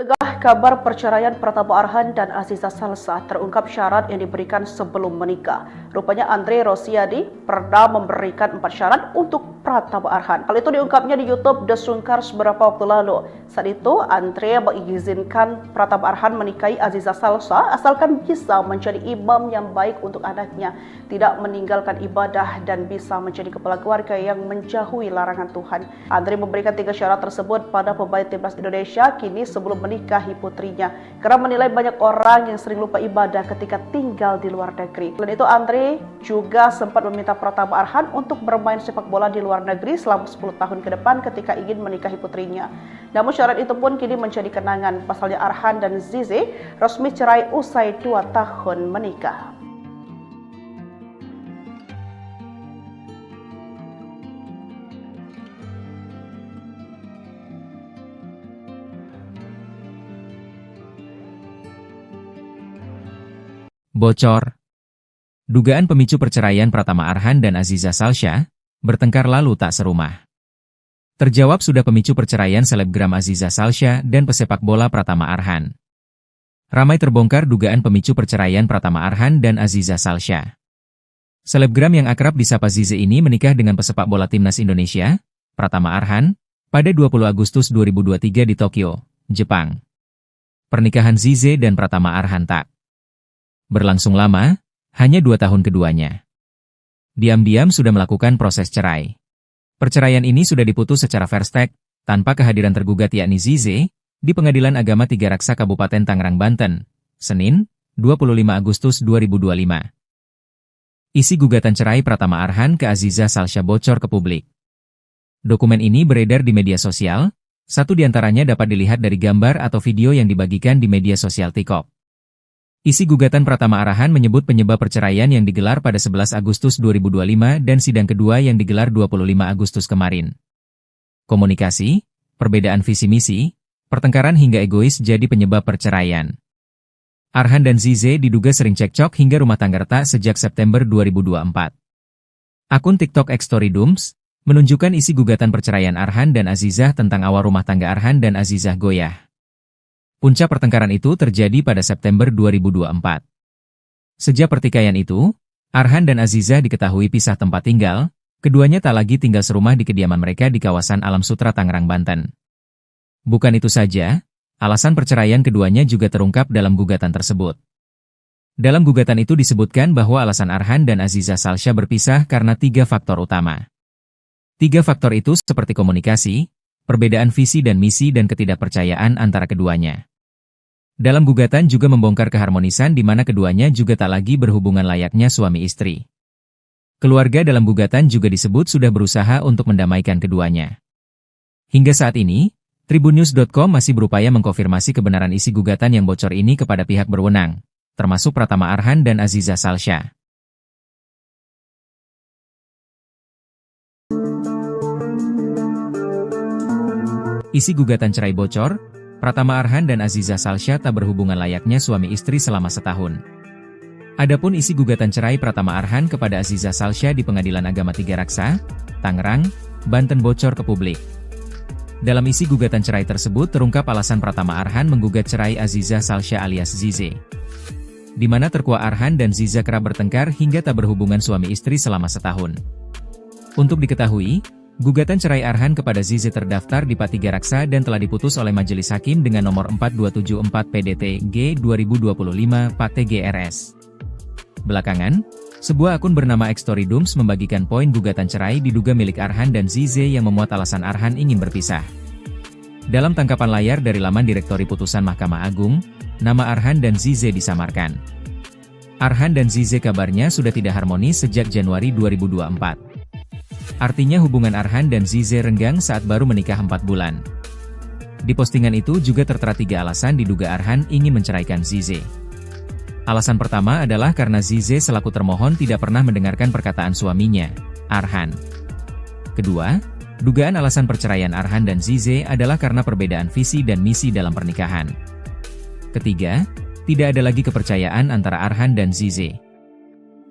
Tengah kabar perceraian Pratama Arhan dan Aziza Salsa terungkap syarat yang diberikan sebelum menikah. Rupanya Andre Rosiadi pernah memberikan 4 syarat untuk Pratama Arhan. Hal itu diungkapnya di YouTube The Sungkar beberapa waktu lalu. Saat itu Andre mengizinkan Pratama Arhan menikahi Aziza Salsa asalkan bisa menjadi imam yang baik untuk anaknya, tidak meninggalkan ibadah dan bisa menjadi kepala keluarga yang menjauhi larangan Tuhan. Andre memberikan 3 syarat tersebut pada pemain timnas Indonesia kini sebelum menikahi putrinya karena menilai banyak orang yang sering lupa ibadah ketika tinggal di luar negeri. Selain itu Andre juga sempat meminta Pratama Arhan untuk bermain sepak bola di luar negeri selama 10 tahun ke depan ketika ingin menikahi putrinya. Namun syarat itu pun kini menjadi kenangan. Pasalnya Arhan dan Zize resmi cerai usai 2 tahun menikah. Bocor. Dugaan pemicu perceraian Pratama Arhan dan Aziza Salsa bertengkar lalu tak serumah. Terjawab sudah pemicu perceraian selebgram Aziza Salsa dan pesepak bola Pratama Arhan. Ramai terbongkar dugaan pemicu perceraian Pratama Arhan dan Aziza Salsa. Selebgram yang akrab disapa Zize ini menikah dengan pesepak bola timnas Indonesia, Pratama Arhan, pada 20 Agustus 2023 di Tokyo, Jepang. Pernikahan Zize dan Pratama Arhan tak berlangsung lama, hanya 2 tahun keduanya. Diam-diam sudah melakukan proses cerai. Perceraian ini sudah diputus secara fair stake, tanpa kehadiran tergugat yakni Zize, di Pengadilan Agama Tiga Raksa Kabupaten Tangerang, Banten, Senin, 25 Agustus 2025. Isi gugatan cerai Pratama Arhan ke Aziza Salsa bocor ke publik. Dokumen ini beredar di media sosial, satu diantaranya dapat dilihat dari gambar atau video yang dibagikan di media sosial TikTok. Isi gugatan Pratama Arhan menyebut penyebab perceraian yang digelar pada 11 Agustus 2025 dan sidang kedua yang digelar 25 Agustus kemarin. Komunikasi, perbedaan visi misi, pertengkaran hingga egois jadi penyebab perceraian. Arhan dan Zize diduga sering cekcok hingga rumah tangga retak sejak September 2024. Akun TikTok @storydooms menunjukkan isi gugatan perceraian Arhan dan Azizah tentang awal rumah tangga Arhan dan Azizah goyah. Puncak pertengkaran itu terjadi pada September 2024. Sejak pertikaian itu, Arhan dan Azizah diketahui pisah tempat tinggal, keduanya tak lagi tinggal serumah di kediaman mereka di kawasan Alam Sutra Tangerang, Banten. Bukan itu saja, alasan perceraian keduanya juga terungkap dalam gugatan tersebut. Dalam gugatan itu disebutkan bahwa alasan Arhan dan Aziza Salsa berpisah karena 3 faktor utama. 3 faktor itu seperti komunikasi, perbedaan visi dan misi dan ketidakpercayaan antara keduanya. Dalam gugatan juga membongkar keharmonisan di mana keduanya juga tak lagi berhubungan layaknya suami istri. Keluarga dalam gugatan juga disebut sudah berusaha untuk mendamaikan keduanya. Hingga saat ini, Tribunnews.com masih berupaya mengkonfirmasi kebenaran isi gugatan yang bocor ini kepada pihak berwenang, termasuk Pratama Arhan dan Aziza Salsa. Isi gugatan cerai bocor, Pratama Arhan dan Aziza Salsa tak berhubungan layaknya suami istri selama setahun. Adapun isi gugatan cerai Pratama Arhan kepada Aziza Salsa di Pengadilan Agama Tiga Raksa, Tangerang, Banten bocor ke publik. Dalam isi gugatan cerai tersebut terungkap alasan Pratama Arhan menggugat cerai Aziza Salsa alias Zize, di mana terkuak Arhan dan Ziza kerap bertengkar hingga tak berhubungan suami istri selama setahun. Untuk diketahui, gugatan cerai Arhan kepada Zize terdaftar di P3 Raksa dan telah diputus oleh Majelis Hakim dengan nomor 4274 PDT G 2025 PAT-GRS. Belakangan, sebuah akun bernama @storydooms membagikan poin gugatan cerai diduga milik Arhan dan Zize yang memuat alasan Arhan ingin berpisah. Dalam tangkapan layar dari laman Direktori Putusan Mahkamah Agung, nama Arhan dan Zize disamarkan. Arhan dan Zize kabarnya sudah tidak harmonis sejak Januari 2024. Artinya hubungan Arhan dan Zize renggang saat baru menikah 4 bulan. Di postingan itu juga tertera 3 alasan diduga Arhan ingin menceraikan Zize. Alasan pertama adalah karena Zize selaku termohon tidak pernah mendengarkan perkataan suaminya, Arhan. Kedua, dugaan alasan perceraian Arhan dan Zize adalah karena perbedaan visi dan misi dalam pernikahan. Ketiga, tidak ada lagi kepercayaan antara Arhan dan Zize.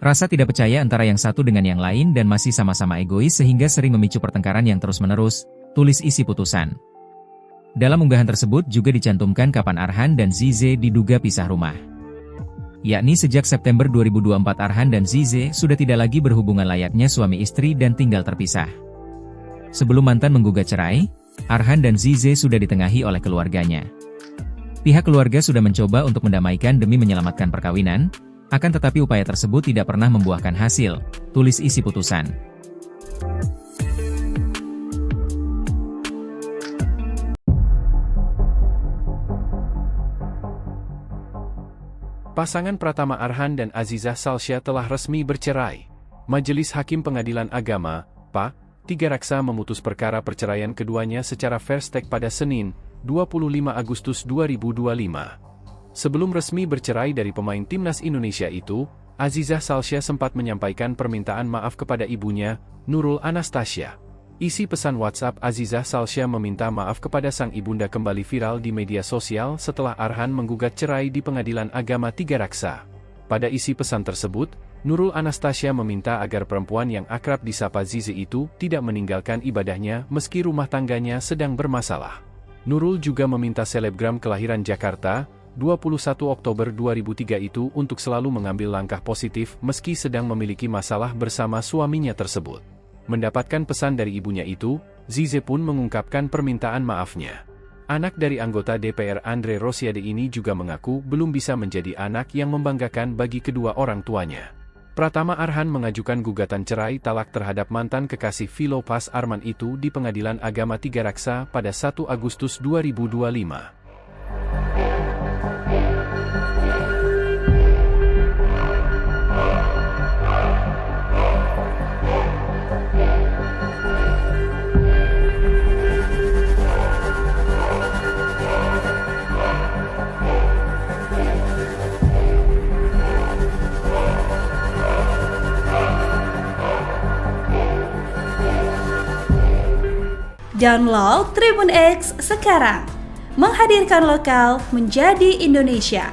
Rasa tidak percaya antara yang satu dengan yang lain dan masih sama-sama egois sehingga sering memicu pertengkaran yang terus-menerus, tulis isi putusan. Dalam unggahan tersebut juga dicantumkan kapan Arhan dan Zize diduga pisah rumah. Yakni sejak September 2024 Arhan dan Zize sudah tidak lagi berhubungan layaknya suami istri dan tinggal terpisah. Sebelum mantan menggugat cerai, Arhan dan Zize sudah ditengahi oleh keluarganya. Pihak keluarga sudah mencoba untuk mendamaikan demi menyelamatkan perkawinan, akan tetapi upaya tersebut tidak pernah membuahkan hasil, tulis isi putusan. Pasangan Pratama Arhan dan Azizah Salsya telah resmi bercerai. Majelis Hakim Pengadilan Agama, PA, Tiga Raksa memutus perkara perceraian keduanya secara first take pada Senin, 25 Agustus 2025. Sebelum resmi bercerai dari pemain timnas Indonesia itu, Azizah Salsya sempat menyampaikan permintaan maaf kepada ibunya, Nurul Anastasia. Isi pesan WhatsApp Azizah Salsya meminta maaf kepada sang ibunda kembali viral di media sosial setelah Arhan menggugat cerai di Pengadilan Agama Tiga Raksa. Pada isi pesan tersebut, Nurul Anastasia meminta agar perempuan yang akrab disapa Zize itu tidak meninggalkan ibadahnya meski rumah tangganya sedang bermasalah. Nurul juga meminta selebgram kelahiran Jakarta, 21 Oktober 2003 itu untuk selalu mengambil langkah positif meski sedang memiliki masalah bersama suaminya tersebut. Mendapatkan pesan dari ibunya itu, Zize pun mengungkapkan permintaan maafnya. Anak dari anggota DPR Andre Rosiade ini juga mengaku belum bisa menjadi anak yang membanggakan bagi kedua orang tuanya. Pratama Arhan mengajukan gugatan cerai talak terhadap mantan kekasih Philopas Arman itu di Pengadilan Agama Tiga Raksa pada 1 Agustus 2025. Download Tribun X sekarang, menghadirkan lokal menjadi Indonesia.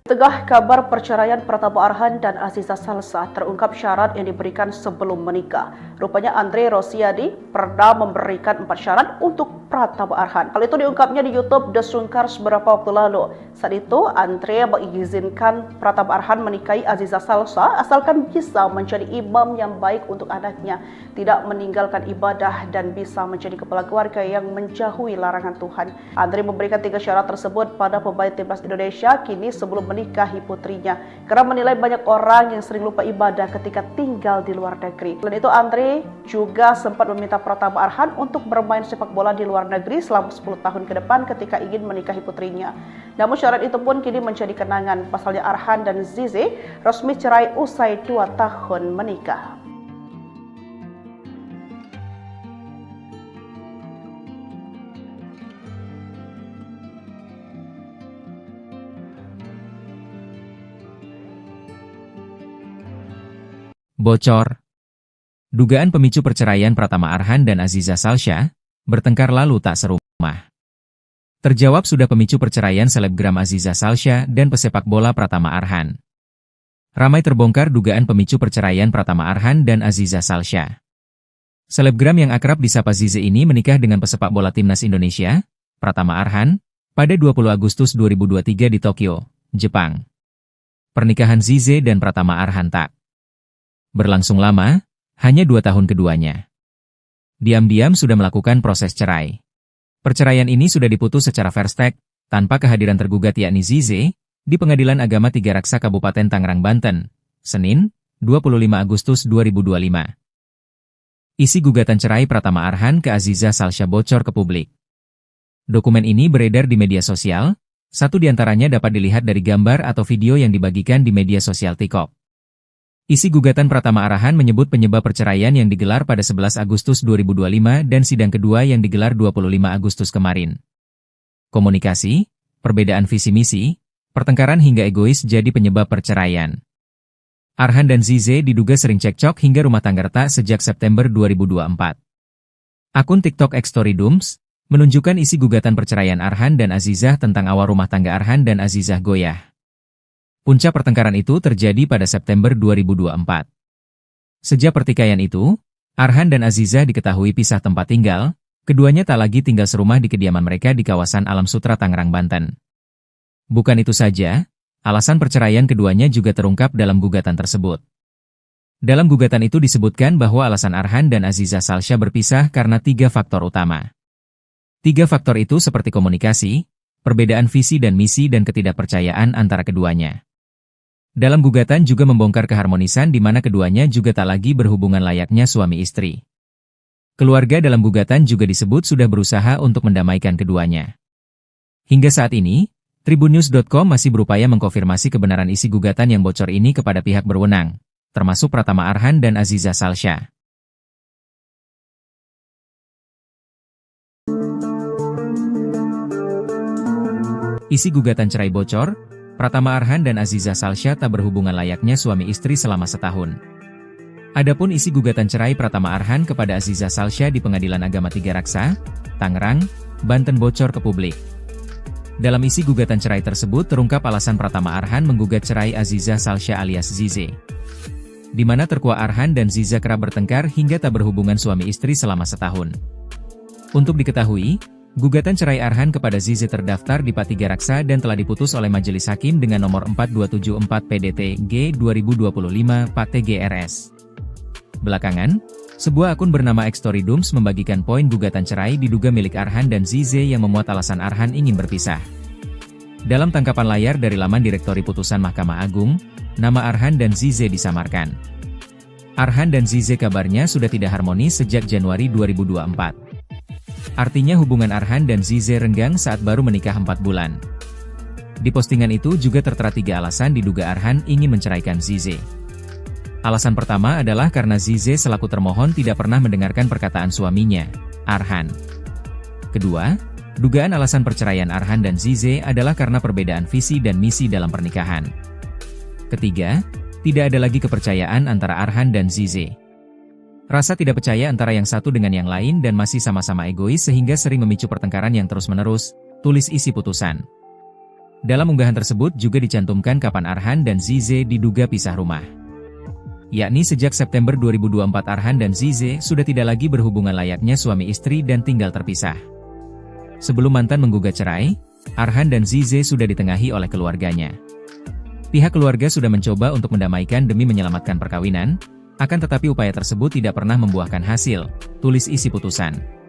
Tengah kabar perceraian Pratama Arhan dan Azizah Salsya terungkap syarat yang diberikan sebelum menikah. Rupanya Andre Rosiade pernah memberikan 4 syarat untuk Pratama Arhan. Hal itu diungkapnya di YouTube The Sungkars beberapa waktu lalu. Saat itu Andre mengizinkan Pratama Arhan menikahi Azizah Salsya asalkan bisa menjadi imam yang baik untuk anaknya, tidak meninggalkan ibadah dan bisa menjadi kepala keluarga yang menjauhi larangan Tuhan. Andre memberikan 3 syarat tersebut pada pemain timnas Indonesia kini sebelum menikahi putrinya, karena menilai banyak orang yang sering lupa ibadah ketika tinggal di luar negeri. Selain itu, Andre juga sempat meminta Pratama Arhan untuk bermain sepak bola di luar negeri selama 10 tahun ke depan ketika ingin menikahi putrinya. Namun syarat itu pun kini menjadi kenangan. Pasalnya Arhan dan Zize resmi cerai usai 2 tahun menikah. Bocor. Dugaan pemicu perceraian Pratama Arhan dan Azizah Salsya bertengkar lalu tak serumah. Terjawab sudah pemicu perceraian selebgram Azizah Salsya dan pesepak bola Pratama Arhan. Ramai terbongkar dugaan pemicu perceraian Pratama Arhan dan Azizah Salsya. Selebgram yang akrab disapa Zize ini menikah dengan pesepak bola timnas Indonesia, Pratama Arhan, pada 20 Agustus 2023 di Tokyo, Jepang. Pernikahan Zize dan Pratama Arhan tak berlangsung lama, hanya 2 tahun keduanya. Diam-diam sudah melakukan proses cerai. Perceraian ini sudah diputus secara first take, tanpa kehadiran tergugat yakni Zize, di Pengadilan Agama Tiga Raksa Kabupaten Tangerang, Banten, Senin, 25 Agustus 2025. Isi gugatan cerai Pratama Arhan ke Azizah Salsya bocor ke publik. Dokumen ini beredar di media sosial, satu diantaranya dapat dilihat dari gambar atau video yang dibagikan di media sosial TikTok. Isi gugatan Pratama Arhan menyebut penyebab perceraian yang digelar pada 11 Agustus 2025 dan sidang kedua yang digelar 25 Agustus kemarin. Komunikasi, perbedaan visi misi, pertengkaran hingga egois jadi penyebab perceraian. Arhan dan Zize diduga sering cekcok hingga rumah tangga retak sejak September 2024. Akun TikTok @storydooms menunjukkan isi gugatan perceraian Arhan dan Azizah tentang awal rumah tangga Arhan dan Azizah goyah. Puncak pertengkaran itu terjadi pada September 2024. Sejak pertikaian itu, Arhan dan Azizah diketahui pisah tempat tinggal, Keduanya tak lagi tinggal serumah di kediaman mereka di kawasan Alam Sutra Tangerang, Banten. Bukan itu saja, alasan perceraian keduanya juga terungkap dalam gugatan tersebut. Dalam gugatan itu disebutkan bahwa alasan Arhan dan Aziza Salsya berpisah karena 3 faktor utama. 3 faktor itu seperti komunikasi, perbedaan visi dan misi dan ketidakpercayaan antara keduanya. Dalam gugatan juga membongkar keharmonisan di mana keduanya juga tak lagi berhubungan layaknya suami istri. Keluarga dalam gugatan juga disebut sudah berusaha untuk mendamaikan keduanya. Hingga saat ini, Tribunnews.com masih berupaya mengkonfirmasi kebenaran isi gugatan yang bocor ini kepada pihak berwenang, termasuk Pratama Arhan dan Aziza Salsya. Isi gugatan cerai bocor, Pratama Arhan dan Aziza Salsya tak berhubungan layaknya suami istri selama setahun. Adapun isi gugatan cerai Pratama Arhan kepada Aziza Salsya di Pengadilan Agama Tiga Raksa, Tangerang, Banten bocor ke publik. Dalam isi gugatan cerai tersebut terungkap alasan Pratama Arhan menggugat cerai Aziza Salsya alias Zize, di mana terkuak Arhan dan Ziza kerap bertengkar hingga tak berhubungan suami istri selama setahun. Untuk diketahui, gugatan cerai Arhan kepada Zize terdaftar di PA3 Raksa dan telah diputus oleh Majelis Hakim dengan nomor 4274 PDT-G 2025 PA3GRS. Belakangan, sebuah akun bernama Xtorydums membagikan poin gugatan cerai diduga milik Arhan dan Zize yang memuat alasan Arhan ingin berpisah. Dalam tangkapan layar dari laman Direktori Putusan Mahkamah Agung, nama Arhan dan Zize disamarkan. Arhan dan Zize kabarnya sudah tidak harmonis sejak Januari 2024. Artinya hubungan Arhan dan Zize renggang saat baru menikah 4 bulan. Di postingan itu juga tertera 3 alasan diduga Arhan ingin menceraikan Zize. Alasan pertama adalah karena Zize selaku termohon tidak pernah mendengarkan perkataan suaminya, Arhan. Kedua, dugaan alasan perceraian Arhan dan Zize adalah karena perbedaan visi dan misi dalam pernikahan. Ketiga, tidak ada lagi kepercayaan antara Arhan dan Zize. Rasa tidak percaya antara yang satu dengan yang lain dan masih sama-sama egois sehingga sering memicu pertengkaran yang terus-menerus, tulis isi putusan. Dalam unggahan tersebut juga dicantumkan kapan Arhan dan Zize diduga pisah rumah. Yakni sejak September 2024 Arhan dan Zize sudah tidak lagi berhubungan layaknya suami istri dan tinggal terpisah. Sebelum mantan menggugat cerai, Arhan dan Zize sudah ditengahi oleh keluarganya. Pihak keluarga sudah mencoba untuk mendamaikan demi menyelamatkan perkawinan, akan tetapi upaya tersebut tidak pernah membuahkan hasil, tulis isi putusan.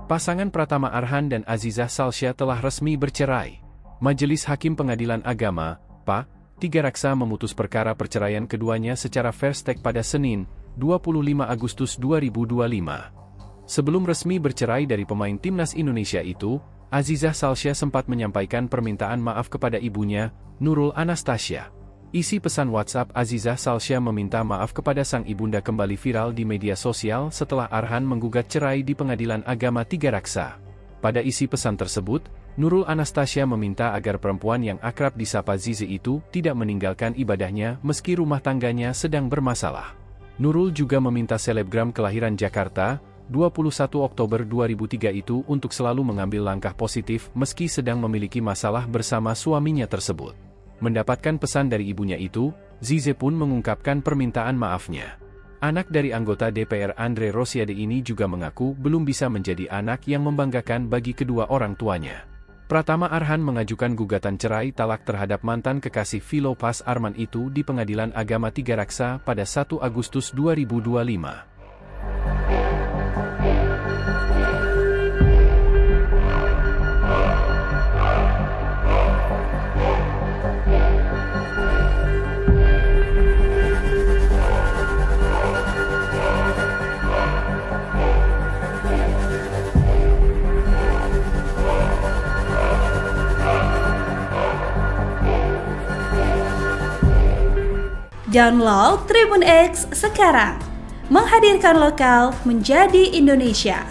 Pasangan Pratama Arhan dan Aziza Salsya telah resmi bercerai. Majelis Hakim Pengadilan Agama, PA3 Raksa memutus perkara perceraian keduanya secara first take pada Senin, 25 Agustus 2025. Sebelum resmi bercerai dari pemain timnas Indonesia itu, Aziza Salsya sempat menyampaikan permintaan maaf kepada ibunya, Nurul Anastasia. Isi pesan WhatsApp Aziza Salsya meminta maaf kepada sang ibunda kembali viral di media sosial setelah Arhan menggugat cerai di Pengadilan Agama Tiga Raksa. Pada isi pesan tersebut, Nurul Anastasia meminta agar perempuan yang akrab disapa Zize itu tidak meninggalkan ibadahnya meski rumah tangganya sedang bermasalah. Nurul juga meminta selebgram kelahiran Jakarta, 21 Oktober 2003 itu untuk selalu mengambil langkah positif meski sedang memiliki masalah bersama suaminya tersebut. Mendapatkan pesan dari ibunya itu, Zize pun mengungkapkan permintaan maafnya. Anak dari anggota DPR Andre Rosiade ini juga mengaku belum bisa menjadi anak yang membanggakan bagi kedua orang tuanya. Pratama Arhan mengajukan gugatan cerai talak terhadap mantan kekasih Philopas Arman itu di Pengadilan Agama Tiga Raksa pada 1 Agustus 2025. Download Tribun X sekarang, menghadirkan lokal menjadi Indonesia.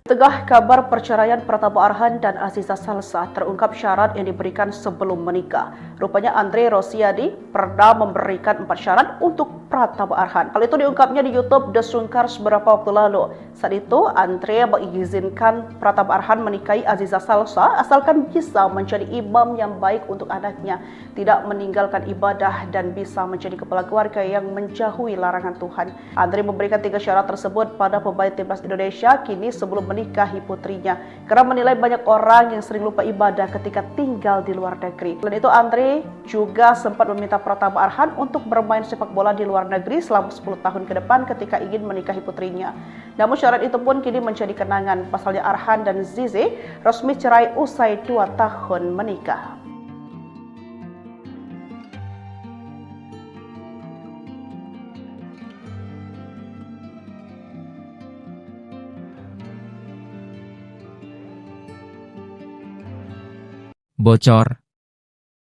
Tengah kabar perceraian Pratama Arhan dan Aziza Salsa terungkap syarat yang diberikan sebelum menikah. Rupanya Andre Rosiadi pernah memberikan 4 syarat untuk Pratama Arhan. Hal itu diungkapnya di YouTube The Sungkars beberapa waktu lalu. Saat itu Andre mengizinkan Pratama Arhan menikahi Aziza Salsa asalkan bisa menjadi imam yang baik untuk anaknya, tidak meninggalkan ibadah dan bisa menjadi kepala keluarga yang menjauhi larangan Tuhan. Andre memberikan 3 syarat tersebut pada pemain timnas Indonesia kini sebelum menikahi putrinya karena menilai banyak orang yang sering lupa ibadah ketika tinggal di luar negeri. Selain itu Andre juga sempat meminta Pratama Arhan untuk bermain sepak bola di luar negeri selama 10 tahun ke depan ketika ingin menikahi putrinya. Namun syarat itu pun kini menjadi kenangan. Pasalnya Arhan dan Zize resmi cerai usai 2 tahun menikah. Bocor.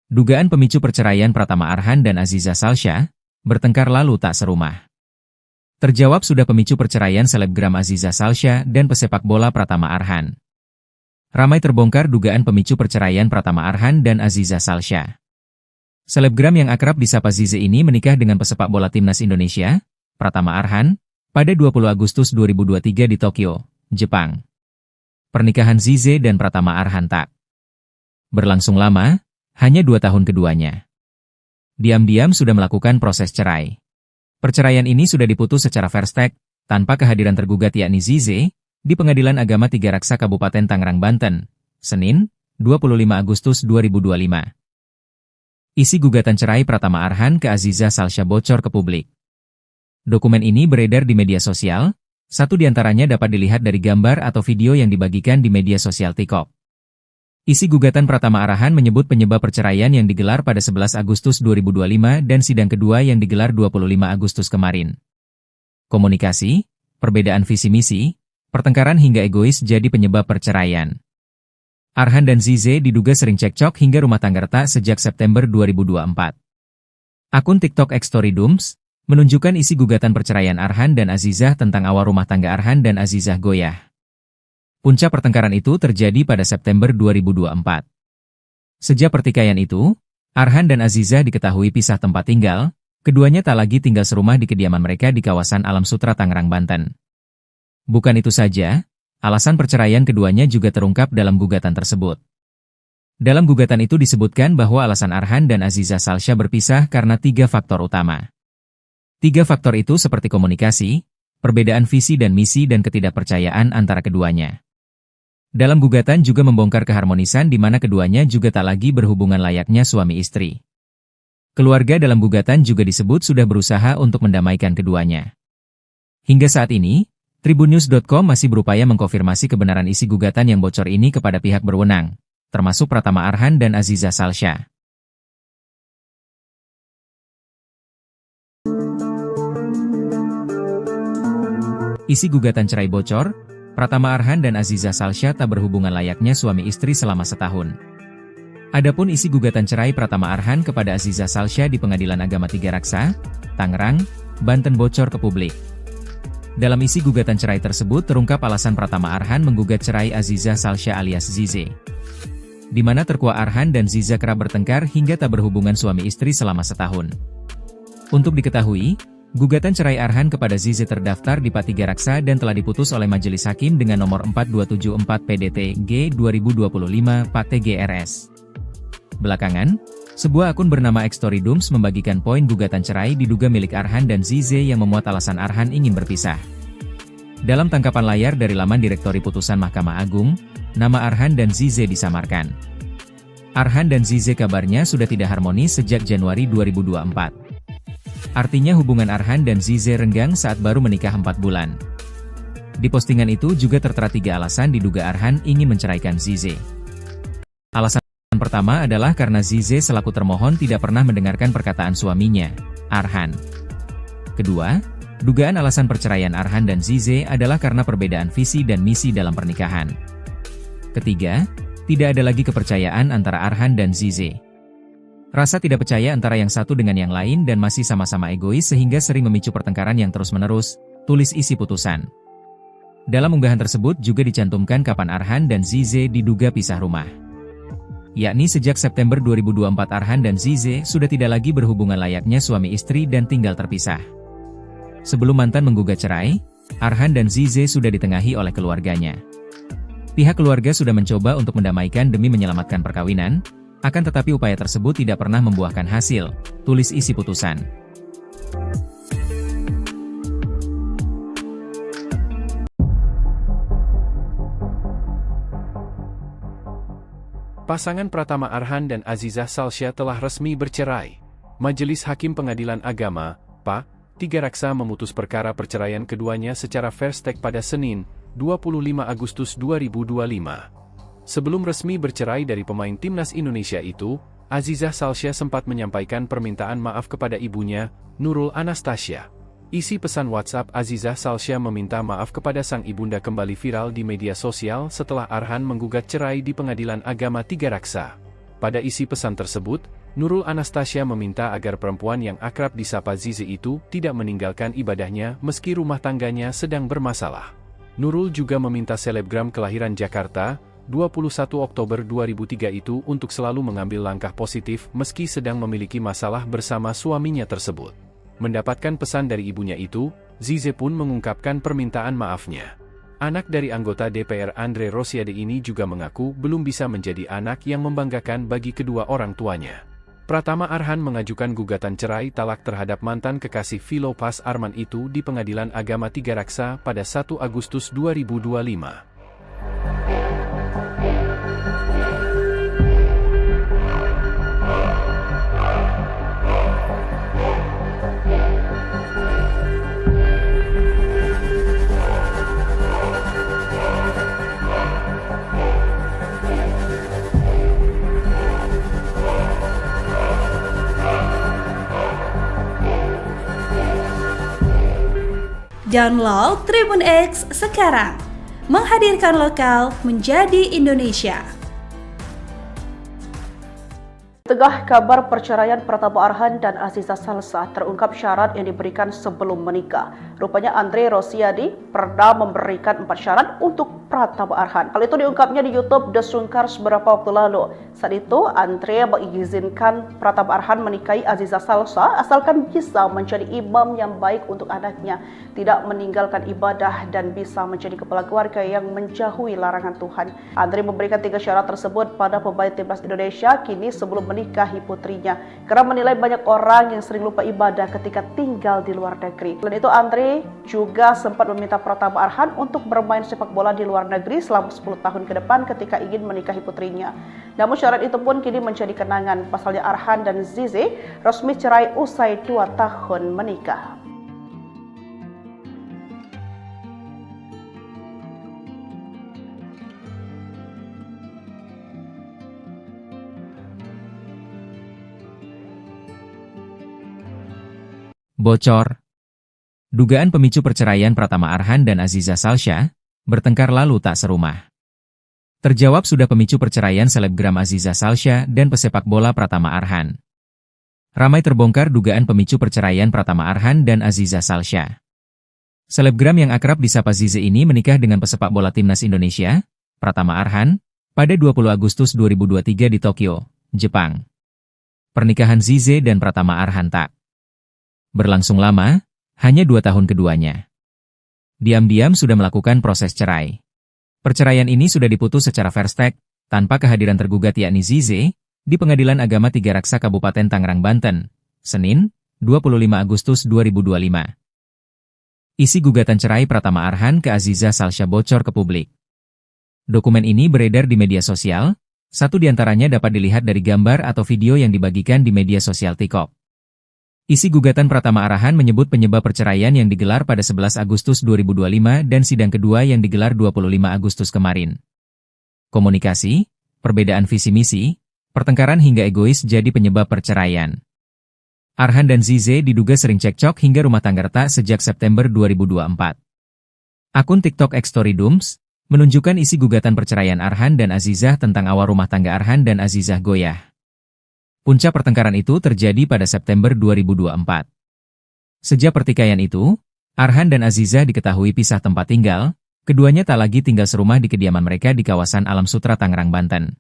Dugaan pemicu perceraian Pratama Arhan dan Aziza Salsha bertengkar lalu tak serumah. Terjawab sudah pemicu perceraian selebgram Aziza Salsha dan pesepak bola Pratama Arhan. Ramai terbongkar dugaan pemicu perceraian Pratama Arhan dan Aziza Salsha. Selebgram yang akrab disapa Zize ini menikah dengan pesepak bola timnas Indonesia, Pratama Arhan, pada 20 Agustus 2023 di Tokyo, Jepang. Pernikahan Zize dan Pratama Arhan tak berlangsung lama, hanya 2 tahun keduanya. Diam-diam sudah melakukan proses cerai. Perceraian ini sudah diputus secara fair stake, tanpa kehadiran tergugat yakni Zize, di Pengadilan Agama Tiga Raksa Kabupaten Tangerang, Banten, Senin, 25 Agustus 2025. Isi gugatan cerai Pratama Arhan ke Aziza Salsha bocor ke publik. Dokumen ini beredar di media sosial, satu diantaranya dapat dilihat dari gambar atau video yang dibagikan di media sosial TikTok. Isi gugatan Pratama Arhan menyebut penyebab perceraian yang digelar pada 11 Agustus 2025 dan sidang kedua yang digelar 25 Agustus kemarin. Komunikasi, perbedaan visi misi, pertengkaran hingga egois jadi penyebab perceraian. Arhan dan Zize diduga sering cekcok hingga rumah tangga retak sejak September 2024. Akun TikTok @storydooms menunjukkan isi gugatan perceraian Arhan dan Azizah tentang awal rumah tangga Arhan dan Azizah goyah. Puncak pertengkaran itu terjadi pada September 2024. Sejak pertikaian itu, Arhan dan Azizah diketahui pisah tempat tinggal, keduanya tak lagi tinggal serumah di kediaman mereka di kawasan Alam Sutra Tangerang, Banten. Bukan itu saja, alasan perceraian keduanya juga terungkap dalam gugatan tersebut. Dalam gugatan itu disebutkan bahwa alasan Arhan dan Aziza Salsha berpisah karena 3 faktor utama. 3 faktor itu seperti komunikasi, perbedaan visi dan misi dan ketidakpercayaan antara keduanya. Dalam gugatan juga membongkar keharmonisan di mana keduanya juga tak lagi berhubungan layaknya suami istri. Keluarga dalam gugatan juga disebut sudah berusaha untuk mendamaikan keduanya. Hingga saat ini, Tribunnews.com masih berupaya mengkonfirmasi kebenaran isi gugatan yang bocor ini kepada pihak berwenang, termasuk Pratama Arhan dan Aziza Salsha. Isi gugatan cerai bocor, Pratama Arhan dan Aziza Salsha tak berhubungan layaknya suami istri selama setahun. Adapun isi gugatan cerai Pratama Arhan kepada Aziza Salsha di Pengadilan Agama Tiga Raksa, Tangerang, Banten bocor ke publik. Dalam isi gugatan cerai tersebut terungkap alasan Pratama Arhan menggugat cerai Aziza Salsha alias Zize, di mana terkuak Arhan dan Ziza kerap bertengkar hingga tak berhubungan suami istri selama setahun. Untuk diketahui, gugatan cerai Arhan kepada Zize terdaftar di PA Tiga Raksa dan telah diputus oleh Majelis Hakim dengan nomor 4274 PDT G 2025 PA TGRS. Belakangan, sebuah akun bernama @storydooms membagikan poin gugatan cerai diduga milik Arhan dan Zize yang memuat alasan Arhan ingin berpisah. Dalam tangkapan layar dari laman Direktori Putusan Mahkamah Agung, nama Arhan dan Zize disamarkan. Arhan dan Zize kabarnya sudah tidak harmonis sejak Januari 2024. Artinya hubungan Arhan dan Zize renggang saat baru menikah 4 bulan. Di postingan itu juga tertera 3 alasan diduga Arhan ingin menceraikan Zize. Alasan pertama adalah karena Zize selaku termohon tidak pernah mendengarkan perkataan suaminya, Arhan. Kedua, dugaan alasan perceraian Arhan dan Zize adalah karena perbedaan visi dan misi dalam pernikahan. Ketiga, tidak ada lagi kepercayaan antara Arhan dan Zize. Rasa tidak percaya antara yang satu dengan yang lain dan masih sama-sama egois sehingga sering memicu pertengkaran yang terus-menerus, tulis isi putusan. Dalam unggahan tersebut juga dicantumkan kapan Arhan dan Zize diduga pisah rumah. Yakni sejak September 2024 Arhan dan Zize sudah tidak lagi berhubungan layaknya suami istri dan tinggal terpisah. Sebelum mantan menggugat cerai, Arhan dan Zize sudah ditengahi oleh keluarganya. Pihak keluarga sudah mencoba untuk mendamaikan demi menyelamatkan perkawinan, akan tetapi upaya tersebut tidak pernah membuahkan hasil, tulis isi putusan. Pasangan Pratama Arhan dan Azizah Salsya telah resmi bercerai. Majelis Hakim Pengadilan Agama, PA, Tiga Raksa memutus perkara perceraian keduanya secara fair-stake pada Senin, 25 Agustus 2025. Sebelum resmi bercerai dari pemain timnas Indonesia itu, Azizah Salsya sempat menyampaikan permintaan maaf kepada ibunya, Nurul Anastasia. Isi pesan WhatsApp Azizah Salsya meminta maaf kepada sang ibunda kembali viral di media sosial setelah Arhan menggugat cerai di Pengadilan Agama Tiga Raksa. Pada isi pesan tersebut, Nurul Anastasia meminta agar perempuan yang akrab disapa Zize itu tidak meninggalkan ibadahnya meski rumah tangganya sedang bermasalah. Nurul juga meminta selebgram kelahiran Jakarta, 21 Oktober 2003 itu untuk selalu mengambil langkah positif meski sedang memiliki masalah bersama suaminya tersebut. Mendapatkan pesan dari ibunya itu, Zize pun mengungkapkan permintaan maafnya. Anak dari anggota DPR Andre Rosiade ini juga mengaku belum bisa menjadi anak yang membanggakan bagi kedua orang tuanya. Pratama Arhan mengajukan gugatan cerai talak terhadap mantan kekasih Philopas Arman itu di Pengadilan Agama Tiga Raksa pada 1 Agustus 2025. Download Tribun X sekarang, menghadirkan lokal menjadi Indonesia. Tengah kabar perceraian Pratama Arhan dan Azizah Salsya terungkap syarat yang diberikan sebelum menikah. Rupanya Andre Rosiade pernah memberikan 4 syarat untuk Pratama Arhan. Hal itu diungkapnya di YouTube The Sungkars beberapa waktu lalu. Saat itu Andre mengizinkan Pratama Arhan menikahi Azizah Salsya asalkan bisa menjadi imam yang baik untuk anaknya, tidak meninggalkan ibadah dan bisa menjadi kepala keluarga yang menjauhi larangan Tuhan. Andre memberikan 3 syarat tersebut pada pemain timnas Indonesia kini sebelum menikahi putrinya, karena menilai banyak orang yang sering lupa ibadah ketika tinggal di luar negeri. Selain itu, Andre juga sempat meminta Pratama Arhan untuk bermain sepak bola di luar negeri selama 10 tahun ke depan ketika ingin menikahi putrinya. Namun syarat itu pun kini menjadi kenangan. Pasalnya Arhan dan Zize resmi cerai usai 2 tahun menikah. Bocor. Dugaan pemicu perceraian Pratama Arhan dan Azizah Salsya bertengkar lalu tak serumah. Terjawab sudah pemicu perceraian selebgram Azizah Salsya dan pesepak bola Pratama Arhan. Ramai terbongkar dugaan pemicu perceraian Pratama Arhan dan Azizah Salsya. Selebgram yang akrab disapa Zize ini menikah dengan pesepak bola timnas Indonesia, Pratama Arhan, pada 20 Agustus 2023 di Tokyo, Jepang. Pernikahan Zize dan Pratama Arhan tak berlangsung lama, hanya 2 tahun keduanya. Diam-diam sudah melakukan proses cerai. Perceraian ini sudah diputus secara fair-stake, tanpa kehadiran tergugat yakni Zize, di Pengadilan Agama Tiga Raksa Kabupaten Tangerang, Banten, Senin, 25 Agustus 2025. Isi gugatan cerai Pratama Arhan ke Azizah Salsya bocor ke publik. Dokumen ini beredar di media sosial, satu diantaranya dapat dilihat dari gambar atau video yang dibagikan di media sosial TikTok. Isi gugatan Pratama Arhan menyebut penyebab perceraian yang digelar pada 11 Agustus 2025 dan sidang kedua yang digelar 25 Agustus kemarin. Komunikasi, perbedaan visi misi, pertengkaran hingga egois jadi penyebab perceraian. Arhan dan Zize diduga sering cekcok hingga rumah tangga retak sejak September 2024. Akun TikTok @storydooms menunjukkan isi gugatan perceraian Arhan dan Azizah tentang awal rumah tangga Arhan dan Azizah goyah. Puncak pertengkaran itu terjadi pada September 2024. Sejak pertikaian itu, Arhan dan Azizah diketahui pisah tempat tinggal, Keduanya tak lagi tinggal serumah di kediaman mereka di kawasan Alam Sutra Tangerang, Banten.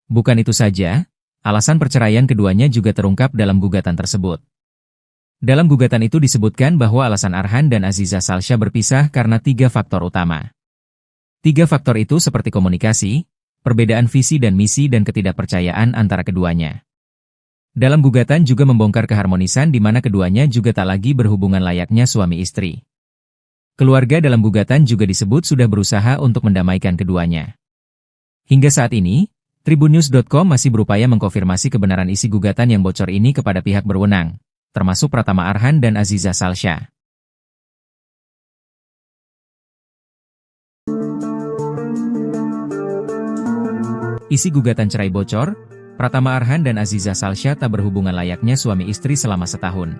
Bukan itu saja, alasan perceraian keduanya juga terungkap dalam gugatan tersebut. Dalam gugatan itu disebutkan bahwa alasan Arhan dan Aziza Salsya berpisah karena 3 faktor utama. 3 faktor itu seperti komunikasi, perbedaan visi dan misi dan ketidakpercayaan antara keduanya. Dalam gugatan juga membongkar keharmonisan di mana keduanya juga tak lagi berhubungan layaknya suami istri. Keluarga dalam gugatan juga disebut sudah berusaha untuk mendamaikan keduanya. Hingga saat ini, Tribunnews.com masih berupaya mengkonfirmasi kebenaran isi gugatan yang bocor ini kepada pihak berwenang, termasuk Pratama Arhan dan Aziza Salsya. Isi gugatan cerai bocor, Pratama Arhan dan Aziza Salsya tak berhubungan layaknya suami istri selama setahun.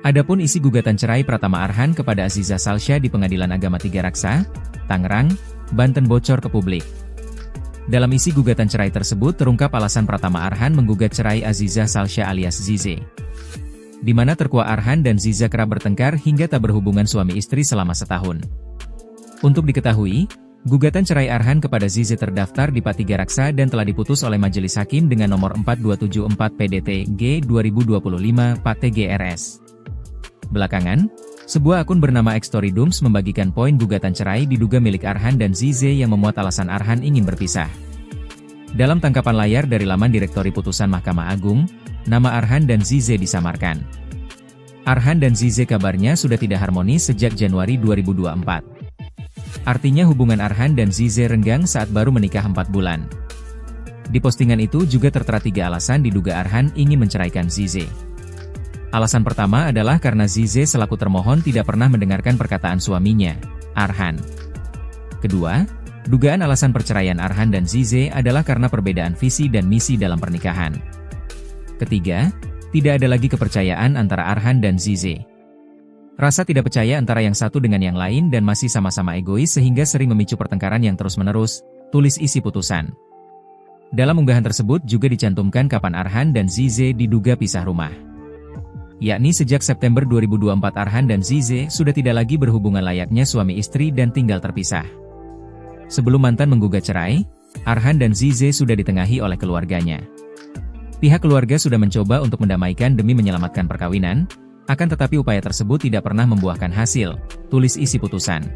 Adapun isi gugatan cerai Pratama Arhan kepada Aziza Salsya di Pengadilan Agama Tiga Raksa, Tangerang, Banten bocor ke publik. Dalam isi gugatan cerai tersebut terungkap alasan Pratama Arhan menggugat cerai Aziza Salsya alias Zize, di mana terkuak Arhan dan Ziza kerap bertengkar hingga tak berhubungan suami istri selama setahun. Untuk diketahui, gugatan cerai Arhan kepada Zize terdaftar di P3 Raksa dan telah diputus oleh Majelis Hakim dengan nomor 4274 PDT-G 2025 PAT-GRS. Belakangan, sebuah akun bernama Xtorydums membagikan poin gugatan cerai diduga milik Arhan dan Zize yang memuat alasan Arhan ingin berpisah. Dalam tangkapan layar dari laman Direktori Putusan Mahkamah Agung, nama Arhan dan Zize disamarkan. Arhan dan Zize kabarnya sudah tidak harmonis sejak Januari 2024. Artinya hubungan Arhan dan Zize renggang saat baru menikah 4 bulan. Di postingan itu juga tertera 3 alasan diduga Arhan ingin menceraikan Zize. Alasan pertama adalah karena Zize selaku termohon tidak pernah mendengarkan perkataan suaminya, Arhan. Kedua, dugaan alasan perceraian Arhan dan Zize adalah karena perbedaan visi dan misi dalam pernikahan. Ketiga, tidak ada lagi kepercayaan antara Arhan dan Zize. Rasa tidak percaya antara yang satu dengan yang lain dan masih sama-sama egois sehingga sering memicu pertengkaran yang terus-menerus, tulis isi putusan. Dalam unggahan tersebut juga dicantumkan kapan Arhan dan Zize diduga pisah rumah. Yakni sejak September 2024 Arhan dan Zize sudah tidak lagi berhubungan layaknya suami istri dan tinggal terpisah. Sebelum mantan menggugat cerai, Arhan dan Zize sudah ditengahi oleh keluarganya. Pihak keluarga sudah mencoba untuk mendamaikan demi menyelamatkan perkawinan, akan tetapi upaya tersebut tidak pernah membuahkan hasil, tulis isi putusan.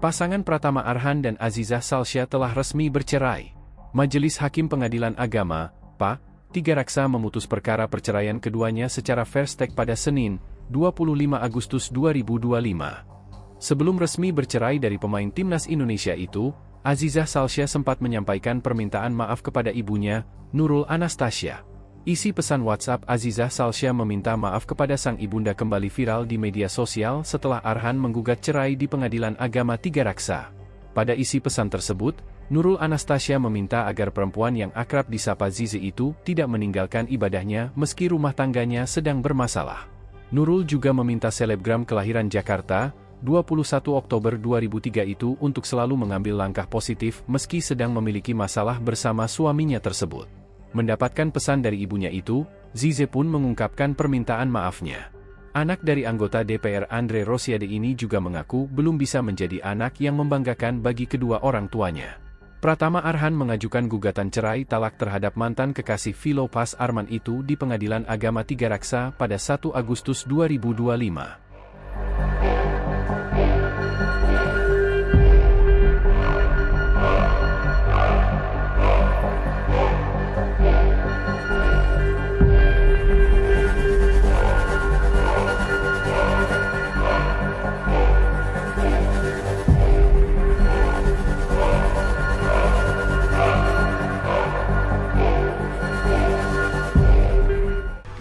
Pasangan Pratama Arhan dan Aziza Salsya telah resmi bercerai. Majelis Hakim Pengadilan Agama, P3 Raksa memutus perkara perceraian keduanya secara first take pada Senin, 25 Agustus 2025. Sebelum resmi bercerai dari pemain timnas Indonesia itu, Aziza Salsya sempat menyampaikan permintaan maaf kepada ibunya, Nurul Anastasia. Isi pesan WhatsApp Aziza Salsya meminta maaf kepada sang ibunda kembali viral di media sosial setelah Arhan menggugat cerai di Pengadilan Agama Tiga Raksa. Pada isi pesan tersebut, Nurul Anastasia meminta agar perempuan yang akrab disapa Zize itu tidak meninggalkan ibadahnya meski rumah tangganya sedang bermasalah. Nurul juga meminta selebgram kelahiran Jakarta, 21 Oktober 2003 itu untuk selalu mengambil langkah positif meski sedang memiliki masalah bersama suaminya tersebut. Mendapatkan pesan dari ibunya itu, Zize pun mengungkapkan permintaan maafnya. Anak dari anggota DPR Andre Rosiade ini juga mengaku belum bisa menjadi anak yang membanggakan bagi kedua orang tuanya. Pratama Arhan mengajukan gugatan cerai talak terhadap mantan kekasih Philopas Arman itu di Pengadilan Agama Tiga Raksa pada 1 Agustus 2025.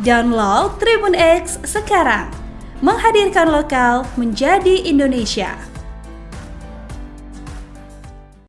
Download Tribun X sekarang, menghadirkan lokal menjadi Indonesia.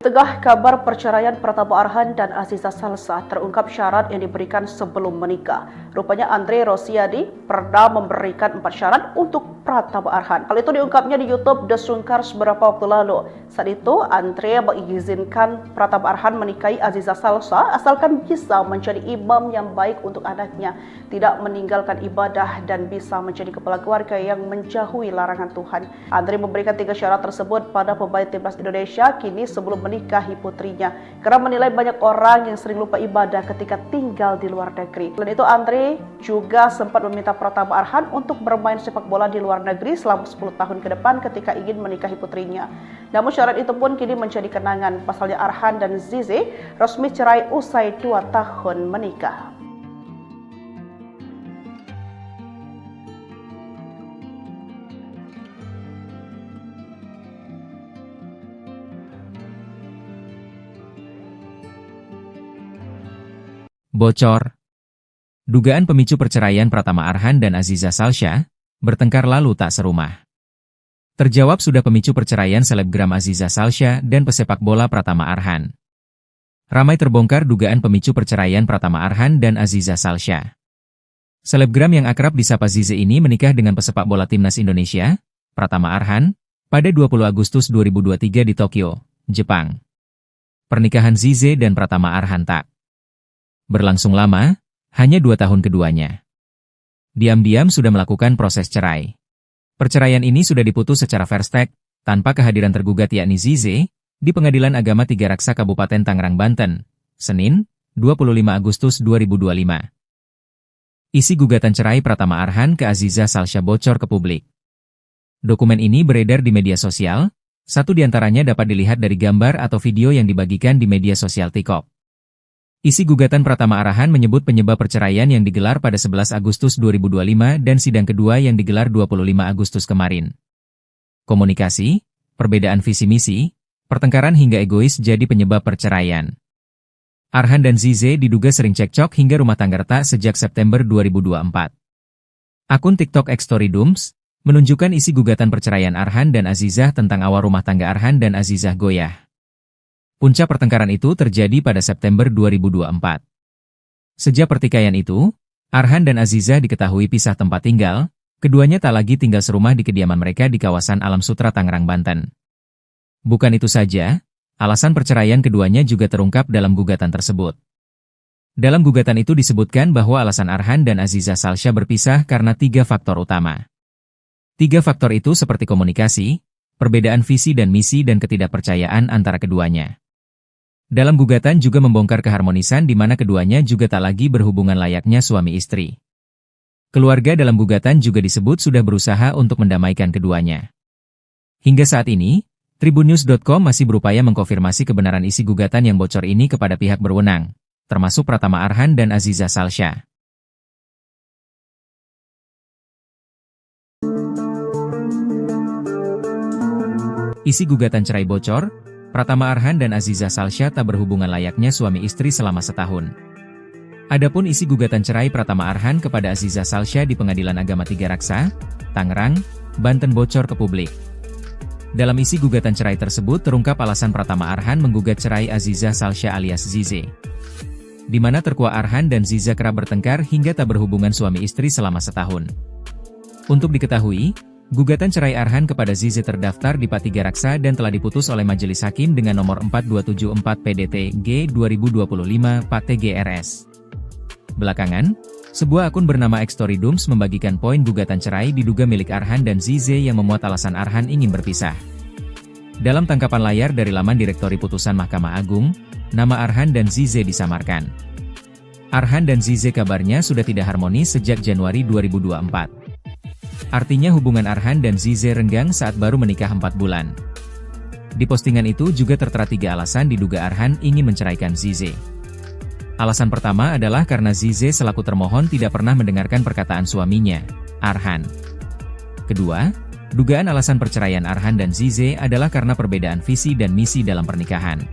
Tengah kabar perceraian Pratama Arhan dan Aziza Salsa terungkap syarat yang diberikan sebelum menikah. Rupanya Andre Rosiadi pernah memberikan 4 syarat untuk Pratama Arhan. Hal itu diungkapnya di YouTube The Sungkar beberapa waktu lalu. Saat itu Andre mengizinkan Pratama Arhan menikahi Aziza Salsa asalkan bisa menjadi imam yang baik untuk anaknya, tidak meninggalkan ibadah dan bisa menjadi kepala keluarga yang menjauhi larangan Tuhan. Andre memberikan 3 syarat tersebut pada pemain timnas Indonesia kini sebelum menikahi putrinya karena menilai banyak orang yang sering lupa ibadah ketika tinggal di luar negeri. Selain itu Andre juga sempat meminta Pratama Arhan untuk bermain sepak bola di luar negeri selama 10 tahun ke depan ketika ingin menikahi putrinya. Namun syarat itu pun kini menjadi kenangan. Pasalnya Arhan dan Zize resmi cerai usai 2 tahun menikah. Bocor. Dugaan pemicu perceraian Pratama Arhan dan Aziza Salsha bertengkar lalu tak serumah. Terjawab sudah pemicu perceraian selebgram Aziza Salsha dan pesepak bola Pratama Arhan. Ramai terbongkar dugaan pemicu perceraian Pratama Arhan dan Aziza Salsha. Selebgram yang akrab disapa Zize ini menikah dengan pesepak bola timnas Indonesia, Pratama Arhan, pada 20 Agustus 2023 di Tokyo, Jepang. Pernikahan Zize dan Pratama Arhan tak berlangsung lama, hanya 2 tahun keduanya. Diam-diam sudah melakukan proses cerai. Perceraian ini sudah diputus secara fair stake, tanpa kehadiran tergugat yakni Zize, di Pengadilan Agama Tiga Raksa Kabupaten Tangerang, Banten, Senin, 25 Agustus 2025. Isi gugatan cerai Pratama Arhan ke Aziza Salsha bocor ke publik. Dokumen ini beredar di media sosial, satu diantaranya dapat dilihat dari gambar atau video yang dibagikan di media sosial TikTok. Isi gugatan Pratama Arhan menyebut penyebab perceraian yang digelar pada 11 Agustus 2025 dan sidang kedua yang digelar 25 Agustus kemarin. Komunikasi, perbedaan visi misi, pertengkaran hingga egois jadi penyebab perceraian. Arhan dan Zize diduga sering cekcok hingga rumah tangga retak sejak September 2024. Akun TikTok @storydooms menunjukkan isi gugatan perceraian Arhan dan Azizah tentang awal rumah tangga Arhan dan Azizah goyah. Puncak pertengkaran itu terjadi pada September 2024. Sejak pertikaian itu, Arhan dan Azizah diketahui pisah tempat tinggal, keduanya tak lagi tinggal serumah di kediaman mereka di kawasan Alam Sutra, Tangerang, Banten. Bukan itu saja, alasan perceraian keduanya juga terungkap dalam gugatan tersebut. Dalam gugatan itu disebutkan bahwa alasan Arhan dan Aziza Salsha berpisah karena 3 faktor utama. 3 faktor itu seperti komunikasi, perbedaan visi dan misi dan ketidakpercayaan antara keduanya. Dalam gugatan juga membongkar keharmonisan di mana keduanya juga tak lagi berhubungan layaknya suami istri. Keluarga dalam gugatan juga disebut sudah berusaha untuk mendamaikan keduanya. Hingga saat ini, Tribunnews.com masih berupaya mengkonfirmasi kebenaran isi gugatan yang bocor ini kepada pihak berwenang, termasuk Pratama Arhan dan Aziza Salsha. Isi gugatan cerai bocor, Pratama Arhan dan Aziza Salsha tak berhubungan layaknya suami istri selama setahun. Adapun isi gugatan cerai Pratama Arhan kepada Aziza Salsha di Pengadilan Agama Tiga Raksa, Tangerang, Banten bocor ke publik. Dalam isi gugatan cerai tersebut terungkap alasan Pratama Arhan menggugat cerai Aziza Salsha alias Zize, di mana terkuak Arhan dan Ziza kerap bertengkar hingga tak berhubungan suami istri selama setahun. Untuk diketahui, gugatan cerai Arhan kepada Zize terdaftar di Pat Tiga Raksa dan telah diputus oleh Majelis Hakim dengan nomor 4274 PDT G 2025 Pat TGRS. Belakangan, sebuah akun bernama @storydooms membagikan poin gugatan cerai diduga milik Arhan dan Zize yang memuat alasan Arhan ingin berpisah. Dalam tangkapan layar dari laman Direktori Putusan Mahkamah Agung, nama Arhan dan Zize disamarkan. Arhan dan Zize kabarnya sudah tidak harmonis sejak Januari 2024. Artinya hubungan Arhan dan Zize renggang saat baru menikah 4 bulan. Di postingan itu juga tertera 3 alasan diduga Arhan ingin menceraikan Zize. Alasan pertama adalah karena Zize selaku termohon tidak pernah mendengarkan perkataan suaminya, Arhan. Kedua, dugaan alasan perceraian Arhan dan Zize adalah karena perbedaan visi dan misi dalam pernikahan.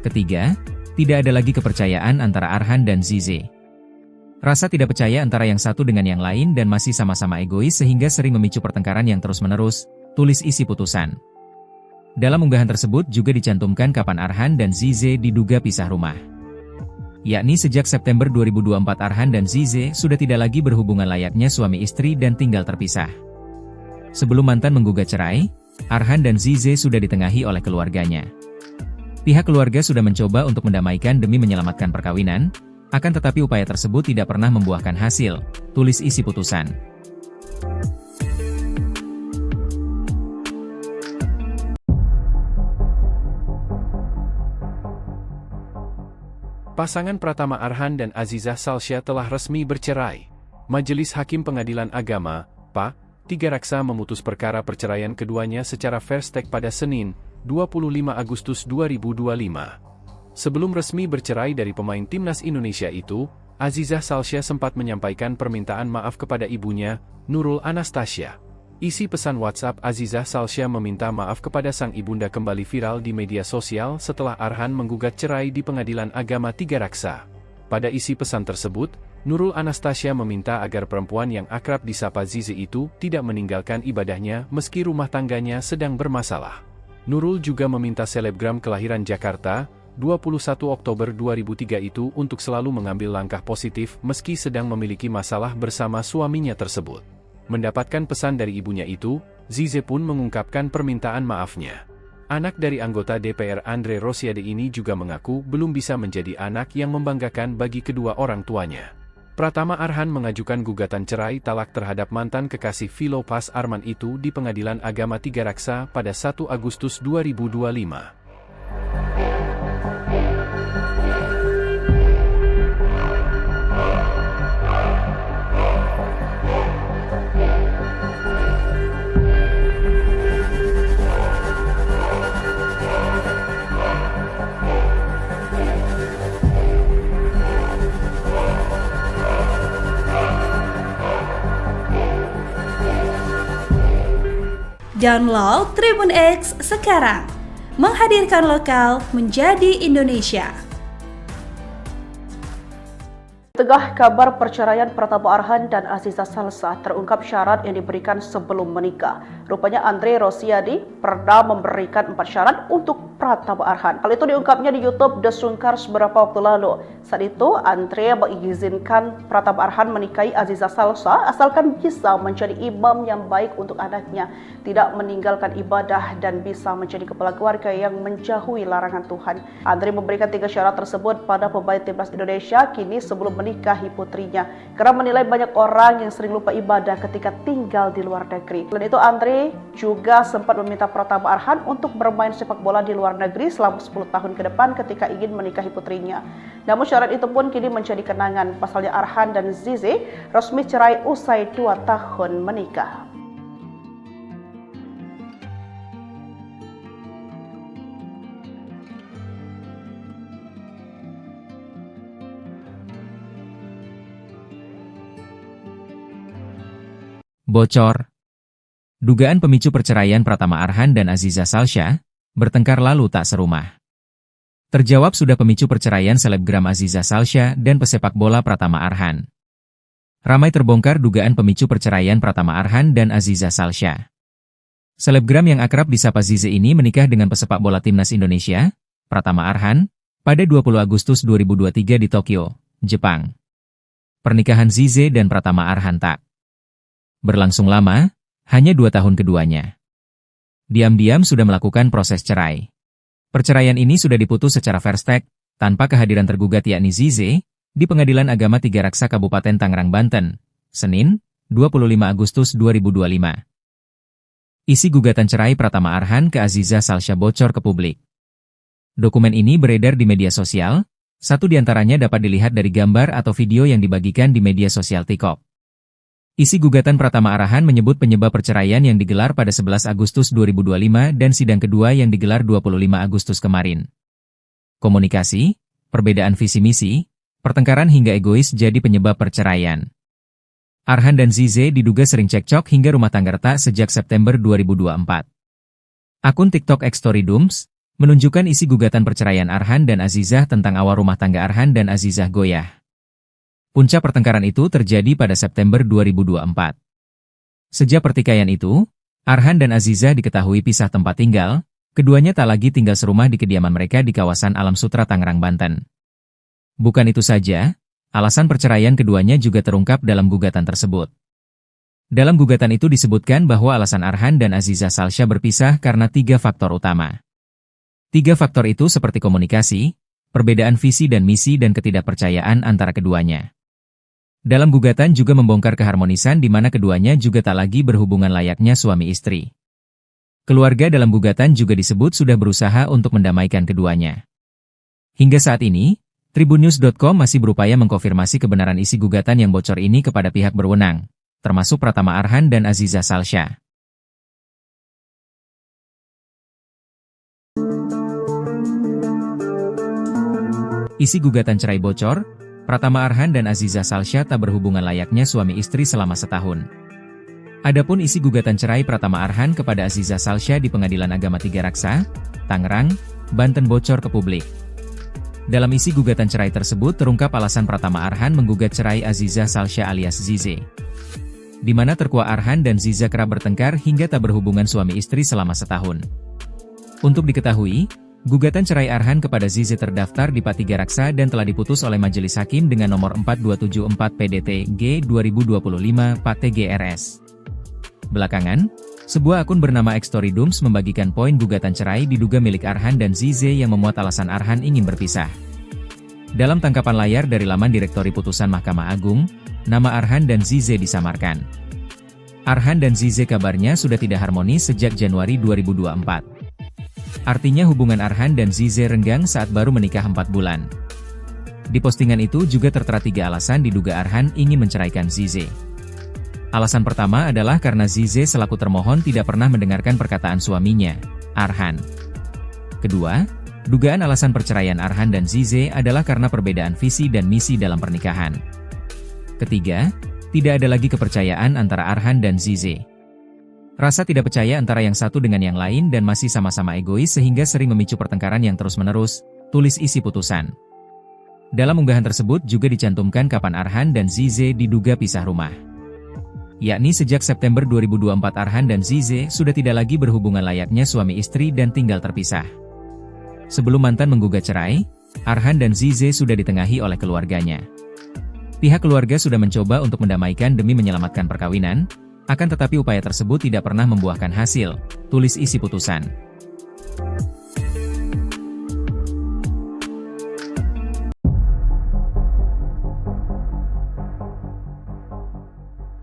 Ketiga, tidak ada lagi kepercayaan antara Arhan dan Zize. Rasa tidak percaya antara yang satu dengan yang lain dan masih sama-sama egois sehingga sering memicu pertengkaran yang terus-menerus, tulis isi putusan. Dalam unggahan tersebut juga dicantumkan kapan Arhan dan Zize diduga pisah rumah. Yakni sejak September 2024 Arhan dan Zize sudah tidak lagi berhubungan layaknya suami istri dan tinggal terpisah. Sebelum mantan menggugat cerai, Arhan dan Zize sudah ditengahi oleh keluarganya. Pihak keluarga sudah mencoba untuk mendamaikan demi menyelamatkan perkawinan, akan tetapi upaya tersebut tidak pernah membuahkan hasil, tulis isi putusan. Pasangan Pratama Arhan dan Azizah Salsya telah resmi bercerai. Majelis Hakim Pengadilan Agama, PA, Tiga Raksa memutus perkara perceraian keduanya secara first take pada Senin, 25 Agustus 2025. Sebelum resmi bercerai dari pemain timnas Indonesia itu, Azizah Salsya sempat menyampaikan permintaan maaf kepada ibunya, Nurul Anastasia. Isi pesan WhatsApp Azizah Salsya meminta maaf kepada sang ibunda kembali viral di media sosial setelah Arhan menggugat cerai di Pengadilan Agama Tiga Raksa. Pada isi pesan tersebut, Nurul Anastasia meminta agar perempuan yang akrab disapa Zize itu tidak meninggalkan ibadahnya meski rumah tangganya sedang bermasalah. Nurul juga meminta selebgram kelahiran Jakarta, 21 Oktober 2003 itu untuk selalu mengambil langkah positif meski sedang memiliki masalah bersama suaminya tersebut. Mendapatkan pesan dari ibunya itu, Zize pun mengungkapkan permintaan maafnya. Anak dari anggota DPR Andre Rosiade ini juga mengaku belum bisa menjadi anak yang membanggakan bagi kedua orang tuanya. Pratama Arhan mengajukan gugatan cerai talak terhadap mantan kekasih Philopas Arman itu di Pengadilan Agama Tiga Raksa pada 1 Agustus 2025. Download Tribun X sekarang, menghadirkan lokal menjadi Indonesia. Tengah kabar perceraian Pratama Arhan dan Azizah Salsya terungkap syarat yang diberikan sebelum menikah. Rupanya Andre Rosiade pernah memberikan 4 syarat untuk Pratama Arhan. Hal itu diungkapnya di YouTube The Sungkar beberapa waktu lalu. Saat itu Andre mengizinkan Pratama Arhan menikahi Azizah Salsya asalkan bisa menjadi imam yang baik untuk anaknya, tidak meninggalkan ibadah dan bisa menjadi kepala keluarga yang menjauhi larangan Tuhan. Andre memberikan 3 syarat tersebut pada pemain timnas Indonesia kini sebelum menikahi putrinya, karena menilai banyak orang yang sering lupa ibadah ketika tinggal di luar negeri. Selain itu Andre juga sempat meminta Pratama Arhan untuk bermain sepak bola di luar negeri selama 10 tahun ke depan ketika ingin menikahi putrinya. Namun syarat itu pun kini menjadi kenangan. Pasalnya Arhan dan Zize resmi cerai usai 2 tahun menikah. Bocor. Dugaan pemicu perceraian Pratama Arhan dan Azizah Salsya bertengkar lalu tak serumah. Terjawab sudah pemicu perceraian selebgram Azizah Salsya dan pesepak bola Pratama Arhan. Ramai terbongkar dugaan pemicu perceraian Pratama Arhan dan Azizah Salsya. Selebgram yang akrab disapa Zize ini menikah dengan pesepak bola timnas Indonesia, Pratama Arhan, pada 20 Agustus 2023 di Tokyo, Jepang. Pernikahan Zize dan Pratama Arhan tak berlangsung lama, hanya 2 tahun keduanya. Diam-diam sudah melakukan proses cerai. Perceraian ini sudah diputus secara first take, tanpa kehadiran tergugat yakni Zize, di Pengadilan Agama Tiga Raksa Kabupaten Tangerang, Banten, Senin, 25 Agustus 2025. Isi gugatan cerai Pratama Arhan ke Azizah Salsya bocor ke publik. Dokumen ini beredar di media sosial, satu diantaranya dapat dilihat dari gambar atau video yang dibagikan di media sosial TikTok. Isi gugatan Pratama Arhan menyebut penyebab perceraian yang digelar pada 11 Agustus 2025 dan sidang kedua yang digelar 25 Agustus kemarin. Komunikasi, perbedaan visi misi, pertengkaran hingga egois jadi penyebab perceraian. Arhan dan Zize diduga sering cekcok hingga rumah tangga retak sejak September 2024. Akun TikTok @storydooms menunjukkan isi gugatan perceraian Arhan dan Azizah tentang awal rumah tangga Arhan dan Azizah goyah. Puncak pertengkaran itu terjadi pada September 2024. Sejak pertikaian itu, Arhan dan Azizah diketahui pisah tempat tinggal, Keduanya tak lagi tinggal serumah di kediaman mereka di kawasan Alam Sutra, Tangerang, Banten. Bukan itu saja, alasan perceraian keduanya juga terungkap dalam gugatan tersebut. Dalam gugatan itu disebutkan bahwa alasan Arhan dan Aziza Salsya berpisah karena 3 faktor utama. 3 faktor itu seperti komunikasi, perbedaan visi dan misi dan ketidakpercayaan antara keduanya. Dalam gugatan juga membongkar keharmonisan di mana keduanya juga tak lagi berhubungan layaknya suami istri. Keluarga dalam gugatan juga disebut sudah berusaha untuk mendamaikan keduanya. Hingga saat ini, Tribunnews.com masih berupaya mengkonfirmasi kebenaran isi gugatan yang bocor ini kepada pihak berwenang, termasuk Pratama Arhan dan Aziza Salsya. Isi gugatan cerai bocor, Pratama Arhan dan Aziza Salsya tak berhubungan layaknya suami istri selama setahun. Adapun isi gugatan cerai Pratama Arhan kepada Aziza Salsya di Pengadilan Agama Tiga Raksa, Tangerang, Banten bocor ke publik. Dalam isi gugatan cerai tersebut terungkap alasan Pratama Arhan menggugat cerai Aziza Salsya alias Zize, di mana terkuak Arhan dan Ziza kerap bertengkar hingga tak berhubungan suami istri selama setahun. Untuk diketahui, gugatan cerai Arhan kepada Zize terdaftar di P3 Raksa dan telah diputus oleh Majelis Hakim dengan nomor 4274 PDT-G 2025 PAT-GRS. Belakangan, sebuah akun bernama Xtoridums membagikan poin gugatan cerai diduga milik Arhan dan Zize yang memuat alasan Arhan ingin berpisah. Dalam tangkapan layar dari laman Direktori Putusan Mahkamah Agung, nama Arhan dan Zize disamarkan. Arhan dan Zize kabarnya sudah tidak harmonis sejak Januari 2024. Artinya hubungan Arhan dan Zize renggang saat baru menikah 4 bulan. Di postingan itu juga tertera 3 alasan diduga Arhan ingin menceraikan Zize. Alasan pertama adalah karena Zize selaku termohon tidak pernah mendengarkan perkataan suaminya, Arhan. Kedua, dugaan alasan perceraian Arhan dan Zize adalah karena perbedaan visi dan misi dalam pernikahan. Ketiga, tidak ada lagi kepercayaan antara Arhan dan Zize. Rasa tidak percaya antara yang satu dengan yang lain dan masih sama-sama egois sehingga sering memicu pertengkaran yang terus-menerus, tulis isi putusan. Dalam unggahan tersebut juga dicantumkan kapan Arhan dan Zize diduga pisah rumah. Yakni sejak September 2024 Arhan dan Zize sudah tidak lagi berhubungan layaknya suami istri dan tinggal terpisah. Sebelum mantan menggugat cerai, Arhan dan Zize sudah ditengahi oleh keluarganya. Pihak keluarga sudah mencoba untuk mendamaikan demi menyelamatkan perkawinan, akan tetapi upaya tersebut tidak pernah membuahkan hasil, tulis isi putusan.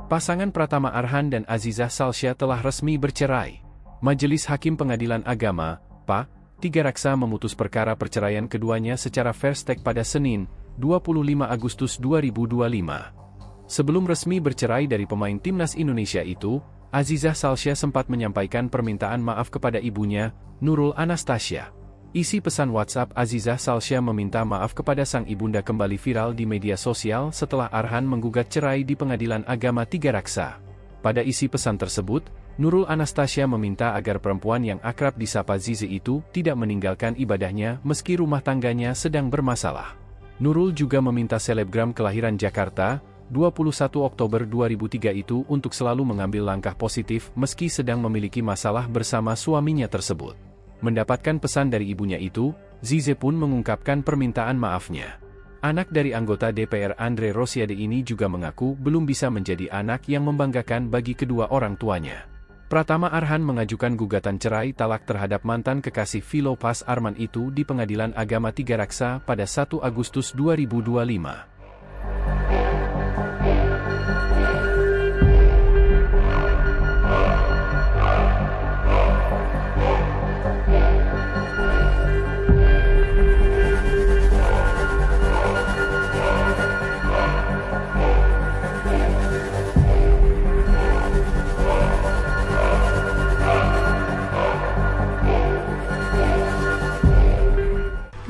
Pasangan Pratama Arhan dan Aziza Salsya telah resmi bercerai. Majelis Hakim Pengadilan Agama, P3 Raksa memutus perkara perceraian keduanya secara first take pada Senin, 25 Agustus 2025. Sebelum resmi bercerai dari pemain timnas Indonesia itu, Aziza Salsya sempat menyampaikan permintaan maaf kepada ibunya, Nurul Anastasia. Isi pesan WhatsApp Aziza Salsya meminta maaf kepada sang ibunda kembali viral di media sosial setelah Arhan menggugat cerai di Pengadilan Agama Tiga Raksa. Pada isi pesan tersebut, Nurul Anastasia meminta agar perempuan yang akrab disapa Zize itu tidak meninggalkan ibadahnya meski rumah tangganya sedang bermasalah. Nurul juga meminta selebgram kelahiran Jakarta, 21 Oktober 2003 itu untuk selalu mengambil langkah positif meski sedang memiliki masalah bersama suaminya tersebut. Mendapatkan pesan dari ibunya itu, Zize pun mengungkapkan permintaan maafnya. Anak dari anggota DPR Andre Rosiade ini juga mengaku belum bisa menjadi anak yang membanggakan bagi kedua orang tuanya. Pratama Arhan mengajukan gugatan cerai talak terhadap mantan kekasih Philopas Arman itu di Pengadilan Agama Tiga Raksa pada 1 Agustus 2025.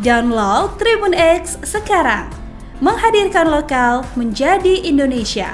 Download Tribun X sekarang, menghadirkan lokal menjadi Indonesia.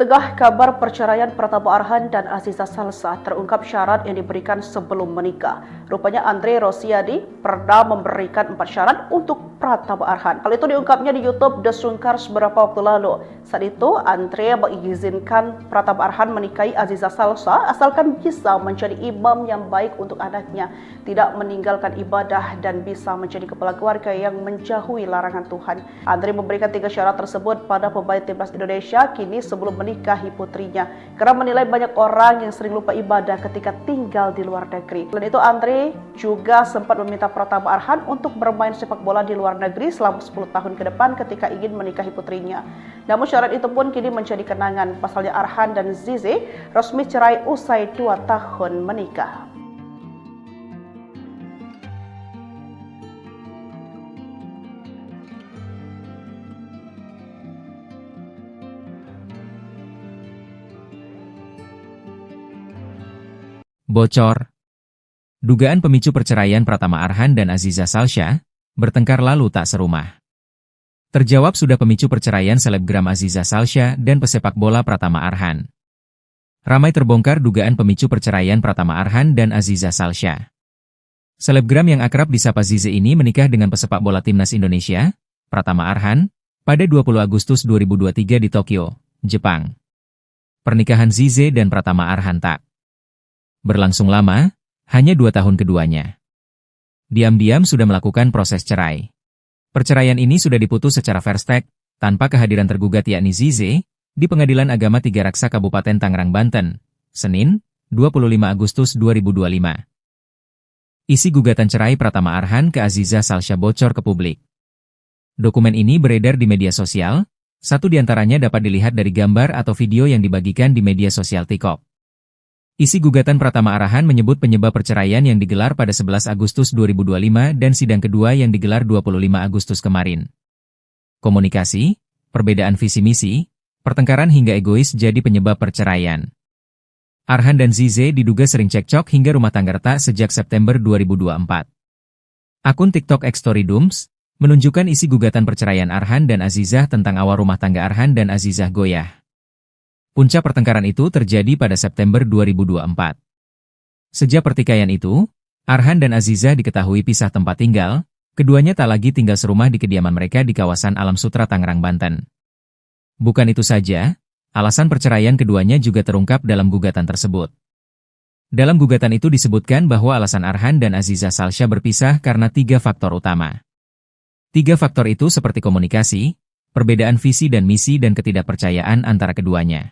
tengah kabar perceraian Pratama Arhan dan Aziza Salsa terungkap syarat yang diberikan sebelum menikah. Rupanya Andre Rosiadi pernah memberikan 4 syarat untuk Pratama Arhan. Hal itu diungkapnya di YouTube The Sungkars beberapa waktu lalu. Saat itu Andre mengizinkan Pratama Arhan menikahi Aziza Salsa asalkan bisa menjadi imam yang baik untuk anaknya, tidak meninggalkan ibadah dan bisa menjadi kepala keluarga yang menjauhi larangan Tuhan. Andre memberikan 3 syarat tersebut pada pemain timnas Indonesia kini sebelum menikahi putrinya, karena menilai banyak orang yang sering lupa ibadah ketika tinggal di luar negeri. Selain itu, Andre juga sempat meminta Pratama Arhan untuk bermain sepak bola di luar negeri selama 10 tahun ke depan ketika ingin menikahi putrinya. Namun syarat itu pun kini menjadi kenangan. Pasalnya Arhan dan Zize resmi cerai usai 2 tahun menikah. Bocor. Dugaan pemicu perceraian Pratama Arhan dan Aziza Salsha bertengkar lalu tak serumah. Terjawab sudah pemicu perceraian selebgram Aziza Salsha dan pesepak bola Pratama Arhan. Ramai terbongkar dugaan pemicu perceraian Pratama Arhan dan Aziza Salsha. Selebgram yang akrab disapa Zize ini menikah dengan pesepak bola timnas Indonesia, Pratama Arhan, pada 20 Agustus 2023 di Tokyo, Jepang. Pernikahan Zize dan Pratama Arhan tak berlangsung lama, hanya 2 tahun keduanya. Diam-diam sudah melakukan proses cerai. Perceraian ini sudah diputus secara fair stake, tanpa kehadiran tergugat yakni Zize, di Pengadilan Agama Tiga Raksa Kabupaten Tangerang, Banten, Senin, 25 Agustus 2025. Isi gugatan cerai Pratama Arhan ke Aziza Salsha bocor ke publik. Dokumen ini beredar di media sosial, satu diantaranya dapat dilihat dari gambar atau video yang dibagikan di media sosial TikTok. Isi gugatan Pratama Arhan menyebut penyebab perceraian yang digelar pada 11 Agustus 2025 dan sidang kedua yang digelar 25 Agustus kemarin. Komunikasi, perbedaan visi misi, pertengkaran hingga egois jadi penyebab perceraian. Arhan dan Zize diduga sering cekcok hingga rumah tangga retak sejak September 2024. Akun TikTok @storydooms menunjukkan isi gugatan perceraian Arhan dan Azizah tentang awal rumah tangga Arhan dan Azizah goyah. Puncak pertengkaran itu terjadi pada September 2024. Sejak pertikaian itu, Arhan dan Azizah diketahui pisah tempat tinggal, keduanya tak lagi tinggal serumah di kediaman mereka di kawasan Alam Sutra Tangerang, Banten. Bukan itu saja, alasan perceraian keduanya juga terungkap dalam gugatan tersebut. Dalam gugatan itu disebutkan bahwa alasan Arhan dan Aziza Salsha berpisah karena 3 faktor utama. 3 faktor itu seperti komunikasi, perbedaan visi dan misi dan ketidakpercayaan antara keduanya.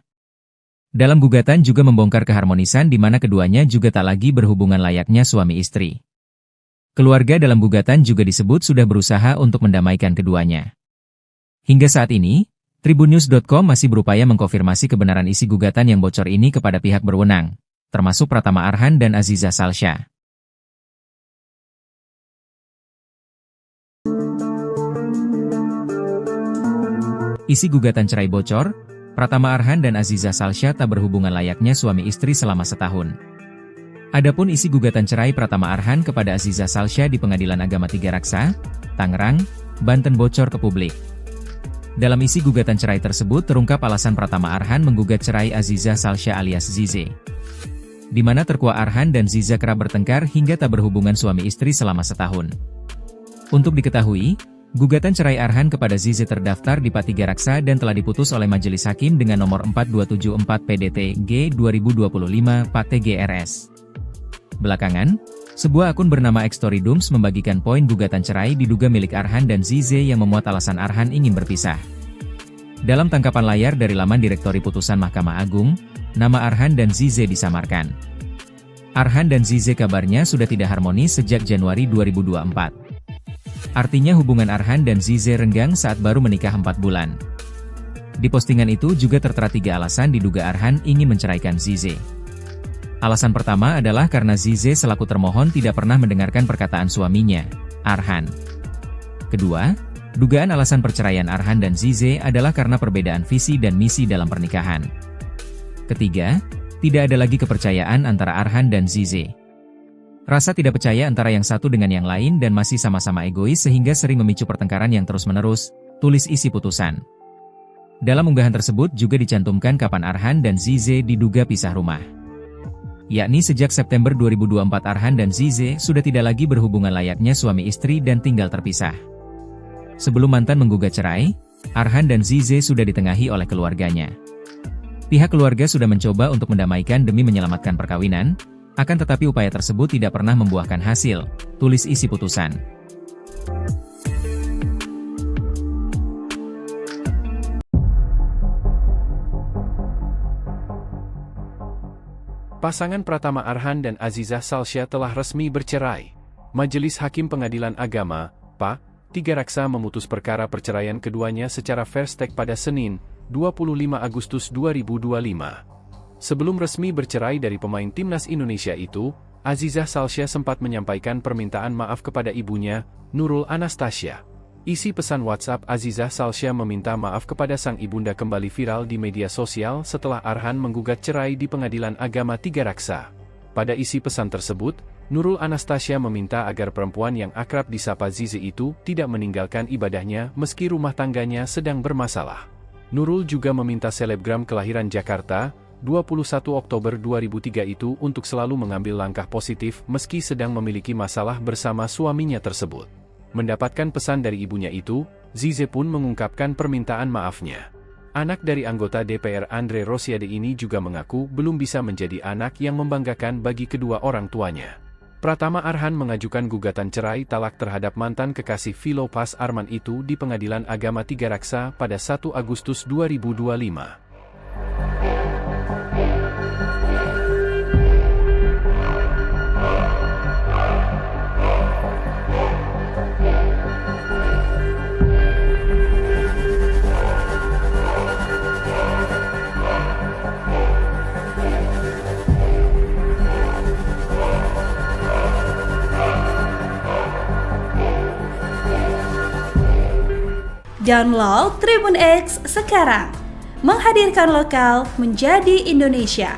Dalam gugatan juga membongkar keharmonisan di mana keduanya juga tak lagi berhubungan layaknya suami istri. Keluarga dalam gugatan juga disebut sudah berusaha untuk mendamaikan keduanya. Hingga saat ini, Tribunnews.com masih berupaya mengkonfirmasi kebenaran isi gugatan yang bocor ini kepada pihak berwenang, termasuk Pratama Arhan dan Aziza Salsha. Isi gugatan cerai bocor, Pratama Arhan dan Aziza Salsha tak berhubungan layaknya suami istri selama setahun. Adapun isi gugatan cerai Pratama Arhan kepada Aziza Salsha di Pengadilan Agama Tiga Raksa, Tangerang, Banten bocor ke publik. Dalam isi gugatan cerai tersebut terungkap alasan Pratama Arhan menggugat cerai Aziza Salsha alias Zize, di mana terkuak Arhan dan Ziza kerap bertengkar hingga tak berhubungan suami istri selama setahun. Untuk diketahui, gugatan cerai Arhan kepada Zize terdaftar di PA Tiga Raksa dan telah diputus oleh Majelis Hakim dengan nomor 4274 PDT-G 2025 PA TGRS. Belakangan, sebuah akun bernama @storydooms membagikan poin gugatan cerai diduga milik Arhan dan Zize yang memuat alasan Arhan ingin berpisah. Dalam tangkapan layar dari laman Direktori Putusan Mahkamah Agung, nama Arhan dan Zize disamarkan. Arhan dan Zize kabarnya sudah tidak harmonis sejak Januari 2024. Artinya hubungan Arhan dan Zize renggang saat baru menikah 4 bulan. Di postingan itu juga tertera 3 alasan diduga Arhan ingin menceraikan Zize. Alasan pertama adalah karena Zize selaku termohon tidak pernah mendengarkan perkataan suaminya, Arhan. Kedua, dugaan alasan perceraian Arhan dan Zize adalah karena perbedaan visi dan misi dalam pernikahan. Ketiga, tidak ada lagi kepercayaan antara Arhan dan Zize. Rasa tidak percaya antara yang satu dengan yang lain dan masih sama-sama egois sehingga sering memicu pertengkaran yang terus-menerus, tulis isi putusan. Dalam unggahan tersebut juga dicantumkan kapan Arhan dan Zize diduga pisah rumah. Yakni sejak September 2024 Arhan dan Zize sudah tidak lagi berhubungan layaknya suami istri dan tinggal terpisah. Sebelum mantan menggugat cerai, Arhan dan Zize sudah ditengahi oleh keluarganya. Pihak keluarga sudah mencoba untuk mendamaikan demi menyelamatkan perkawinan, akan tetapi upaya tersebut tidak pernah membuahkan hasil, tulis isi putusan. Pasangan Pratama Arhan dan Azizah Salsya telah resmi bercerai. Majelis Hakim Pengadilan Agama, PA, Tiga Raksa memutus perkara perceraian keduanya secara first take pada Senin, 25 Agustus 2025. Sebelum resmi bercerai dari pemain timnas Indonesia itu, Azizah Salsya sempat menyampaikan permintaan maaf kepada ibunya, Nurul Anastasia. Isi pesan WhatsApp Azizah Salsya meminta maaf kepada sang ibunda kembali viral di media sosial setelah Arhan menggugat cerai di Pengadilan Agama Tiga Raksa. Pada isi pesan tersebut, Nurul Anastasia meminta agar perempuan yang akrab disapa Zize itu tidak meninggalkan ibadahnya meski rumah tangganya sedang bermasalah. Nurul juga meminta selebgram kelahiran Jakarta, 21 Oktober 2003 itu untuk selalu mengambil langkah positif meski sedang memiliki masalah bersama suaminya tersebut. Mendapatkan pesan dari ibunya itu, Zize pun mengungkapkan permintaan maafnya. Anak dari anggota DPR Andre Rosiade ini juga mengaku belum bisa menjadi anak yang membanggakan bagi kedua orang tuanya. Pratama Arhan mengajukan gugatan cerai talak terhadap mantan kekasih Philopas Arman itu di Pengadilan Agama Tiga Raksa pada 1 Agustus 2025. Download Tribun X sekarang, menghadirkan lokal menjadi Indonesia.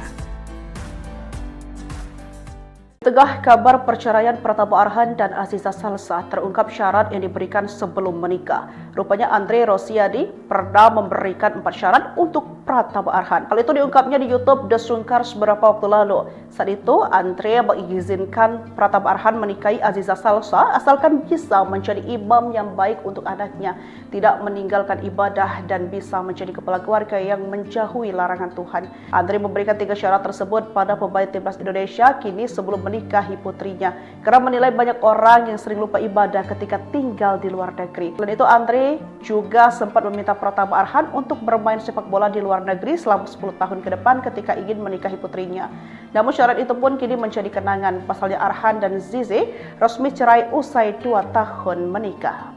Tengah kabar perceraian Pratama Arhan dan Azizah Salsya terungkap syarat yang diberikan sebelum menikah. Rupanya Andre Rosiade pernah memberikan 4 syarat untuk Pratama Arhan. Hal itu diungkapnya di YouTube The Sungkar beberapa waktu lalu. Saat itu Andre mengizinkan Pratama Arhan menikahi Azizah Salsya asalkan bisa menjadi imam yang baik untuk anaknya, tidak meninggalkan ibadah dan bisa menjadi kepala keluarga yang menjauhi larangan Tuhan. Andre memberikan 3 syarat tersebut pada pemain timnas Indonesia kini sebelum menikahi putrinya, karena menilai banyak orang yang sering lupa ibadah ketika tinggal di luar negeri. Selain itu, Andre juga sempat meminta Pratama Arhan untuk bermain sepak bola di luar negeri selama 10 tahun ke depan ketika ingin menikahi putrinya. Namun syarat itu pun kini menjadi kenangan. Pasalnya Arhan dan Zize resmi cerai usai 2 tahun menikah.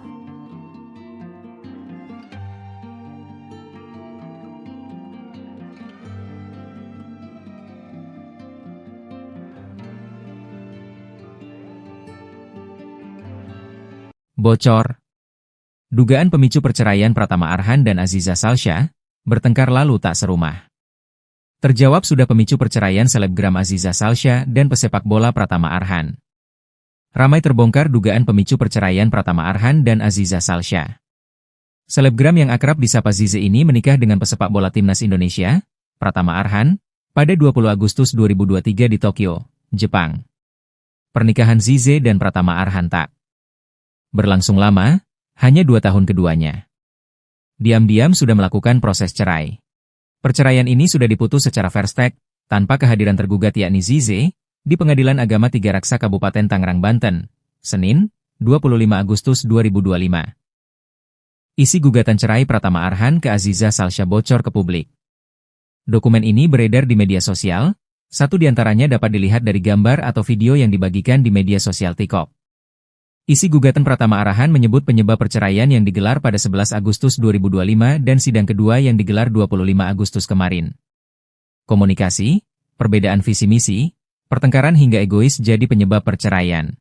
Bocor. Dugaan pemicu perceraian Pratama Arhan dan Azizah Salsya bertengkar lalu tak serumah. Terjawab sudah pemicu perceraian selebgram Azizah Salsya dan pesepak bola Pratama Arhan. Ramai terbongkar dugaan pemicu perceraian Pratama Arhan dan Azizah Salsya. Selebgram yang akrab disapa Zize ini menikah dengan pesepak bola timnas Indonesia, Pratama Arhan, pada 20 Agustus 2023 di Tokyo, Jepang. Pernikahan Zize dan Pratama Arhan tak berlangsung lama, hanya 2 tahun keduanya. Diam-diam sudah melakukan proses cerai. Perceraian ini sudah diputus secara first take, tanpa kehadiran tergugat yakni Zize, di Pengadilan Agama Tiga Raksa Kabupaten Tangerang, Banten, Senin, 25 Agustus 2025. Isi gugatan cerai Pratama Arhan ke Azizah Salsya bocor ke publik. Dokumen ini beredar di media sosial, satu diantaranya dapat dilihat dari gambar atau video yang dibagikan di media sosial TikTok. Isi gugatan Pratama Arhan menyebut penyebab perceraian yang digelar pada 11 Agustus 2025 dan sidang kedua yang digelar 25 Agustus kemarin. Komunikasi, perbedaan visi misi, pertengkaran hingga egois jadi penyebab perceraian.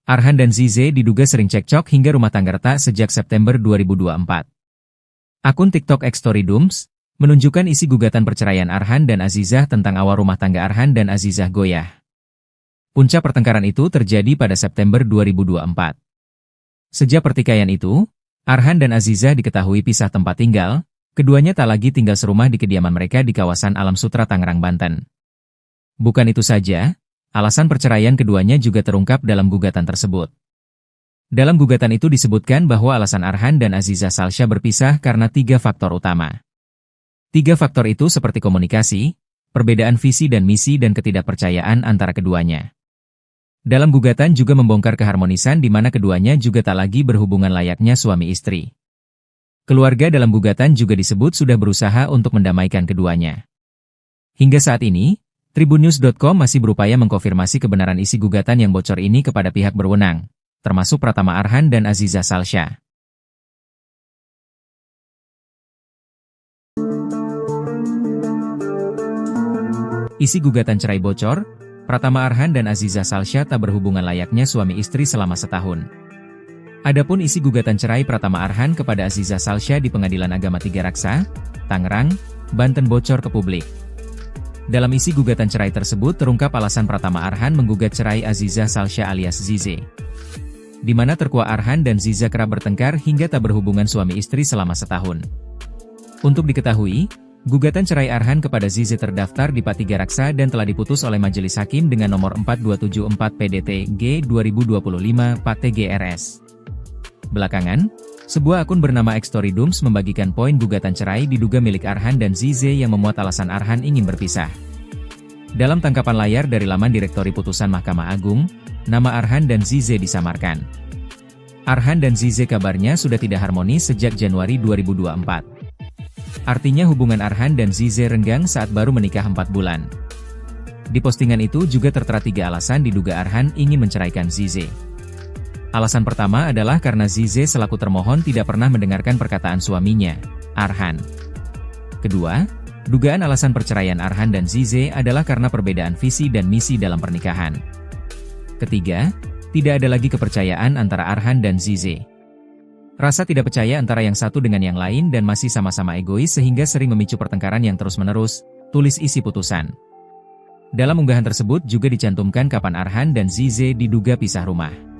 Arhan dan Zize diduga sering cekcok hingga rumah tangga retak sejak September 2024. Akun TikTok @storydooms menunjukkan isi gugatan perceraian Arhan dan Azizah tentang awal rumah tangga Arhan dan Azizah goyah. Puncak pertengkaran itu terjadi pada September 2024. Sejak pertikaian itu, Arhan dan Azizah diketahui pisah tempat tinggal, Keduanya tak lagi tinggal serumah di kediaman mereka di kawasan Alam Sutra Tangerang, Banten. Bukan itu saja, alasan perceraian keduanya juga terungkap dalam gugatan tersebut. Dalam gugatan itu disebutkan bahwa alasan Arhan dan Aziza Salsya berpisah karena 3 faktor utama. 3 faktor itu seperti komunikasi, perbedaan visi dan misi dan ketidakpercayaan antara keduanya. Dalam gugatan juga membongkar keharmonisan di mana keduanya juga tak lagi berhubungan layaknya suami istri. Keluarga dalam gugatan juga disebut sudah berusaha untuk mendamaikan keduanya. Hingga saat ini, Tribunnews.com masih berupaya mengkonfirmasi kebenaran isi gugatan yang bocor ini kepada pihak berwenang, termasuk Pratama Arhan dan Aziza Salsya. Isi gugatan cerai bocor, Pratama Arhan dan Aziza Salsya tak berhubungan layaknya suami istri selama setahun. Adapun isi gugatan cerai Pratama Arhan kepada Aziza Salsya di Pengadilan Agama Tiga Raksa, Tangerang, Banten bocor ke publik. Dalam isi gugatan cerai tersebut terungkap alasan Pratama Arhan menggugat cerai Aziza Salsya alias Zize, di mana terkuak Arhan dan Ziza kerap bertengkar hingga tak berhubungan suami istri selama setahun. Untuk diketahui, gugatan cerai Arhan kepada Zize terdaftar di P3 Raksa dan telah diputus oleh Majelis Hakim dengan nomor 4274 PDT-G 2025 PAT-GRS. Belakangan, sebuah akun bernama Xtoridums membagikan poin gugatan cerai diduga milik Arhan dan Zize yang memuat alasan Arhan ingin berpisah. Dalam tangkapan layar dari laman Direktori Putusan Mahkamah Agung, nama Arhan dan Zize disamarkan. Arhan dan Zize kabarnya sudah tidak harmonis sejak Januari 2024. Artinya hubungan Arhan dan Zize renggang saat baru menikah 4 bulan. Di postingan itu juga tertera 3 alasan diduga Arhan ingin menceraikan Zize. Alasan pertama adalah karena Zize selaku termohon tidak pernah mendengarkan perkataan suaminya, Arhan. Kedua, dugaan alasan perceraian Arhan dan Zize adalah karena perbedaan visi dan misi dalam pernikahan. Ketiga, tidak ada lagi kepercayaan antara Arhan dan Zize. Rasa tidak percaya antara yang satu dengan yang lain dan masih sama-sama egois sehingga sering memicu pertengkaran yang terus-menerus, tulis isi putusan. Dalam unggahan tersebut juga dicantumkan kapan Arhan dan Zize diduga pisah rumah.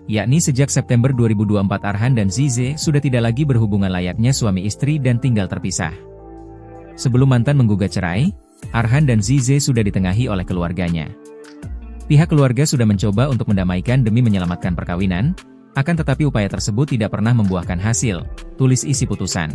Yakni sejak September 2024 Arhan dan Zize sudah tidak lagi berhubungan layaknya suami istri dan tinggal terpisah. Sebelum mantan menggugat cerai, Arhan dan Zize sudah ditengahi oleh keluarganya. Pihak keluarga sudah mencoba untuk mendamaikan demi menyelamatkan perkawinan, akan tetapi upaya tersebut tidak pernah membuahkan hasil, tulis isi putusan.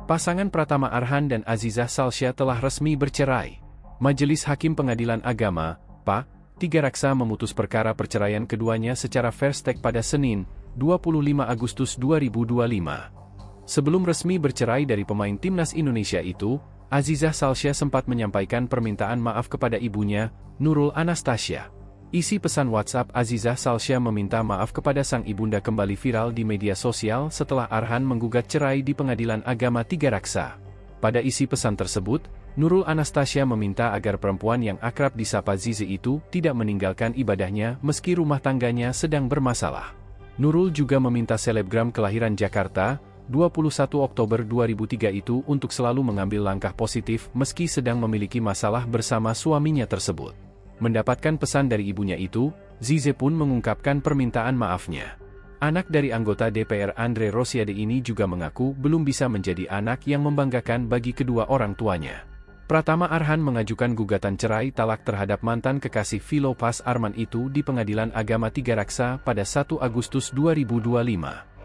Pasangan Pratama Arhan dan Aziza Salsya telah resmi bercerai. Majelis Hakim Pengadilan Agama, P3 Raksa memutus perkara perceraian keduanya secara first take pada Senin, 25 Agustus 2025. Sebelum resmi bercerai dari pemain timnas Indonesia itu, Aziza Salsya sempat menyampaikan permintaan maaf kepada ibunya, Nurul Anastasia. Isi pesan WhatsApp Aziza Salsya meminta maaf kepada sang ibunda kembali viral di media sosial setelah Arhan menggugat cerai di Pengadilan Agama Tiga Raksa. Pada isi pesan tersebut, Nurul Anastasia meminta agar perempuan yang akrab disapa Zize itu tidak meninggalkan ibadahnya meski rumah tangganya sedang bermasalah. Nurul juga meminta selebgram kelahiran Jakarta, 21 Oktober 2003 itu untuk selalu mengambil langkah positif meski sedang memiliki masalah bersama suaminya tersebut. Mendapatkan pesan dari ibunya itu, Zize pun mengungkapkan permintaan maafnya. Anak dari anggota DPR Andre Rosiade ini juga mengaku belum bisa menjadi anak yang membanggakan bagi kedua orang tuanya. Pratama Arhan mengajukan gugatan cerai talak terhadap mantan kekasih Philopas Arman itu di Pengadilan Agama Tiga Raksa pada 1 Agustus 2025.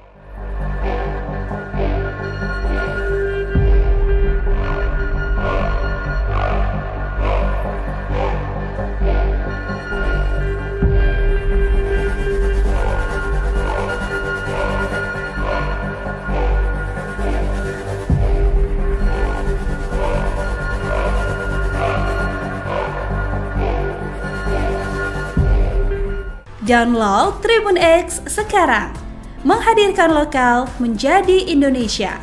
Download Tribun X sekarang, menghadirkan lokal menjadi Indonesia.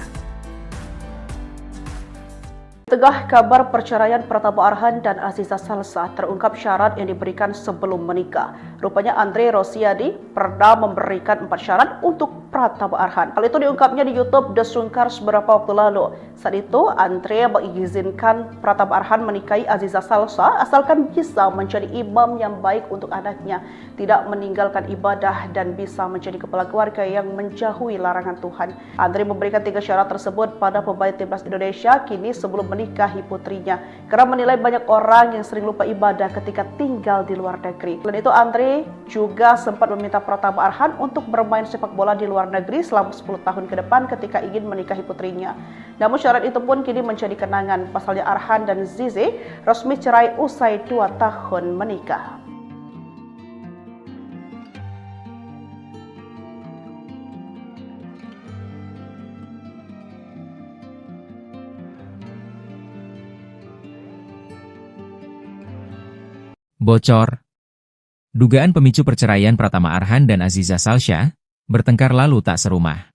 Tengah kabar perceraian Pratama Arhan dan Aziza Salsa terungkap syarat yang diberikan sebelum menikah. Rupanya Andre Rosiadi pernah memberikan 4 syarat untuk Pratama Arhan. Hal itu diungkapnya di YouTube The Sungkar beberapa waktu lalu. Saat itu Andre mengizinkan Pratama Arhan menikahi Aziza Salsa asalkan bisa menjadi imam yang baik untuk anaknya, tidak meninggalkan ibadah dan bisa menjadi kepala keluarga yang menjauhi larangan Tuhan. Andre memberikan 3 syarat tersebut pada pemain timnas Indonesia kini sebelum menikahi putrinya karena menilai banyak orang yang sering lupa ibadah ketika tinggal di luar negeri. Selain itu Andre juga sempat meminta Pratama Arhan untuk bermain sepak bola di luar negeri selama 10 tahun ke depan ketika ingin menikahi putrinya. Namun syarat itu pun kini menjadi kenangan. Pasalnya Arhan dan Zize resmi cerai usai 2 tahun menikah. Bocor. Dugaan pemicu perceraian Pratama Arhan dan Aziza Salsha bertengkar lalu tak serumah.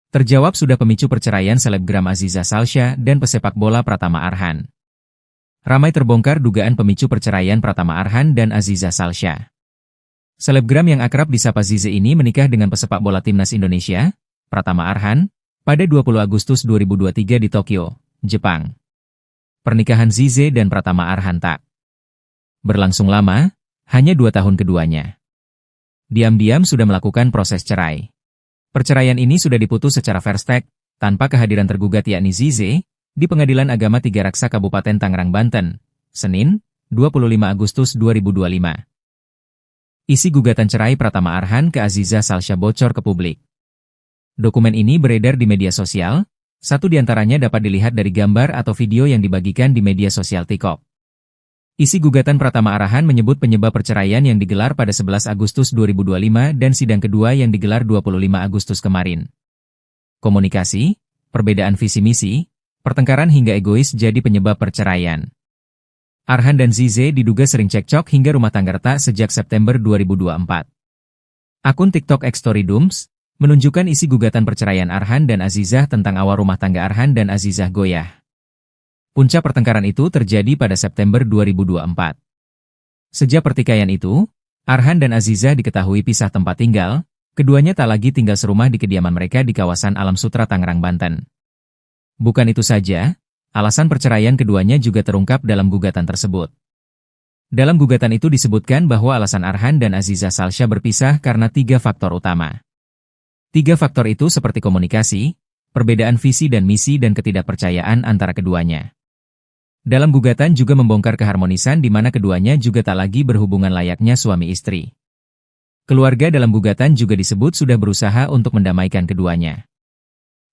Terjawab sudah pemicu perceraian selebgram Aziza Salsha dan pesepak bola Pratama Arhan. Ramai terbongkar dugaan pemicu perceraian Pratama Arhan dan Aziza Salsha. Selebgram yang akrab disapa Zize ini menikah dengan pesepak bola timnas Indonesia, Pratama Arhan, pada 20 Agustus 2023 di Tokyo, Jepang. Pernikahan Zize dan Pratama Arhan tak berlangsung lama, hanya 2 tahun keduanya. Diam-diam sudah melakukan proses cerai. Perceraian ini sudah diputus secara fair stake, tanpa kehadiran tergugat yakni Zize, di Pengadilan Agama Tiga Raksa Kabupaten Tangerang, Banten, Senin, 25 Agustus 2025. Isi gugatan cerai Pratama Arhan ke Aziza Salsha bocor ke publik. Dokumen ini beredar di media sosial, satu diantaranya dapat dilihat dari gambar atau video yang dibagikan di media sosial TikTok. Isi gugatan Pratama Arhan menyebut penyebab perceraian yang digelar pada 11 Agustus 2025 dan sidang kedua yang digelar 25 Agustus kemarin. Komunikasi, perbedaan visi misi, pertengkaran hingga egois jadi penyebab perceraian. Arhan dan Zize diduga sering cekcok hingga rumah tangga retak sejak September 2024. Akun TikTok @storydooms menunjukkan isi gugatan perceraian Arhan dan Azizah tentang awal rumah tangga Arhan dan Azizah goyah. Puncak pertengkaran itu terjadi pada September 2024. Sejak pertikaian itu, Arhan dan Azizah diketahui pisah tempat tinggal, keduanya tak lagi tinggal serumah di kediaman mereka di kawasan Alam Sutra, Tangerang, Banten. Bukan itu saja, alasan perceraian keduanya juga terungkap dalam gugatan tersebut. Dalam gugatan itu disebutkan bahwa alasan Arhan dan Aziza Salsha berpisah karena 3 faktor utama. 3 faktor itu seperti komunikasi, perbedaan visi dan misi dan ketidakpercayaan antara keduanya. Dalam gugatan juga membongkar keharmonisan di mana keduanya juga tak lagi berhubungan layaknya suami istri. Keluarga dalam gugatan juga disebut sudah berusaha untuk mendamaikan keduanya.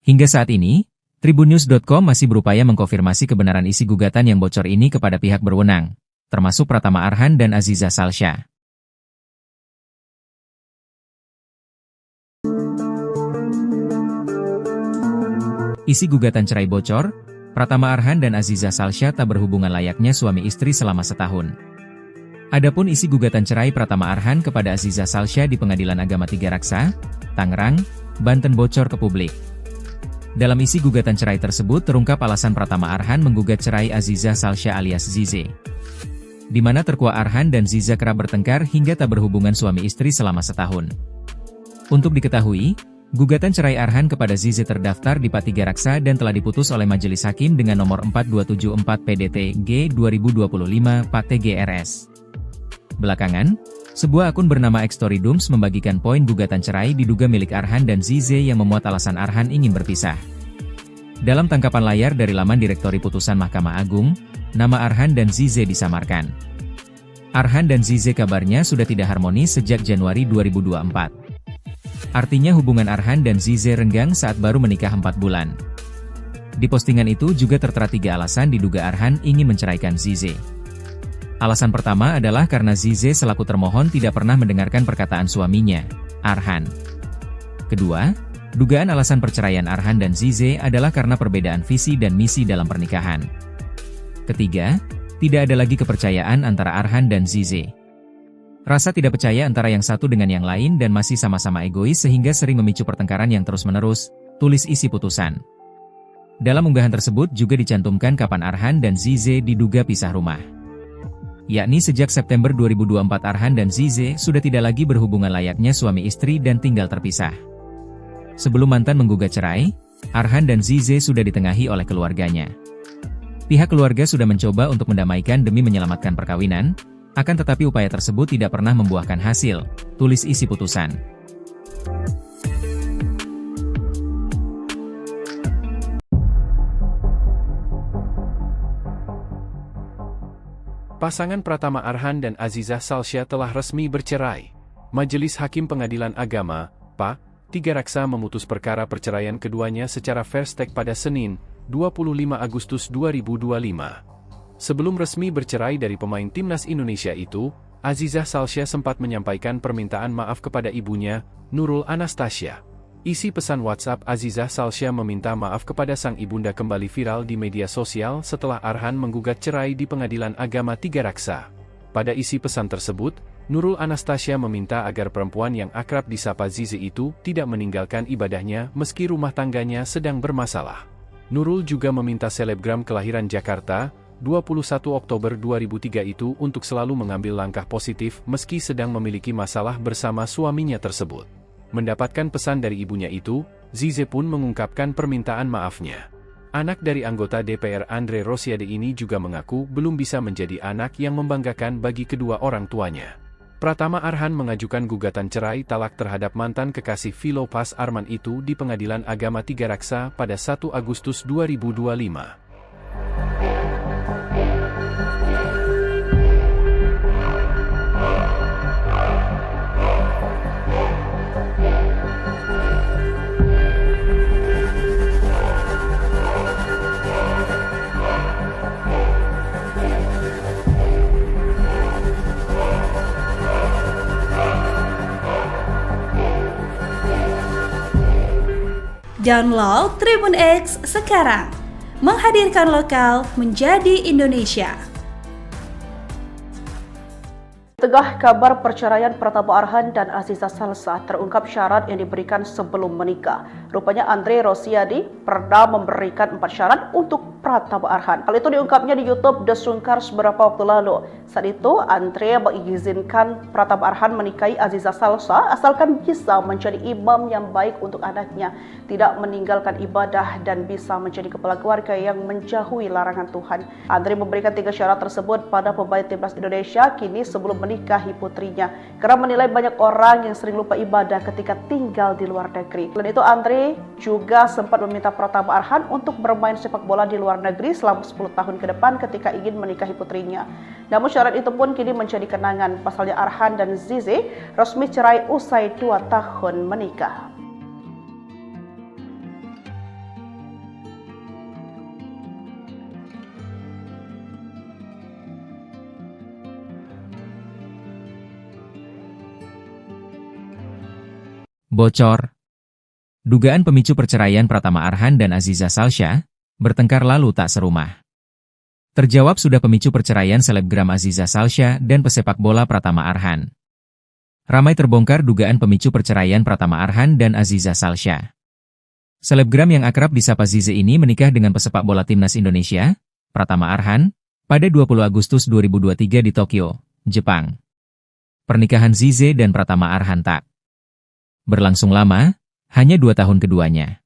Hingga saat ini, Tribunnews.com masih berupaya mengkonfirmasi kebenaran isi gugatan yang bocor ini kepada pihak berwenang, termasuk Pratama Arhan dan Aziza Salsha. Isi gugatan cerai bocor, Pratama Arhan dan Aziza Salsha tak berhubungan layaknya suami istri selama setahun. Adapun isi gugatan cerai Pratama Arhan kepada Aziza Salsha di Pengadilan Agama Tiga Raksa, Tangerang, Banten bocor ke publik. Dalam isi gugatan cerai tersebut terungkap alasan Pratama Arhan menggugat cerai Aziza Salsha alias Zize, di mana terkuak Arhan dan Ziza kerap bertengkar hingga tak berhubungan suami istri selama setahun. Untuk diketahui, gugatan cerai Arhan kepada Zize terdaftar di Pat Tiga Raksa dan telah diputus oleh Majelis Hakim dengan nomor 4274 PDT G 2025 Pat TGRS. Belakangan, sebuah akun bernama @storydooms membagikan poin gugatan cerai diduga milik Arhan dan Zize yang memuat alasan Arhan ingin berpisah. Dalam tangkapan layar dari laman Direktori Putusan Mahkamah Agung, nama Arhan dan Zize disamarkan. Arhan dan Zize kabarnya sudah tidak harmonis sejak Januari 2024. Artinya hubungan Arhan dan Zize renggang saat baru menikah 4 bulan. Di postingan itu juga tertera 3 alasan diduga Arhan ingin menceraikan Zize. Alasan pertama adalah karena Zize selaku termohon tidak pernah mendengarkan perkataan suaminya, Arhan. Kedua, dugaan alasan perceraian Arhan dan Zize adalah karena perbedaan visi dan misi dalam pernikahan. Ketiga, tidak ada lagi kepercayaan antara Arhan dan Zize. Rasa tidak percaya antara yang satu dengan yang lain dan masih sama-sama egois sehingga sering memicu pertengkaran yang terus-menerus, tulis isi putusan. Dalam unggahan tersebut juga dicantumkan kapan Arhan dan Zize diduga pisah rumah. Yakni sejak September 2024 Arhan dan Zize sudah tidak lagi berhubungan layaknya suami istri dan tinggal terpisah. Sebelum mantan menggugat cerai, Arhan dan Zize sudah ditengahi oleh keluarganya. Pihak keluarga sudah mencoba untuk mendamaikan demi menyelamatkan perkawinan, akan tetapi upaya tersebut tidak pernah membuahkan hasil, tulis isi putusan. Pasangan Pratama Arhan dan Azizah Salsya telah resmi bercerai. Majelis Hakim Pengadilan Agama, PA, Tiga Raksa memutus perkara perceraian keduanya secara first take pada Senin, 25 Agustus 2025. Sebelum resmi bercerai dari pemain timnas Indonesia itu, Azizah Salsya sempat menyampaikan permintaan maaf kepada ibunya, Nurul Anastasia. Isi pesan WhatsApp Azizah Salsya meminta maaf kepada sang ibunda kembali viral di media sosial setelah Arhan menggugat cerai di Pengadilan Agama Tiga Raksa. Pada isi pesan tersebut, Nurul Anastasia meminta agar perempuan yang akrab disapa Zize itu tidak meninggalkan ibadahnya meski rumah tangganya sedang bermasalah. Nurul juga meminta selebgram kelahiran Jakarta, 21 Oktober 2003 itu untuk selalu mengambil langkah positif meski sedang memiliki masalah bersama suaminya tersebut. Mendapatkan pesan dari ibunya itu, Zize pun mengungkapkan permintaan maafnya. Anak dari anggota DPR Andre Rosiade ini juga mengaku belum bisa menjadi anak yang membanggakan bagi kedua orang tuanya. Pratama Arhan mengajukan gugatan cerai talak terhadap mantan kekasih Philopas Arman itu di Pengadilan Agama Tiga Raksa pada 1 Agustus 2025. Download Tribun X sekarang, menghadirkan lokal menjadi Indonesia. Tengah kabar perceraian Pratama Arhan dan Azizah Salsya terungkap syarat yang diberikan sebelum menikah. Rupanya Andre Rosiade pernah memberikan 4 syarat untuk Pratama Arhan. Hal itu diungkapnya di YouTube The Sungkars beberapa waktu lalu. Saat itu Andre mengizinkan Pratama Arhan menikahi Azizah Salsya asalkan bisa menjadi imam yang baik untuk anaknya, tidak meninggalkan ibadah dan bisa menjadi kepala keluarga yang menjauhi larangan Tuhan. Andre memberikan 3 syarat tersebut pada pemain timnas Indonesia kini sebelum menikahi putrinya, karena menilai banyak orang yang sering lupa ibadah ketika tinggal di luar negeri. Selain itu Andre juga sempat meminta Pratama Arhan untuk bermain sepak bola di luar negeri selama 10 tahun ke depan ketika ingin menikahi putrinya. Namun syarat itu pun kini menjadi kenangan. Pasalnya Arhan dan Zize resmi cerai usai 2 tahun menikah. Bocor. Dugaan pemicu perceraian Pratama Arhan dan Azizah Salsya bertengkar lalu tak serumah. Terjawab sudah pemicu perceraian selebgram Azizah Salsya dan pesepak bola Pratama Arhan. Ramai terbongkar dugaan pemicu perceraian Pratama Arhan dan Azizah Salsya. Selebgram yang akrab disapa Zize ini menikah dengan pesepak bola timnas Indonesia, Pratama Arhan, pada 20 Agustus 2023 di Tokyo, Jepang. Pernikahan Zize dan Pratama Arhan tak berlangsung lama, hanya 2 tahun keduanya.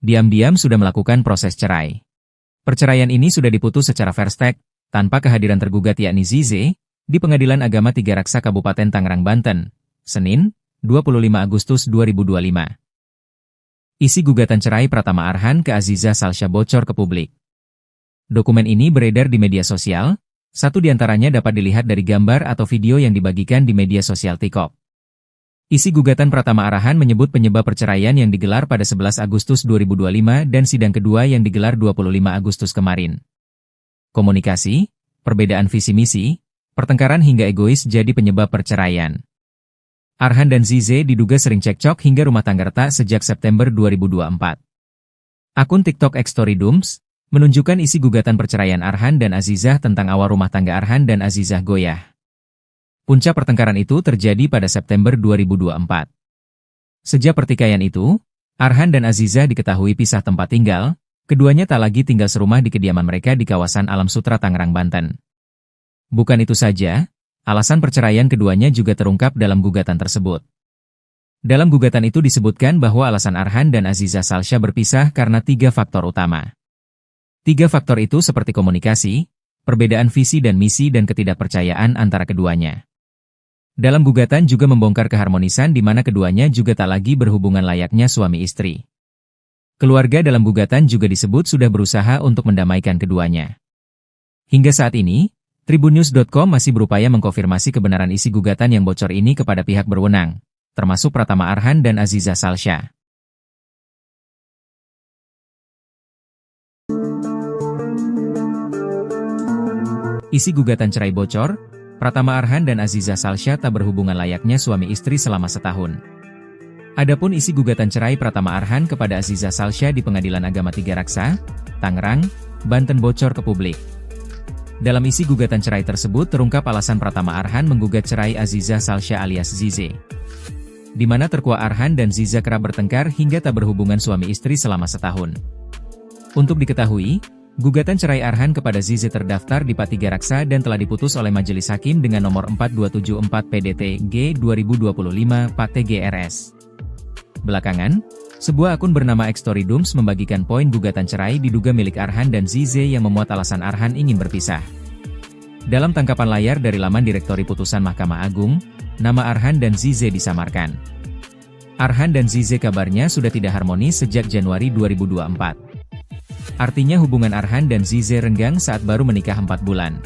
Diam-diam sudah melakukan proses cerai. Perceraian ini sudah diputus secara first take, tanpa kehadiran tergugat yakni Zize, di Pengadilan Agama Tiga Raksa Kabupaten Tangerang, Banten, Senin, 25 Agustus 2025. Isi gugatan cerai Pratama Arhan ke Azizah Salsya bocor ke publik. Dokumen ini beredar di media sosial, satu diantaranya dapat dilihat dari gambar atau video yang dibagikan di media sosial TikTok. Isi gugatan Pratama Arhan menyebut penyebab perceraian yang digelar pada 11 Agustus 2025 dan sidang kedua yang digelar 25 Agustus kemarin. Komunikasi, perbedaan visi misi, pertengkaran hingga egois jadi penyebab perceraian. Arhan dan Zize diduga sering cekcok hingga rumah tangga retak sejak September 2024. Akun TikTok @storydooms menunjukkan isi gugatan perceraian Arhan dan Azizah tentang awal rumah tangga Arhan dan Azizah goyah. Puncak pertengkaran itu terjadi pada September 2024. Sejak pertikaian itu, Arhan dan Azizah diketahui pisah tempat tinggal, Keduanya tak lagi tinggal serumah di kediaman mereka di kawasan Alam Sutra Tangerang, Banten. Bukan itu saja, alasan perceraian keduanya juga terungkap dalam gugatan tersebut. Dalam gugatan itu disebutkan bahwa alasan Arhan dan Aziza Salsya berpisah karena 3 faktor utama. 3 faktor itu seperti komunikasi, perbedaan visi dan misi dan ketidakpercayaan antara keduanya. Dalam gugatan juga membongkar keharmonisan di mana keduanya juga tak lagi berhubungan layaknya suami istri. Keluarga dalam gugatan juga disebut sudah berusaha untuk mendamaikan keduanya. Hingga saat ini, Tribunnews.com masih berupaya mengkonfirmasi kebenaran isi gugatan yang bocor ini kepada pihak berwenang, termasuk Pratama Arhan dan Aziza Salsya. Isi gugatan cerai bocor, Pratama Arhan dan Aziza Salsya tak berhubungan layaknya suami istri selama setahun. Adapun isi gugatan cerai Pratama Arhan kepada Aziza Salsya di Pengadilan Agama Tiga Raksa, Tangerang, Banten bocor ke publik. Dalam isi gugatan cerai tersebut terungkap alasan Pratama Arhan menggugat cerai Aziza Salsya alias Zize, di mana terkuak Arhan dan Ziza kerap bertengkar hingga tak berhubungan suami istri selama setahun. Untuk diketahui, gugatan cerai Arhan kepada Zize terdaftar di PA Tiga Raksa dan telah diputus oleh Majelis Hakim dengan nomor 4274 PDT-G 2025 PA TGRS. Belakangan, sebuah akun bernama Xtoridums membagikan poin gugatan cerai diduga milik Arhan dan Zize yang memuat alasan Arhan ingin berpisah. Dalam tangkapan layar dari laman Direktori Putusan Mahkamah Agung, nama Arhan dan Zize disamarkan. Arhan dan Zize kabarnya sudah tidak harmonis sejak Januari 2024. Artinya hubungan Arhan dan Zize renggang saat baru menikah 4 bulan.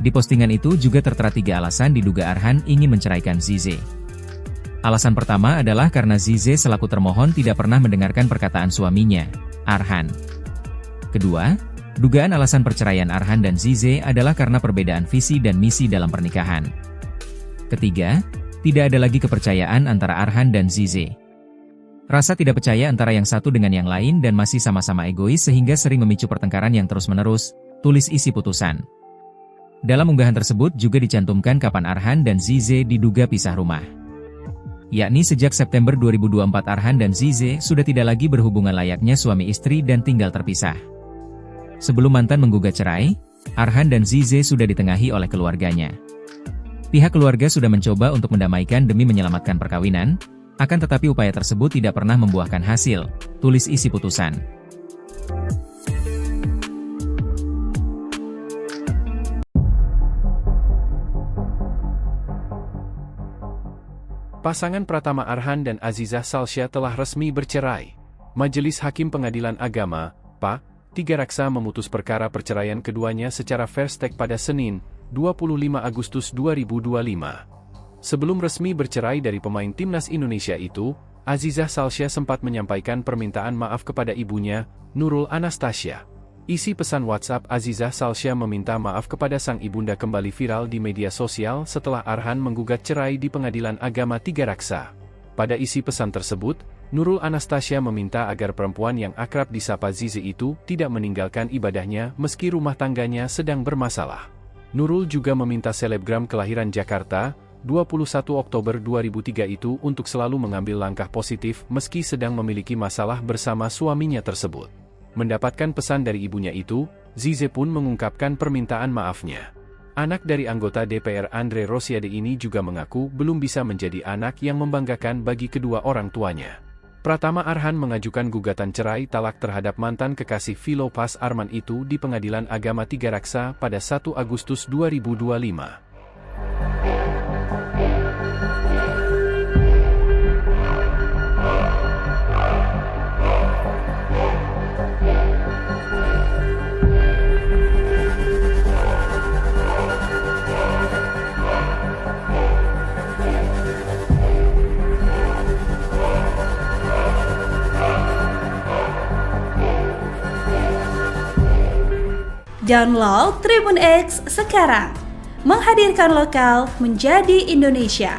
Di postingan itu juga tertera 3 alasan diduga Arhan ingin menceraikan Zize. Alasan pertama adalah karena Zize selaku termohon tidak pernah mendengarkan perkataan suaminya, Arhan. Kedua, dugaan alasan perceraian Arhan dan Zize adalah karena perbedaan visi dan misi dalam pernikahan. Ketiga, tidak ada lagi kepercayaan antara Arhan dan Zize. Rasa tidak percaya antara yang satu dengan yang lain dan masih sama-sama egois sehingga sering memicu pertengkaran yang terus-menerus, tulis isi putusan. Dalam unggahan tersebut juga dicantumkan kapan Arhan dan Zize diduga pisah rumah. Yakni sejak September 2024 Arhan dan Zize sudah tidak lagi berhubungan layaknya suami istri dan tinggal terpisah. Sebelum mantan menggugat cerai, Arhan dan Zize sudah ditengahi oleh keluarganya. Pihak keluarga sudah mencoba untuk mendamaikan demi menyelamatkan perkawinan, akan tetapi upaya tersebut tidak pernah membuahkan hasil, tulis isi putusan. Pasangan Pratama Arhan dan Aziza Salsya telah resmi bercerai. Majelis Hakim Pengadilan Agama, PA, Tiga Raksa memutus perkara perceraian keduanya secara first take pada Senin, 25 Agustus 2025. Sebelum resmi bercerai dari pemain timnas Indonesia itu, Aziza Salsya sempat menyampaikan permintaan maaf kepada ibunya, Nurul Anastasia. Isi pesan WhatsApp Aziza Salsya meminta maaf kepada sang ibunda kembali viral di media sosial setelah Arhan menggugat cerai di Pengadilan Agama Tiga Raksa. Pada isi pesan tersebut, Nurul Anastasia meminta agar perempuan yang akrab disapa Zize itu tidak meninggalkan ibadahnya meski rumah tangganya sedang bermasalah. Nurul juga meminta selebgram kelahiran Jakarta, 21 Oktober 2003 itu untuk selalu mengambil langkah positif meski sedang memiliki masalah bersama suaminya tersebut. Mendapatkan pesan dari ibunya itu, Zize pun mengungkapkan permintaan maafnya. Anak dari anggota DPR Andre Rosiade ini juga mengaku belum bisa menjadi anak yang membanggakan bagi kedua orang tuanya. Pratama Arhan mengajukan gugatan cerai talak terhadap mantan kekasih Philopas Arman itu di Pengadilan Agama Tiga Raksa pada 1 Agustus 2025. Download Tribun X sekarang, menghadirkan lokal menjadi Indonesia.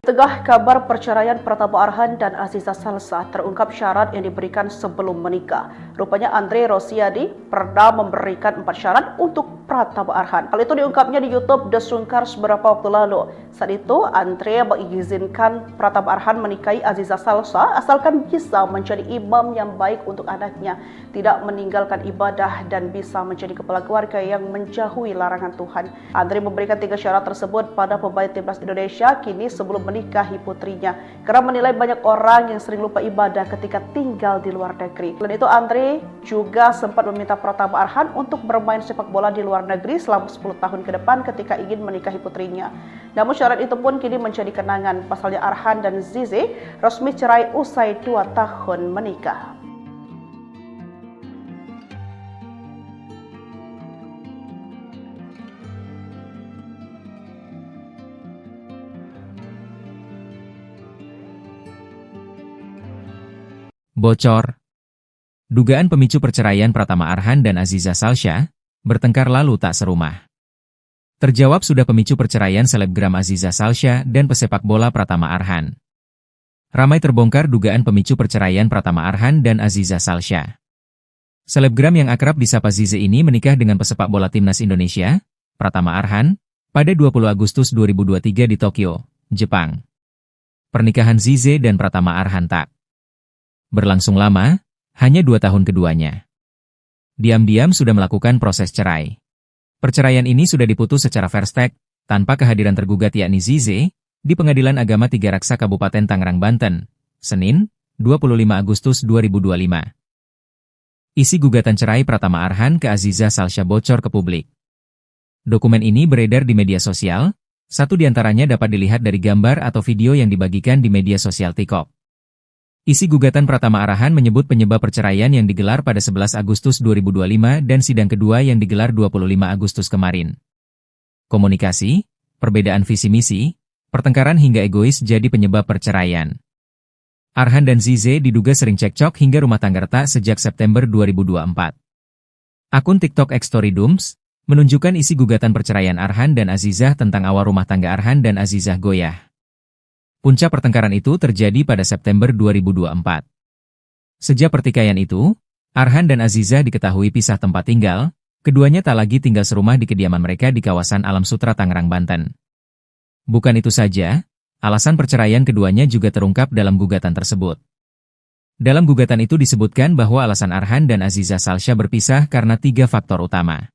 Tengah kabar perceraian Pratama Arhan dan Aziza Salsa terungkap syarat yang diberikan sebelum menikah. Rupanya Andre Rosiadi pernah memberikan 4 syarat untuk Pratama Arhan. Hal itu diungkapnya di YouTube The Sungkars beberapa waktu lalu. Saat itu Andre mengizinkan Pratama Arhan menikahi Aziza Salsa asalkan bisa menjadi imam yang baik untuk anaknya, tidak meninggalkan ibadah dan bisa menjadi kepala keluarga yang menjauhi larangan Tuhan. Andre memberikan 3 syarat tersebut pada pemain timnas Indonesia kini sebelum menikahi putrinya karena menilai banyak orang yang sering lupa ibadah ketika tinggal di luar negeri. Selain itu Andre juga sempat meminta Pratama Arhan untuk bermain sepak bola di luar negeri selama 10 tahun ke depan ketika ingin menikahi putrinya. Namun syarat itu pun kini menjadi kenangan. Pasalnya Arhan dan Zize resmi cerai usai 2 tahun menikah. Bocor. Dugaan pemicu perceraian Pratama Arhan dan Aziza Salsha bertengkar lalu tak serumah. Terjawab sudah pemicu perceraian selebgram Aziza Salsha dan pesepak bola Pratama Arhan. Ramai terbongkar dugaan pemicu perceraian Pratama Arhan dan Aziza Salsha. Selebgram yang akrab disapa Zize ini menikah dengan pesepak bola timnas Indonesia, Pratama Arhan, pada 20 Agustus 2023 di Tokyo, Jepang. Pernikahan Zize dan Pratama Arhan tak berlangsung lama, hanya 2 tahun keduanya. Diam-diam sudah melakukan proses cerai. Perceraian ini sudah diputus secara fair stake, tanpa kehadiran tergugat yakni Zize, di Pengadilan Agama Tiga Raksa Kabupaten Tangerang, Banten, Senin, 25 Agustus 2025. Isi gugatan cerai Pratama Arhan ke Aziza Salsha bocor ke publik. Dokumen ini beredar di media sosial, satu diantaranya dapat dilihat dari gambar atau video yang dibagikan di media sosial TikTok. Isi gugatan Pratama Arhan menyebut penyebab perceraian yang digelar pada 11 Agustus 2025 dan sidang kedua yang digelar 25 Agustus kemarin. Komunikasi, perbedaan visi misi, pertengkaran hingga egois jadi penyebab perceraian. Arhan dan Zize diduga sering cekcok hingga rumah tangga retak sejak September 2024. Akun TikTok @storydooms menunjukkan isi gugatan perceraian Arhan dan Azizah tentang awal rumah tangga Arhan dan Azizah goyah. Puncak pertengkaran itu terjadi pada September 2024. Sejak pertikaian itu, Arhan dan Azizah diketahui pisah tempat tinggal, keduanya tak lagi tinggal serumah di kediaman mereka di kawasan Alam Sutra Tangerang, Banten. Bukan itu saja, alasan perceraian keduanya juga terungkap dalam gugatan tersebut. Dalam gugatan itu disebutkan bahwa alasan Arhan dan Aziza Salsha berpisah karena 3 faktor utama.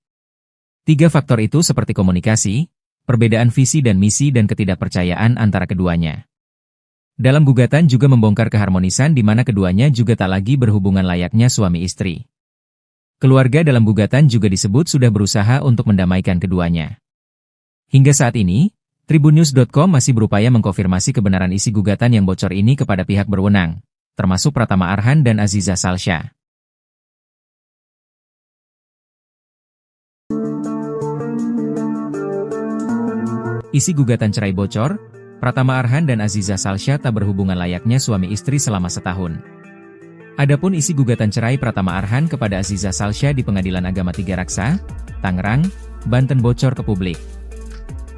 3 faktor itu seperti komunikasi, perbedaan visi dan misi dan ketidakpercayaan antara keduanya. Dalam gugatan juga membongkar keharmonisan di mana keduanya juga tak lagi berhubungan layaknya suami istri. Keluarga dalam gugatan juga disebut sudah berusaha untuk mendamaikan keduanya. Hingga saat ini, Tribunnews.com masih berupaya mengkonfirmasi kebenaran isi gugatan yang bocor ini kepada pihak berwenang, termasuk Pratama Arhan dan Aziza Salsha. Isi gugatan cerai bocor, Pratama Arhan dan Aziza Salsha tak berhubungan layaknya suami istri selama setahun. Adapun isi gugatan cerai Pratama Arhan kepada Aziza Salsha di Pengadilan Agama Tiga Raksa, Tangerang, Banten bocor ke publik.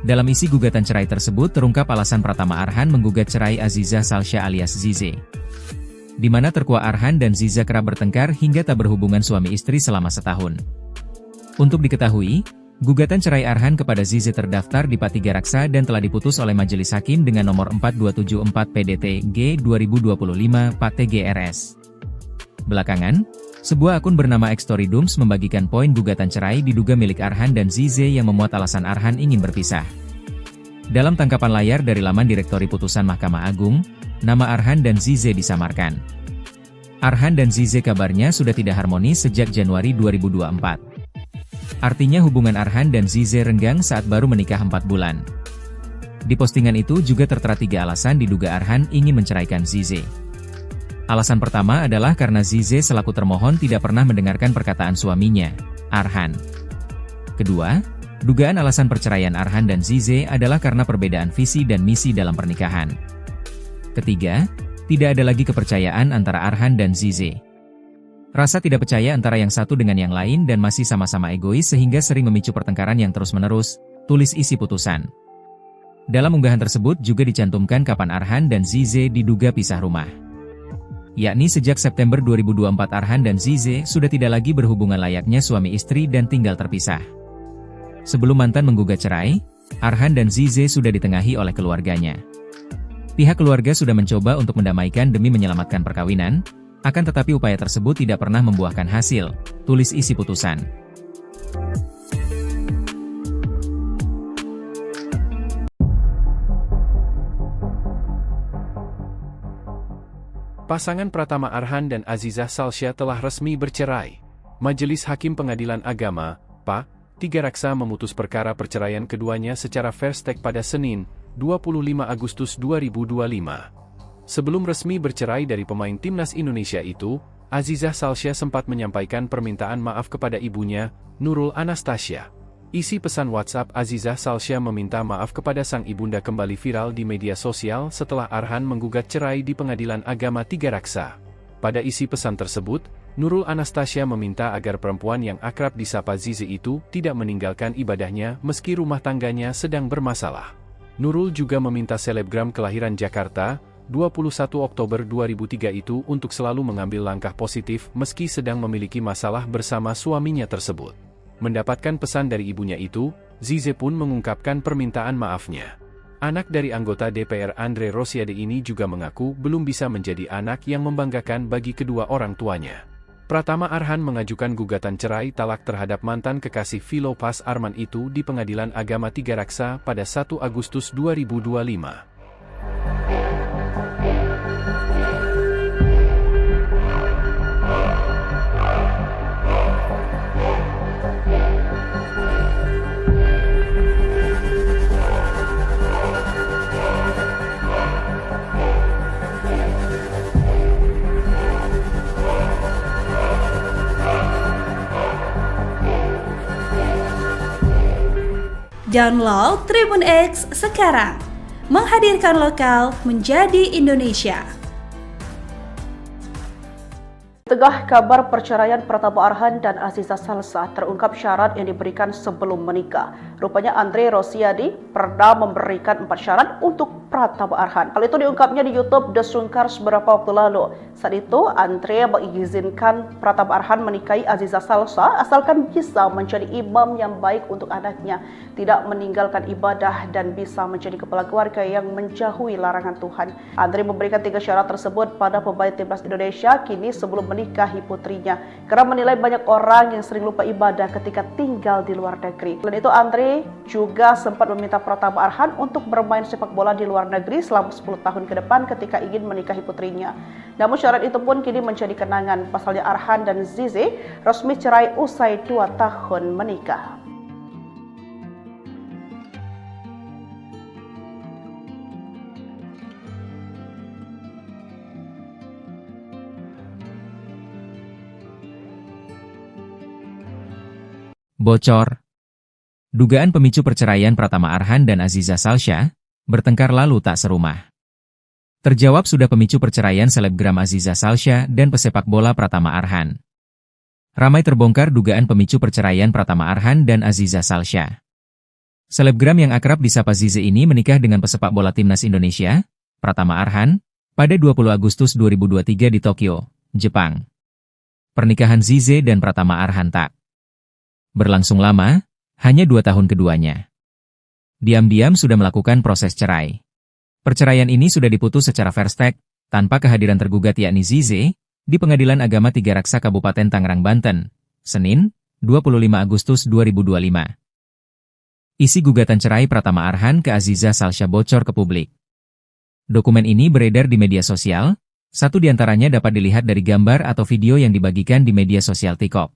Dalam isi gugatan cerai tersebut terungkap alasan Pratama Arhan menggugat cerai Aziza Salsha alias Zize, di mana terkuak Arhan dan Ziza kerap bertengkar hingga tak berhubungan suami istri selama setahun. Untuk diketahui, gugatan cerai Arhan kepada Zize terdaftar di PA Tiga Raksa dan telah diputus oleh Majelis Hakim dengan nomor 4274 PDT-G 2025 PA TGRS. Belakangan, sebuah akun bernama @storydooms membagikan poin gugatan cerai diduga milik Arhan dan Zize yang memuat alasan Arhan ingin berpisah. Dalam tangkapan layar dari laman Direktori Putusan Mahkamah Agung, nama Arhan dan Zize disamarkan. Arhan dan Zize kabarnya sudah tidak harmonis sejak Januari 2024. Artinya hubungan Arhan dan Zize renggang saat baru menikah 4 bulan. Di postingan itu juga tertera 3 alasan diduga Arhan ingin menceraikan Zize. Alasan pertama adalah karena Zize selaku termohon tidak pernah mendengarkan perkataan suaminya, Arhan. Kedua, dugaan alasan perceraian Arhan dan Zize adalah karena perbedaan visi dan misi dalam pernikahan. Ketiga, tidak ada lagi kepercayaan antara Arhan dan Zize. Rasa tidak percaya antara yang satu dengan yang lain dan masih sama-sama egois sehingga sering memicu pertengkaran yang terus-menerus, tulis isi putusan. Dalam unggahan tersebut juga dicantumkan kapan Arhan dan Zize diduga pisah rumah. Yakni sejak September 2024 Arhan dan Zize sudah tidak lagi berhubungan layaknya suami istri dan tinggal terpisah. Sebelum mantan menggugat cerai, Arhan dan Zize sudah ditengahi oleh keluarganya. Pihak keluarga sudah mencoba untuk mendamaikan demi menyelamatkan perkawinan, akan tetapi upaya tersebut tidak pernah membuahkan hasil, tulis isi putusan. Pasangan Pratama Arhan dan Azizah Salsya telah resmi bercerai. Majelis Hakim Pengadilan Agama, PA, Tiga Raksa memutus perkara perceraian keduanya secara first take pada Senin, 25 Agustus 2025. Sebelum resmi bercerai dari pemain timnas Indonesia itu, Azizah Salsya sempat menyampaikan permintaan maaf kepada ibunya, Nurul Anastasia. Isi pesan WhatsApp Azizah Salsya meminta maaf kepada sang ibunda kembali viral di media sosial setelah Arhan menggugat cerai di Pengadilan Agama Tiga Raksa. Pada isi pesan tersebut, Nurul Anastasia meminta agar perempuan yang akrab disapa Zize itu tidak meninggalkan ibadahnya meski rumah tangganya sedang bermasalah. Nurul juga meminta selebgram kelahiran Jakarta, 21 Oktober 2003 itu untuk selalu mengambil langkah positif meski sedang memiliki masalah bersama suaminya tersebut. Mendapatkan pesan dari ibunya itu, Zize pun mengungkapkan permintaan maafnya. Anak dari anggota DPR Andre Rosiade ini juga mengaku belum bisa menjadi anak yang membanggakan bagi kedua orang tuanya. Pratama Arhan mengajukan gugatan cerai talak terhadap mantan kekasih Philopas Arman itu di Pengadilan Agama Tiga Raksa pada 1 Agustus 2025. Download Tribun X sekarang, menghadirkan lokal menjadi Indonesia. Tengah kabar perceraian Pratama Arhan dan Azizah Salsya terungkap syarat yang diberikan sebelum menikah. Rupanya Andre Rosiade pernah memberikan 4 syarat untuk Pratama Arhan. Hal itu diungkapnya di YouTube The Sungkar beberapa waktu lalu. Saat itu Andre mengizinkan Pratama Arhan menikahi Azizah Salsya asalkan bisa menjadi imam yang baik untuk anaknya, tidak meninggalkan ibadah dan bisa menjadi kepala keluarga yang menjauhi larangan Tuhan. Andre memberikan 3 syarat tersebut pada pemain timnas Indonesia kini sebelum menikahi putrinya, karena menilai banyak orang yang sering lupa ibadah ketika tinggal di luar negeri. Selain itu, Andre juga sempat meminta Pratama Arhan untuk bermain sepak bola di luar negeri selama 10 tahun ke depan ketika ingin menikahi putrinya. Namun syarat itu pun kini menjadi kenangan. Pasalnya Arhan dan Zize resmi cerai usai 2 tahun menikah. Bocor. Dugaan pemicu perceraian Pratama Arhan dan Azizah Salsya bertengkar lalu tak serumah. Terjawab sudah pemicu perceraian selebgram Azizah Salsya dan pesepak bola Pratama Arhan. Ramai terbongkar dugaan pemicu perceraian Pratama Arhan dan Azizah Salsya. Selebgram yang akrab disapa Zize ini menikah dengan pesepak bola timnas Indonesia, Pratama Arhan, pada 20 Agustus 2023 di Tokyo, Jepang. Pernikahan Zize dan Pratama Arhan tak berlangsung lama, hanya 2 tahun keduanya. Diam-diam sudah melakukan proses cerai. Perceraian ini sudah diputus secara first take, tanpa kehadiran tergugat yakni Zize, di Pengadilan Agama Tiga Raksa Kabupaten Tangerang, Banten, Senin, 25 Agustus 2025. Isi gugatan cerai Pratama Arhan ke Azizah Salsya bocor ke publik. Dokumen ini beredar di media sosial, satu diantaranya dapat dilihat dari gambar atau video yang dibagikan di media sosial TikTok.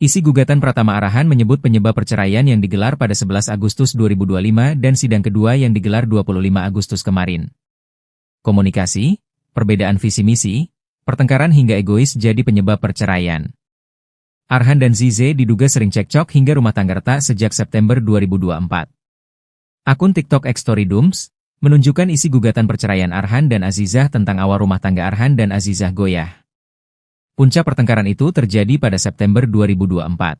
Isi gugatan Pratama Arhan menyebut penyebab perceraian yang digelar pada 11 Agustus 2025 dan sidang kedua yang digelar 25 Agustus kemarin. Komunikasi, perbedaan visi misi, pertengkaran hingga egois jadi penyebab perceraian. Arhan dan Zize diduga sering cekcok hingga rumah tangga retak sejak September 2024. Akun TikTok @storydooms menunjukkan isi gugatan perceraian Arhan dan Azizah tentang awal rumah tangga Arhan dan Azizah goyah. Puncak pertengkaran itu terjadi pada September 2024.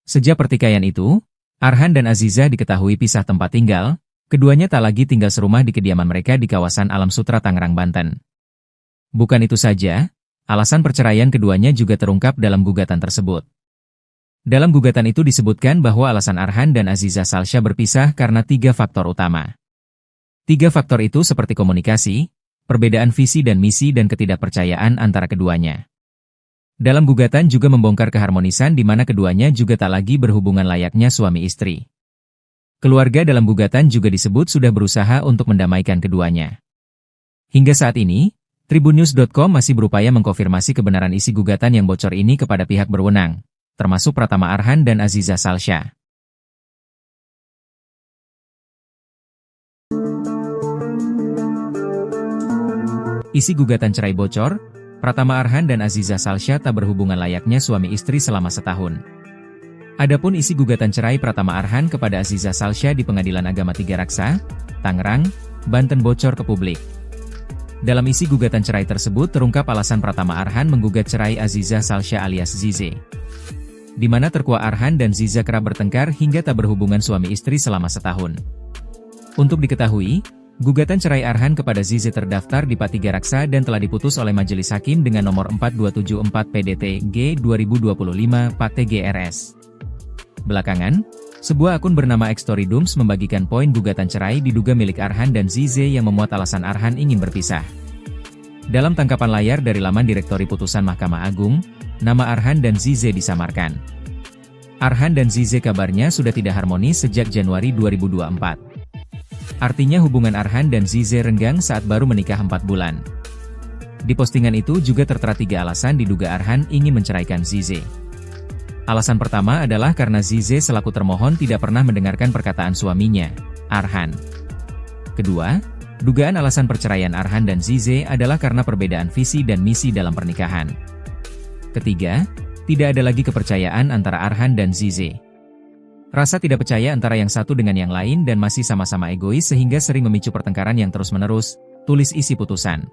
Sejak pertikaian itu, Arhan dan Azizah diketahui pisah tempat tinggal, Keduanya tak lagi tinggal serumah di kediaman mereka di kawasan Alam Sutra, Tangerang, Banten. Bukan itu saja, alasan perceraian keduanya juga terungkap dalam gugatan tersebut. Dalam gugatan itu disebutkan bahwa alasan Arhan dan Aziza Salsya berpisah karena 3 faktor utama. 3 faktor itu seperti komunikasi, perbedaan visi dan misi dan ketidakpercayaan antara keduanya. Dalam gugatan juga membongkar keharmonisan di mana keduanya juga tak lagi berhubungan layaknya suami istri. Keluarga dalam gugatan juga disebut sudah berusaha untuk mendamaikan keduanya. Hingga saat ini, Tribunnews.com masih berupaya mengkonfirmasi kebenaran isi gugatan yang bocor ini kepada pihak berwenang, termasuk Pratama Arhan dan Aziza Salsya. Isi gugatan cerai bocor, Pratama Arhan dan Aziza Salsya tak berhubungan layaknya suami istri selama setahun. Adapun isi gugatan cerai Pratama Arhan kepada Aziza Salsya di Pengadilan Agama Tiga Raksa, Tangerang, Banten bocor ke publik. Dalam isi gugatan cerai tersebut terungkap alasan Pratama Arhan menggugat cerai Aziza Salsya alias Zize, di mana terkuak Arhan dan Ziza kerap bertengkar hingga tak berhubungan suami istri selama setahun. Untuk diketahui, gugatan cerai Arhan kepada Zize terdaftar di PA Tiga Raksa dan telah diputus oleh Majelis Hakim dengan nomor 4274 PDT-G 2025 PA TGRS. Belakangan, sebuah akun bernama Xtorydums membagikan poin gugatan cerai diduga milik Arhan dan Zize yang memuat alasan Arhan ingin berpisah. Dalam tangkapan layar dari laman Direktori Putusan Mahkamah Agung, nama Arhan dan Zize disamarkan. Arhan dan Zize kabarnya sudah tidak harmonis sejak Januari 2024. Artinya hubungan Arhan dan Zize renggang saat baru menikah 4 bulan. Di postingan itu juga tertera 3 alasan diduga Arhan ingin menceraikan Zize. Alasan pertama adalah karena Zize selaku termohon tidak pernah mendengarkan perkataan suaminya, Arhan. Kedua, dugaan alasan perceraian Arhan dan Zize adalah karena perbedaan visi dan misi dalam pernikahan. Ketiga, tidak ada lagi kepercayaan antara Arhan dan Zize. Rasa tidak percaya antara yang satu dengan yang lain dan masih sama-sama egois sehingga sering memicu pertengkaran yang terus-menerus, tulis isi putusan.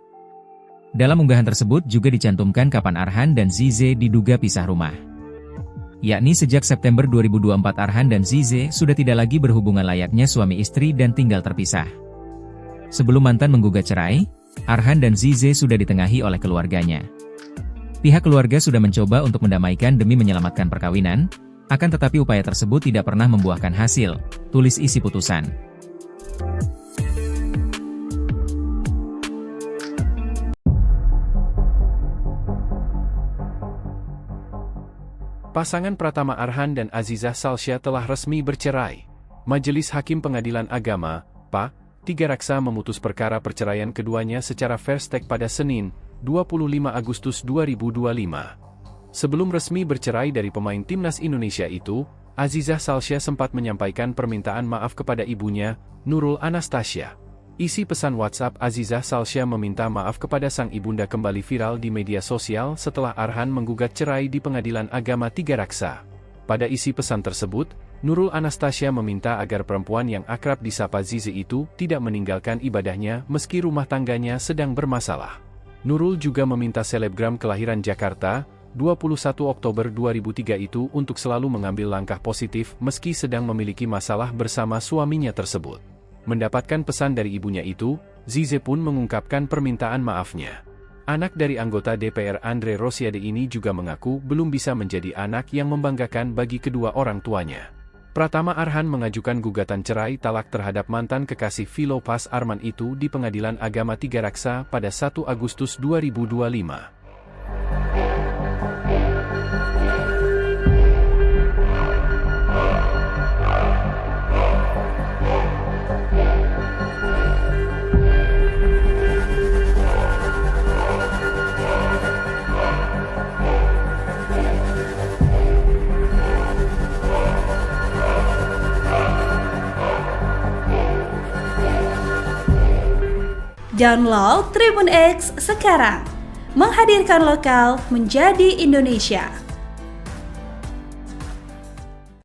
Dalam unggahan tersebut juga dicantumkan kapan Arhan dan Zize diduga pisah rumah. Yakni sejak September 2024 Arhan dan Zize sudah tidak lagi berhubungan layaknya suami istri dan tinggal terpisah. Sebelum mantan menggugat cerai, Arhan dan Zize sudah ditengahi oleh keluarganya. Pihak keluarga sudah mencoba untuk mendamaikan demi menyelamatkan perkawinan, akan tetapi upaya tersebut tidak pernah membuahkan hasil, tulis isi putusan. Pasangan Pratama Arhan dan Aziza Salsya telah resmi bercerai. Majelis Hakim Pengadilan Agama, PA, Tiga Raksa memutus perkara perceraian keduanya secara first take pada Senin, 25 Agustus 2025. Sebelum resmi bercerai dari pemain timnas Indonesia itu, Aziza Salsya sempat menyampaikan permintaan maaf kepada ibunya, Nurul Anastasia. Isi pesan WhatsApp Aziza Salsya meminta maaf kepada sang ibunda kembali viral di media sosial setelah Arhan menggugat cerai di Pengadilan Agama Tiga Raksa. Pada isi pesan tersebut, Nurul Anastasia meminta agar perempuan yang akrab disapa Zize itu tidak meninggalkan ibadahnya meski rumah tangganya sedang bermasalah. Nurul juga meminta selebgram kelahiran Jakarta, 21 Oktober 2003 itu untuk selalu mengambil langkah positif meski sedang memiliki masalah bersama suaminya tersebut. Mendapatkan pesan dari ibunya itu, Zize pun mengungkapkan permintaan maafnya. Anak dari anggota DPR Andre Rosiade ini juga mengaku belum bisa menjadi anak yang membanggakan bagi kedua orang tuanya. Pratama Arhan mengajukan gugatan cerai talak terhadap mantan kekasih Philopas Arman itu di Pengadilan Agama Tiga Raksa pada 1 Agustus 2025. Download Tribun X sekarang, menghadirkan lokal menjadi Indonesia.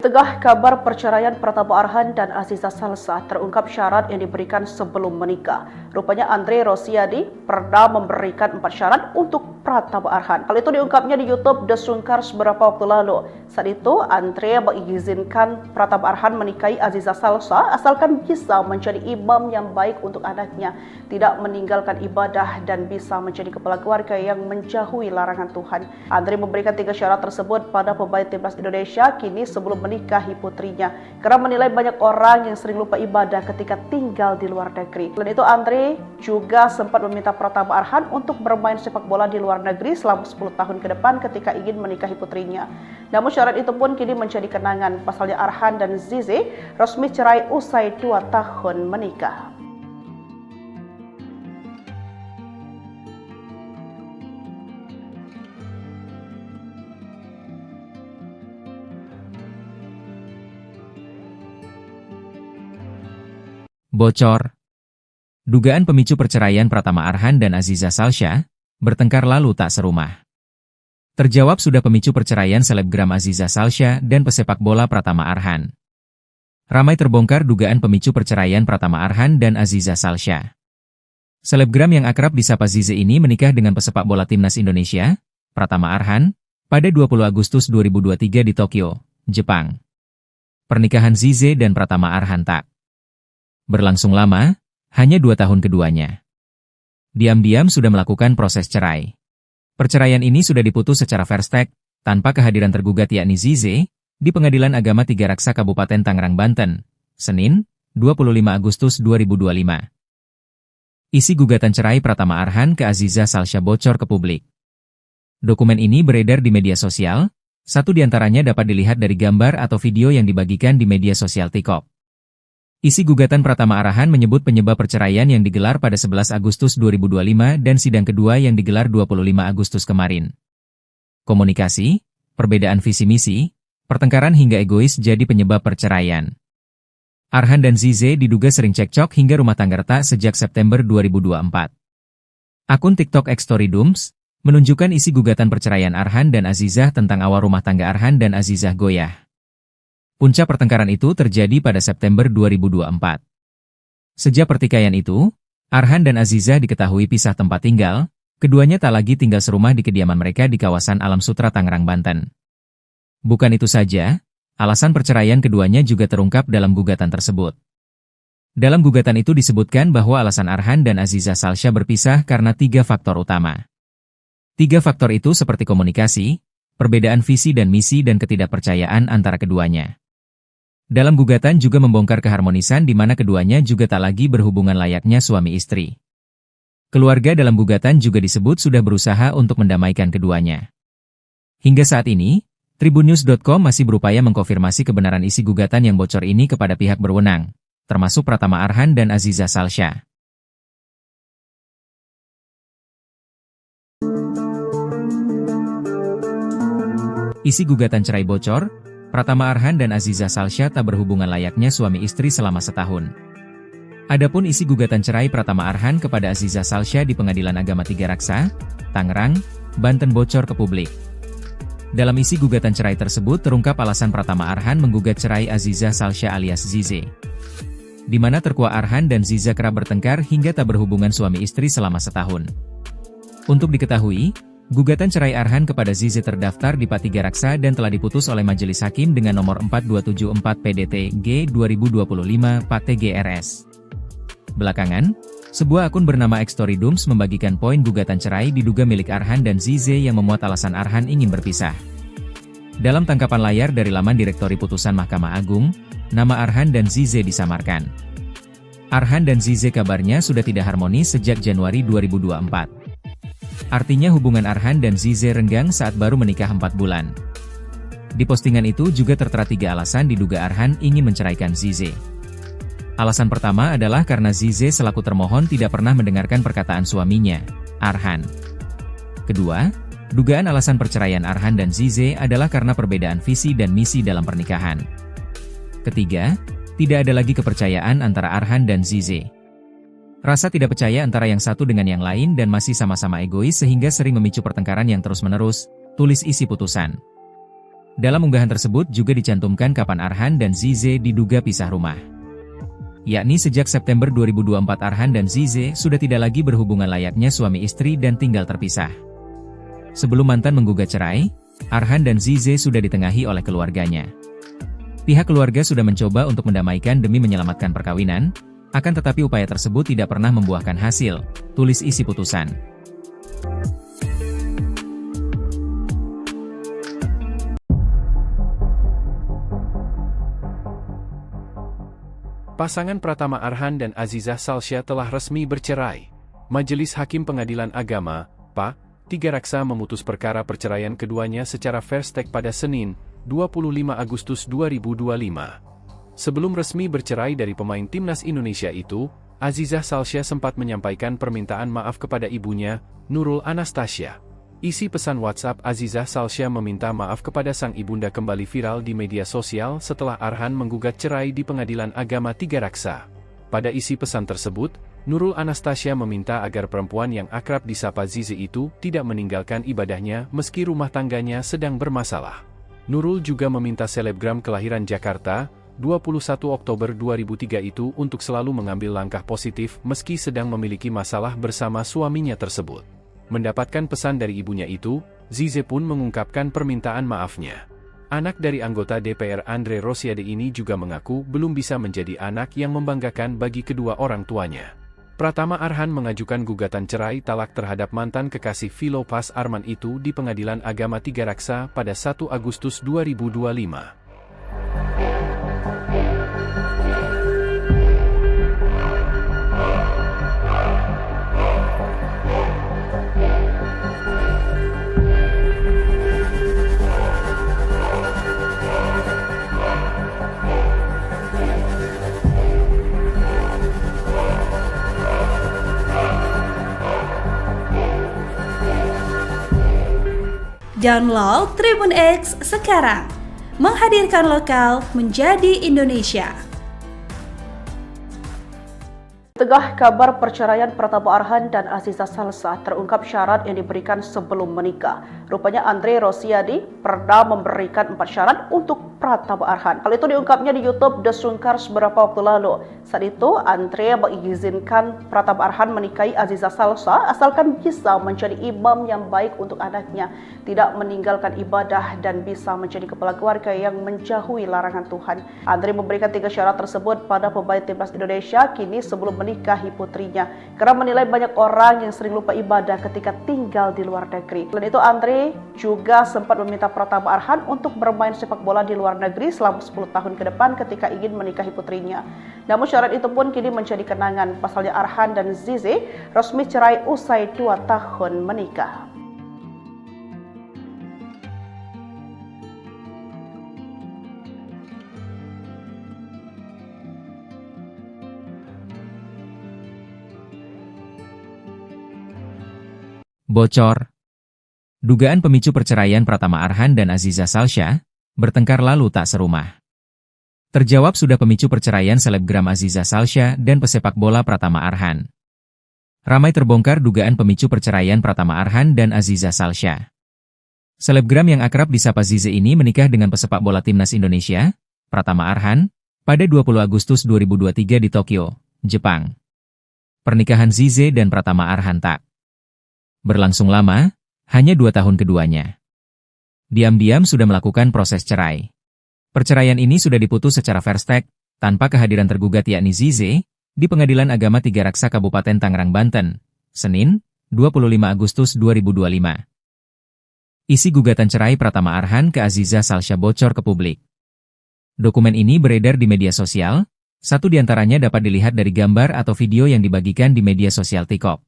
Tengah kabar perceraian Pratama Arhan dan Aziza Salsa terungkap syarat yang diberikan sebelum menikah. Rupanya Andre Rosiadi pernah memberikan 4 syarat untuk Pratama Arhan. Hal itu diungkapnya di YouTube The Sungkars beberapa waktu lalu. Saat itu Andre mengizinkan Pratama Arhan menikahi Aziza Salsa asalkan bisa menjadi imam yang baik untuk anaknya, tidak meninggalkan ibadah dan bisa menjadi kepala keluarga yang menjauhi larangan Tuhan. Andre memberikan 3 syarat tersebut pada pemain timnas Indonesia kini sebelum menikahi putrinya, karena menilai banyak orang yang sering lupa ibadah ketika tinggal di luar negeri. Selain itu, Andre juga sempat meminta Pratama Arhan untuk bermain sepak bola di luar negeri selama 10 tahun ke depan ketika ingin menikahi putrinya. Namun syarat itu pun kini menjadi kenangan. Pasalnya Arhan dan Zize resmi cerai usai 2 tahun menikah. Bocor. Dugaan pemicu perceraian Pratama Arhan dan Aziza Salsha bertengkar lalu tak serumah. Terjawab sudah pemicu perceraian selebgram Aziza Salsha dan pesepak bola Pratama Arhan. Ramai terbongkar dugaan pemicu perceraian Pratama Arhan dan Aziza Salsha. Selebgram yang akrab disapa Zize ini menikah dengan pesepak bola timnas Indonesia, Pratama Arhan, pada 20 Agustus 2023 di Tokyo, Jepang. Pernikahan Zize dan Pratama Arhan tak berlangsung lama, hanya 2 tahun keduanya. Diam-diam sudah melakukan proses cerai. Perceraian ini sudah diputus secara fair stake, tanpa kehadiran tergugat yakni Zize, di Pengadilan Agama Tiga Raksa Kabupaten Tangerang, Banten, Senin, 25 Agustus 2025. Isi gugatan cerai Pratama Arhan ke Aziza Salsha bocor ke publik. Dokumen ini beredar di media sosial, satu di antaranya dapat dilihat dari gambar atau video yang dibagikan di media sosial TikTok. Isi gugatan Pratama Arhan menyebut penyebab perceraian yang digelar pada 11 Agustus 2025 dan sidang kedua yang digelar 25 Agustus kemarin. Komunikasi, perbedaan visi misi, pertengkaran hingga egois jadi penyebab perceraian. Arhan dan Zize diduga sering cekcok hingga rumah tangga retak sejak September 2024. Akun TikTok @storydooms menunjukkan isi gugatan perceraian Arhan dan Azizah tentang awal rumah tangga Arhan dan Azizah goyah. Puncak pertengkaran itu terjadi pada September 2024. Sejak pertikaian itu, Arhan dan Azizah diketahui pisah tempat tinggal, keduanya tak lagi tinggal serumah di kediaman mereka di kawasan Alam Sutra, Tangerang, Banten. Bukan itu saja, alasan perceraian keduanya juga terungkap dalam gugatan tersebut. Dalam gugatan itu disebutkan bahwa alasan Arhan dan Aziza Salsha berpisah karena 3 faktor utama. 3 faktor itu seperti komunikasi, perbedaan visi dan misi dan ketidakpercayaan antara keduanya. Dalam gugatan juga membongkar keharmonisan di mana keduanya juga tak lagi berhubungan layaknya suami istri. Keluarga dalam gugatan juga disebut sudah berusaha untuk mendamaikan keduanya. Hingga saat ini, Tribunnews.com masih berupaya mengkonfirmasi kebenaran isi gugatan yang bocor ini kepada pihak berwenang, termasuk Pratama Arhan dan Aziza Salsha. Isi gugatan cerai bocor, Pratama Arhan dan Aziza Salsha tak berhubungan layaknya suami istri selama setahun. Adapun isi gugatan cerai Pratama Arhan kepada Aziza Salsha di Pengadilan Agama Tiga Raksa, Tangerang, Banten bocor ke publik. Dalam isi gugatan cerai tersebut terungkap alasan Pratama Arhan menggugat cerai Aziza Salsha alias Zize, di mana terkuak Arhan dan Ziza kerap bertengkar hingga tak berhubungan suami istri selama setahun. Untuk diketahui, gugatan cerai Arhan kepada Zize terdaftar di P3 Raksa dan telah diputus oleh Majelis Hakim dengan nomor 4274 PDT-G 2025 PAT-GRS. Belakangan, sebuah akun bernama @storydooms membagikan poin gugatan cerai diduga milik Arhan dan Zize yang memuat alasan Arhan ingin berpisah. Dalam tangkapan layar dari laman Direktori Putusan Mahkamah Agung, nama Arhan dan Zize disamarkan. Arhan dan Zize kabarnya sudah tidak harmonis sejak Januari 2024. Artinya hubungan Arhan dan Zize renggang saat baru menikah 4 bulan. Di postingan itu juga tertera 3 alasan diduga Arhan ingin menceraikan Zize. Alasan pertama adalah karena Zize selaku termohon tidak pernah mendengarkan perkataan suaminya, Arhan. Kedua, dugaan alasan perceraian Arhan dan Zize adalah karena perbedaan visi dan misi dalam pernikahan. Ketiga, tidak ada lagi kepercayaan antara Arhan dan Zize. Rasa tidak percaya antara yang satu dengan yang lain dan masih sama-sama egois sehingga sering memicu pertengkaran yang terus-menerus, tulis isi putusan. Dalam unggahan tersebut juga dicantumkan kapan Arhan dan Zize diduga pisah rumah. Yakni sejak September 2024 Arhan dan Zize sudah tidak lagi berhubungan layaknya suami istri dan tinggal terpisah. Sebelum mantan menggugat cerai, Arhan dan Zize sudah ditengahi oleh keluarganya. Pihak keluarga sudah mencoba untuk mendamaikan demi menyelamatkan perkawinan, akan tetapi upaya tersebut tidak pernah membuahkan hasil, tulis isi putusan. Pasangan Pratama Arhan dan Azizah Salsya telah resmi bercerai. Majelis Hakim Pengadilan Agama, PA, Tiga Raksa memutus perkara perceraian keduanya secara fair-stake pada Senin, 25 Agustus 2025. Sebelum resmi bercerai dari pemain timnas Indonesia itu, Azizah Salsya sempat menyampaikan permintaan maaf kepada ibunya, Nurul Anastasia. Isi pesan WhatsApp Azizah Salsya meminta maaf kepada sang ibunda kembali viral di media sosial setelah Arhan menggugat cerai di Pengadilan Agama Tiga Raksa. Pada isi pesan tersebut, Nurul Anastasia meminta agar perempuan yang akrab disapa Zize itu tidak meninggalkan ibadahnya meski rumah tangganya sedang bermasalah. Nurul juga meminta selebgram kelahiran Jakarta, 21 Oktober 2003 itu untuk selalu mengambil langkah positif meski sedang memiliki masalah bersama suaminya tersebut. Mendapatkan pesan dari ibunya itu, Zize pun mengungkapkan permintaan maafnya. Anak dari anggota DPR Andre Rosiade ini juga mengaku belum bisa menjadi anak yang membanggakan bagi kedua orang tuanya. Pratama Arhan mengajukan gugatan cerai talak terhadap mantan kekasih Philopas Arman itu di Pengadilan Agama Tiga Raksa pada 1 Agustus 2025. Download Tribun X sekarang, menghadirkan lokal menjadi Indonesia. Tengah kabar perceraian Pratama Arhan dan Azizah Salsya terungkap syarat yang diberikan sebelum menikah. Rupanya Andre Rosiade pernah memberikan 4 syarat untuk Pratama Arhan. Hal itu diungkapnya di YouTube The Sungkars beberapa waktu lalu. Saat itu Andre mengizinkan Pratama Arhan menikahi Azizah Salsya asalkan bisa menjadi imam yang baik untuk anaknya, tidak meninggalkan ibadah dan bisa menjadi kepala keluarga yang menjauhi larangan Tuhan. Andre memberikan 3 syarat tersebut pada pemain timnas Indonesia kini sebelum menikahi putrinya, karena menilai banyak orang yang sering lupa ibadah ketika tinggal di luar negeri. Selain itu, Andre juga sempat meminta Pratama Arhan untuk bermain sepak bola di luar negeri selama 10 tahun ke depan ketika ingin menikahi putrinya. Namun syarat itu pun kini menjadi kenangan. Pasalnya Arhan dan Zize resmi cerai usai 2 tahun menikah. Bocor. Dugaan pemicu perceraian Pratama Arhan dan Azizah Salsya, bertengkar lalu tak serumah. Terjawab sudah pemicu perceraian selebgram Azizah Salsya dan pesepak bola Pratama Arhan. Ramai terbongkar dugaan pemicu perceraian Pratama Arhan dan Azizah Salsya. Selebgram yang akrab disapa Zize ini menikah dengan pesepak bola timnas Indonesia, Pratama Arhan, pada 20 Agustus 2023 di Tokyo, Jepang. Pernikahan Zize dan Pratama Arhan tak berlangsung lama, hanya 2 tahun keduanya. Diam-diam sudah melakukan proses cerai. Perceraian ini sudah diputus secara fair-stake, tanpa kehadiran tergugat yakni Zize, di Pengadilan Agama Tiga Raksa Kabupaten Tangerang, Banten, Senin, 25 Agustus 2025. Isi gugatan cerai Pratama Arhan ke Azizah Salsya bocor ke publik. Dokumen ini beredar di media sosial, satu diantaranya dapat dilihat dari gambar atau video yang dibagikan di media sosial TikTok.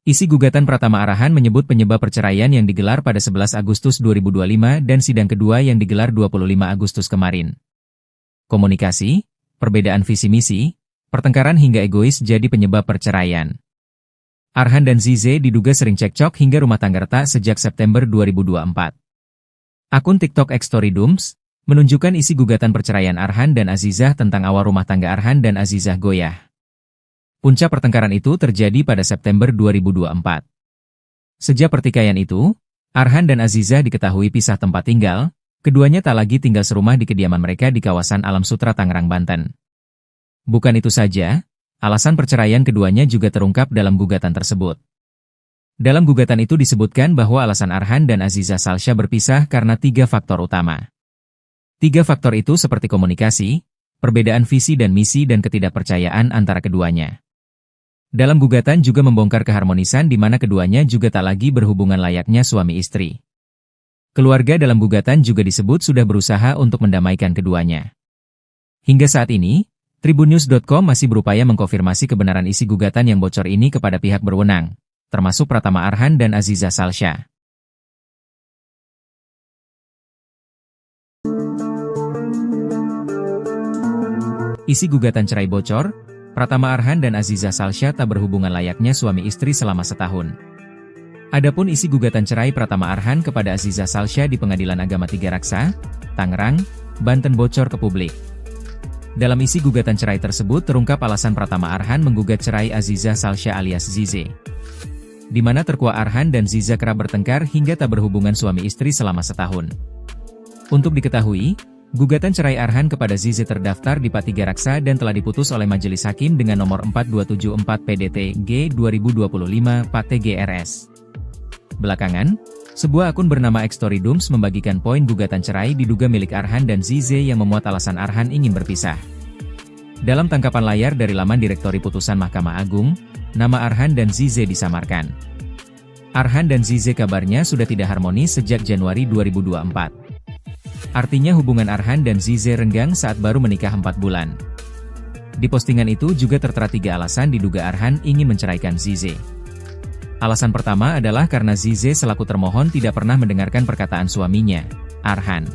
Isi gugatan Pratama Arhan menyebut penyebab perceraian yang digelar pada 11 Agustus 2025 dan sidang kedua yang digelar 25 Agustus kemarin. Komunikasi, perbedaan visi misi, pertengkaran hingga egois jadi penyebab perceraian. Arhan dan Zize diduga sering cekcok hingga rumah tangga retak sejak September 2024. Akun TikTok @storydooms menunjukkan isi gugatan perceraian Arhan dan Azizah tentang awal rumah tangga Arhan dan Azizah goyah. Puncak pertengkaran itu terjadi pada September 2024. Sejak pertikaian itu, Arhan dan Azizah diketahui pisah tempat tinggal, Keduanya tak lagi tinggal serumah di kediaman mereka di kawasan Alam Sutra Tangerang, Banten. Bukan itu saja, alasan perceraian keduanya juga terungkap dalam gugatan tersebut. Dalam gugatan itu disebutkan bahwa alasan Arhan dan Aziza Salsya berpisah karena 3 faktor utama. 3 faktor itu seperti komunikasi, perbedaan visi dan misi dan ketidakpercayaan antara keduanya. Dalam gugatan juga membongkar keharmonisan di mana keduanya juga tak lagi berhubungan layaknya suami istri. Keluarga dalam gugatan juga disebut sudah berusaha untuk mendamaikan keduanya. Hingga saat ini, Tribunnews.com masih berupaya mengkonfirmasi kebenaran isi gugatan yang bocor ini kepada pihak berwenang, termasuk Pratama Arhan dan Aziza Salsya. Isi gugatan cerai bocor, Pratama Arhan dan Aziza Salsya tak berhubungan layaknya suami istri selama setahun. Adapun isi gugatan cerai Pratama Arhan kepada Aziza Salsya di Pengadilan Agama Tiga Raksa, Tangerang, Banten bocor ke publik. Dalam isi gugatan cerai tersebut terungkap alasan Pratama Arhan menggugat cerai Aziza Salsya alias Zize, di mana terkuak Arhan dan Ziza kerap bertengkar hingga tak berhubungan suami istri selama setahun. Untuk diketahui, gugatan cerai Arhan kepada Zize terdaftar di PA Tiga Raksa dan telah diputus oleh Majelis Hakim dengan nomor 4274 PDT-G 2025 PA TGRS. Belakangan, sebuah akun bernama Xtoridums membagikan poin gugatan cerai diduga milik Arhan dan Zize yang memuat alasan Arhan ingin berpisah. Dalam tangkapan layar dari laman Direktori Putusan Mahkamah Agung, nama Arhan dan Zize disamarkan. Arhan dan Zize kabarnya sudah tidak harmonis sejak Januari 2024. Artinya hubungan Arhan dan Zize renggang saat baru menikah 4 bulan. Di postingan itu juga tertera 3 alasan diduga Arhan ingin menceraikan Zize. Alasan pertama adalah karena Zize selaku termohon tidak pernah mendengarkan perkataan suaminya, Arhan.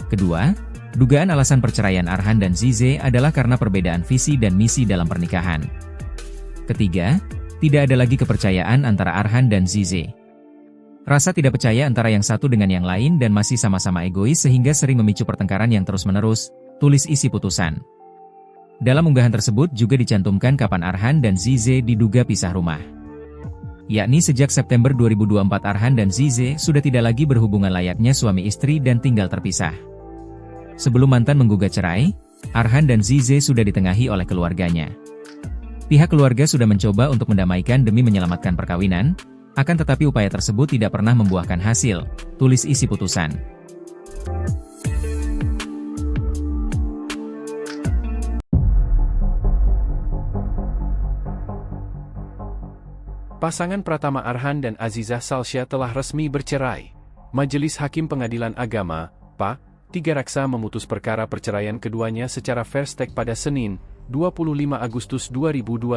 Kedua, dugaan alasan perceraian Arhan dan Zize adalah karena perbedaan visi dan misi dalam pernikahan. Ketiga, tidak ada lagi kepercayaan antara Arhan dan Zize. Rasa tidak percaya antara yang satu dengan yang lain dan masih sama-sama egois sehingga sering memicu pertengkaran yang terus-menerus, tulis isi putusan. Dalam unggahan tersebut juga dicantumkan kapan Arhan dan Zize diduga pisah rumah. Yakni sejak September 2024 Arhan dan Zize sudah tidak lagi berhubungan layaknya suami istri dan tinggal terpisah. Sebelum mantan menggugat cerai, Arhan dan Zize sudah ditengahi oleh keluarganya. Pihak keluarga sudah mencoba untuk mendamaikan demi menyelamatkan perkawinan, akan tetapi upaya tersebut tidak pernah membuahkan hasil, tulis isi putusan. Pasangan Pratama Arhan dan Aziza Salsya telah resmi bercerai. Majelis Hakim Pengadilan Agama, PA, Tiga Raksa memutus perkara perceraian keduanya secara first take pada Senin, 25 Agustus 2025.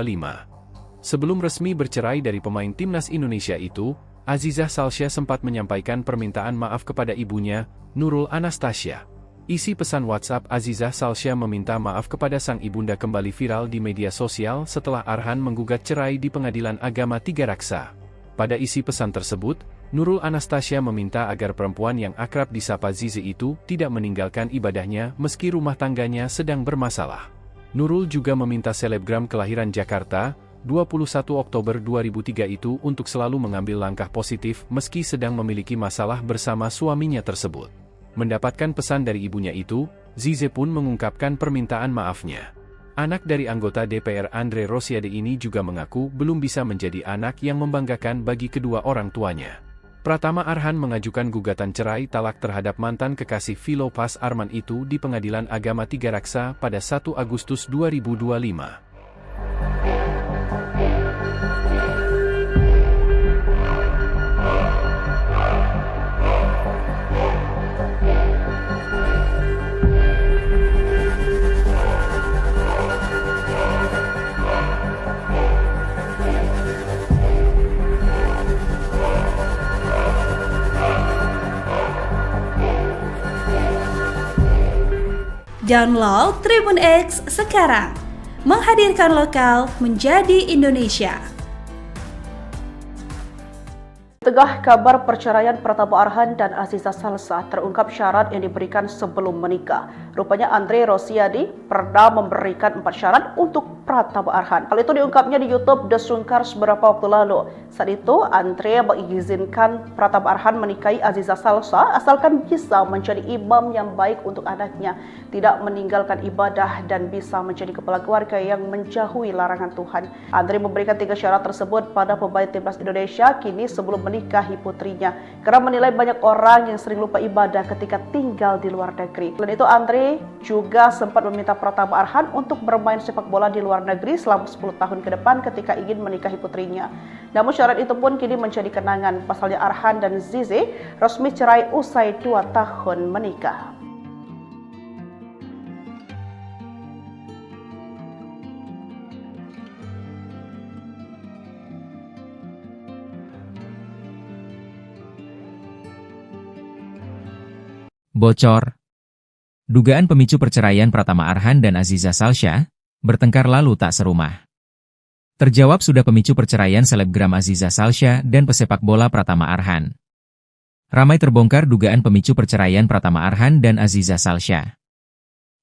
Sebelum resmi bercerai dari pemain timnas Indonesia itu, Aziza Salsya sempat menyampaikan permintaan maaf kepada ibunya, Nurul Anastasia. Isi pesan WhatsApp Aziza Salsya meminta maaf kepada sang ibunda kembali viral di media sosial setelah Arhan menggugat cerai di Pengadilan Agama Tiga Raksa. Pada isi pesan tersebut, Nurul Anastasia meminta agar perempuan yang akrab disapa Zize itu tidak meninggalkan ibadahnya meski rumah tangganya sedang bermasalah. Nurul juga meminta selebgram kelahiran Jakarta, 21 Oktober 2003 itu untuk selalu mengambil langkah positif meski sedang memiliki masalah bersama suaminya tersebut. Mendapatkan pesan dari ibunya itu, Zize pun mengungkapkan permintaan maafnya. Anak dari anggota DPR Andre Rosiade ini juga mengaku belum bisa menjadi anak yang membanggakan bagi kedua orang tuanya. Pratama Arhan mengajukan gugatan cerai talak terhadap mantan kekasih Philopas Arman itu di Pengadilan Agama Tiga Raksa pada 1 Agustus 2025. Download Tribun X sekarang, menghadirkan lokal menjadi Indonesia. Tengah kabar perceraian Pratama Arhan dan Aziza Salsya terungkap syarat yang diberikan sebelum menikah. Rupanya Andre Rosiade pernah memberikan 4 syarat untuk Pratama Arhan. Hal itu diungkapnya di YouTube The Sungkar beberapa waktu lalu. Saat itu, Andre mengizinkan Pratama Arhan menikahi Aziza Salsa asalkan bisa menjadi imam yang baik untuk anaknya, tidak meninggalkan ibadah dan bisa menjadi kepala keluarga yang menjauhi larangan Tuhan. Andre memberikan 3 syarat tersebut pada pemain timnas Indonesia kini sebelum menikahi putrinya, karena menilai banyak orang yang sering lupa ibadah ketika tinggal di luar negeri. Selain itu, Andre juga sempat meminta Pratama Arhan untuk bermain sepak bola di luar negeri selama 10 tahun ke depan ketika ingin menikahi putrinya. Namun syarat itu pun kini menjadi kenangan. Pasalnya Arhan dan Zize resmi cerai usai 2 tahun menikah. Bocor. Dugaan pemicu perceraian Pratama Arhan dan Aziza Salsha bertengkar lalu tak serumah. Terjawab sudah pemicu perceraian selebgram Aziza Salsha dan pesepak bola Pratama Arhan. Ramai terbongkar dugaan pemicu perceraian Pratama Arhan dan Aziza Salsha.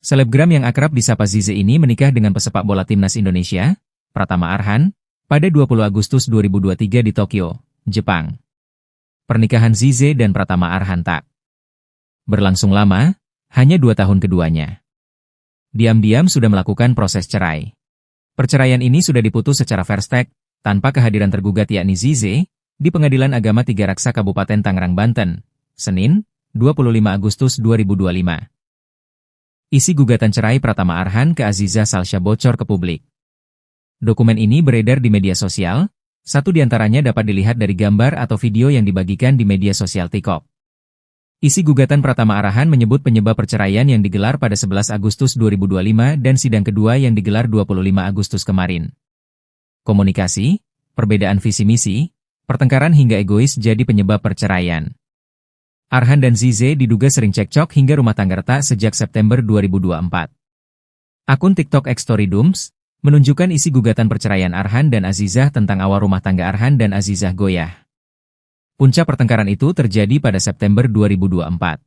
Selebgram yang akrab disapa Zize ini menikah dengan pesepak bola timnas Indonesia, Pratama Arhan, pada 20 Agustus 2023 di Tokyo, Jepang. Pernikahan Zize dan Pratama Arhan tak berlangsung lama, hanya 2 tahun keduanya. Diam-diam sudah melakukan proses cerai. Perceraian ini sudah diputus secara fair stake, tanpa kehadiran tergugat yakni Zize, di Pengadilan Agama Tiga Raksa Kabupaten Tangerang, Banten, Senin, 25 Agustus 2025. Isi gugatan cerai Pratama Arhan ke Aziza Salsha bocor ke publik. Dokumen ini beredar di media sosial, satu diantaranya dapat dilihat dari gambar atau video yang dibagikan di media sosial TikTok. Isi gugatan Pratama Arhan menyebut penyebab perceraian yang digelar pada 11 Agustus 2025 dan sidang kedua yang digelar 25 Agustus kemarin. Komunikasi, perbedaan visi misi, pertengkaran hingga egois jadi penyebab perceraian. Arhan dan Zize diduga sering cekcok hingga rumah tangga retak sejak September 2024. Akun TikTok @storydooms menunjukkan isi gugatan perceraian Arhan dan Azizah tentang awal rumah tangga Arhan dan Azizah goyah. Puncak pertengkaran itu terjadi pada September 2024.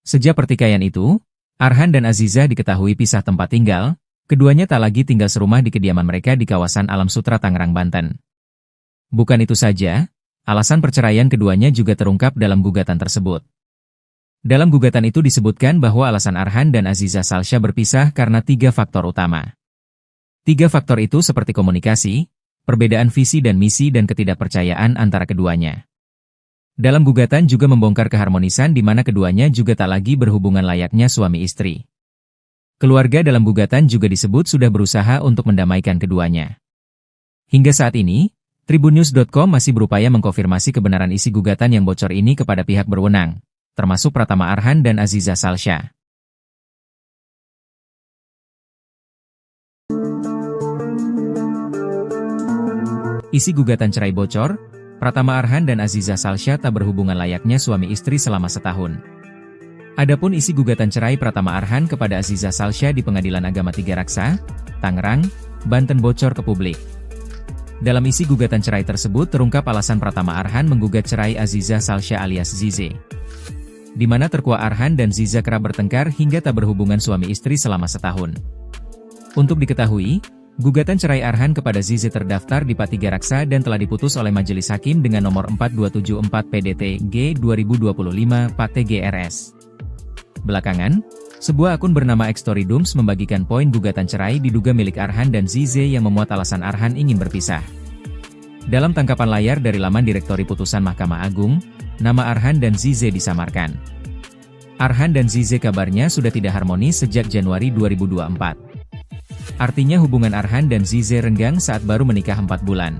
Sejak pertikaian itu, Arhan dan Azizah diketahui pisah tempat tinggal, keduanya tak lagi tinggal serumah di kediaman mereka di kawasan Alam Sutra, Tangerang, Banten. Bukan itu saja, alasan perceraian keduanya juga terungkap dalam gugatan tersebut. Dalam gugatan itu disebutkan bahwa alasan Arhan dan Aziza Salsha berpisah karena 3 faktor utama. 3 faktor itu seperti komunikasi, perbedaan visi dan misi dan ketidakpercayaan antara keduanya. Dalam gugatan juga membongkar keharmonisan di mana keduanya juga tak lagi berhubungan layaknya suami istri. Keluarga dalam gugatan juga disebut sudah berusaha untuk mendamaikan keduanya. Hingga saat ini, Tribunnews.com masih berupaya mengkonfirmasi kebenaran isi gugatan yang bocor ini kepada pihak berwenang, termasuk Pratama Arhan dan Aziza Salsha. Isi gugatan cerai bocor, Pratama Arhan dan Aziza Salsha tak berhubungan layaknya suami istri selama setahun. Adapun isi gugatan cerai Pratama Arhan kepada Aziza Salsha di Pengadilan Agama Tiga Raksa, Tangerang, Banten bocor ke publik. Dalam isi gugatan cerai tersebut terungkap alasan Pratama Arhan menggugat cerai Aziza Salsha alias Zize, di mana terkuak Arhan dan Ziza kerap bertengkar hingga tak berhubungan suami istri selama setahun. Untuk diketahui, gugatan cerai Arhan kepada Zize terdaftar di Pat Tiga Raksa dan telah diputus oleh Majelis Hakim dengan nomor 4274 PDT-G 2025 Pat TGRS. Belakangan, sebuah akun bernama @storydooms membagikan poin gugatan cerai diduga milik Arhan dan Zize yang memuat alasan Arhan ingin berpisah. Dalam tangkapan layar dari laman Direktori Putusan Mahkamah Agung, nama Arhan dan Zize disamarkan. Arhan dan Zize kabarnya sudah tidak harmonis sejak Januari 2024. Artinya hubungan Arhan dan Zize renggang saat baru menikah 4 bulan.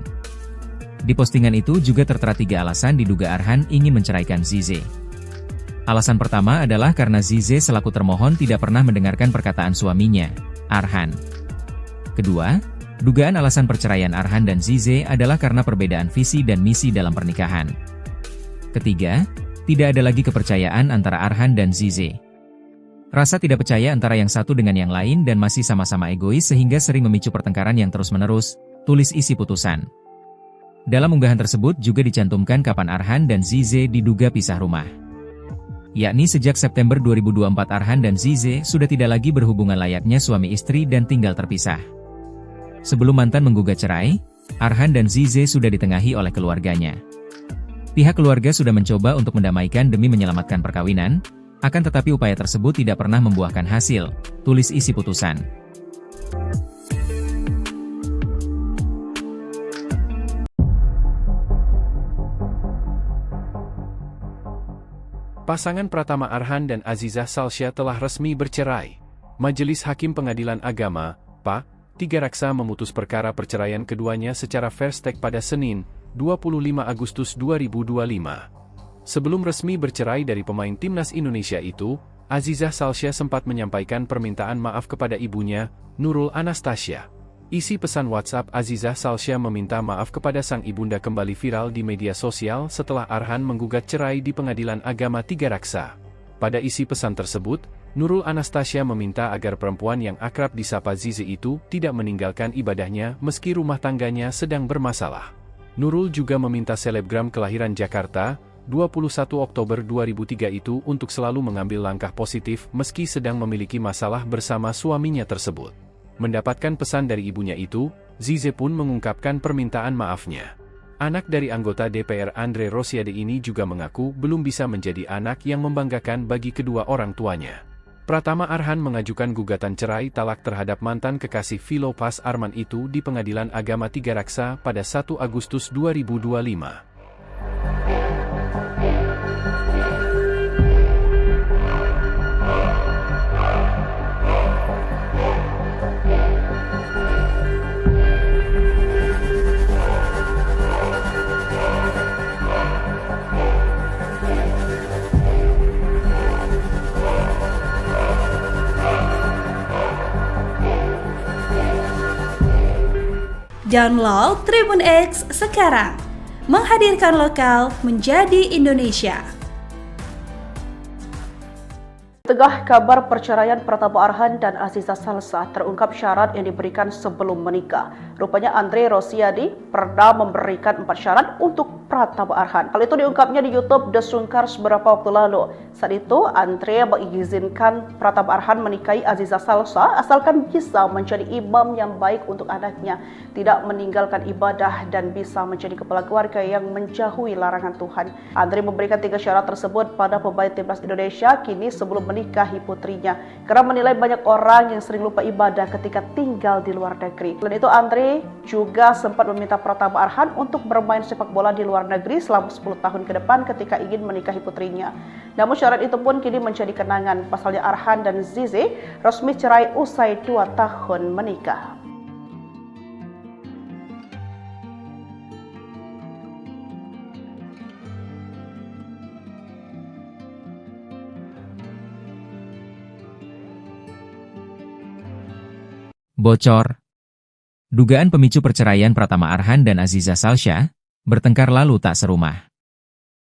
Di postingan itu juga tertera 3 alasan diduga Arhan ingin menceraikan Zize. Alasan pertama adalah karena Zize selaku termohon tidak pernah mendengarkan perkataan suaminya, Arhan. Kedua, dugaan alasan perceraian Arhan dan Zize adalah karena perbedaan visi dan misi dalam pernikahan. Ketiga, tidak ada lagi kepercayaan antara Arhan dan Zize. Rasa tidak percaya antara yang satu dengan yang lain dan masih sama-sama egois sehingga sering memicu pertengkaran yang terus-menerus, tulis isi putusan. Dalam unggahan tersebut juga dicantumkan kapan Arhan dan Zize diduga pisah rumah. Yakni sejak September 2024 Arhan dan Zize sudah tidak lagi berhubungan layaknya suami istri dan tinggal terpisah. Sebelum mantan menggugat cerai, Arhan dan Zize sudah ditengahi oleh keluarganya. Pihak keluarga sudah mencoba untuk mendamaikan demi menyelamatkan perkawinan, akan tetapi upaya tersebut tidak pernah membuahkan hasil, tulis isi putusan. Pasangan Pratama Arhan dan Azizah Salsya telah resmi bercerai. Majelis Hakim Pengadilan Agama, PA, Tiga Raksa memutus perkara perceraian keduanya secara fair-stake pada Senin, 25 Agustus 2025. Sebelum resmi bercerai dari pemain timnas Indonesia itu, Azizah Salsya sempat menyampaikan permintaan maaf kepada ibunya, Nurul Anastasia. Isi pesan WhatsApp Azizah Salsya meminta maaf kepada sang ibunda kembali viral di media sosial setelah Arhan menggugat cerai di Pengadilan Agama Tiga Raksa. Pada isi pesan tersebut, Nurul Anastasia meminta agar perempuan yang akrab disapa Zize itu tidak meninggalkan ibadahnya meski rumah tangganya sedang bermasalah. Nurul juga meminta selebgram kelahiran Jakarta, 21 Oktober 2003 itu untuk selalu mengambil langkah positif meski sedang memiliki masalah bersama suaminya tersebut. Mendapatkan pesan dari ibunya itu, Zize pun mengungkapkan permintaan maafnya. Anak dari anggota DPR Andre Rosiade ini juga mengaku belum bisa menjadi anak yang membanggakan bagi kedua orang tuanya. Pratama Arhan mengajukan gugatan cerai talak terhadap mantan kekasih Philopas Arman itu di Pengadilan Agama Tiga Raksa pada 1 Agustus 2025. Download Tribun X sekarang, menghadirkan lokal menjadi Indonesia. Tengah kabar perceraian Pratama Arhan dan Azizah Salsya terungkap syarat yang diberikan sebelum menikah. Rupanya Andre Rosiade pernah memberikan 4 syarat untuk Pratama Arhan. Hal itu diungkapnya di YouTube The Sungkars beberapa waktu lalu. Saat itu Andre mengizinkan Pratama Arhan menikahi Azizah Salsya asalkan bisa menjadi imam yang baik untuk anaknya, tidak meninggalkan ibadah dan bisa menjadi kepala keluarga yang menjauhi larangan Tuhan. Andre memberikan 3 syarat tersebut pada pemain timnas Indonesia kini sebelum menikahi putrinya, karena menilai banyak orang yang sering lupa ibadah ketika tinggal di luar negeri. Selain itu, Andre juga sempat meminta Pratama Arhan untuk bermain sepak bola di luar negeri selama 10 tahun ke depan ketika ingin menikahi putrinya. Namun syarat itu pun kini menjadi kenangan. Pasalnya Arhan dan Zize resmi cerai usai 2 tahun menikah. Bocor. Dugaan pemicu perceraian Pratama Arhan dan Azizah Salsya bertengkar lalu tak serumah.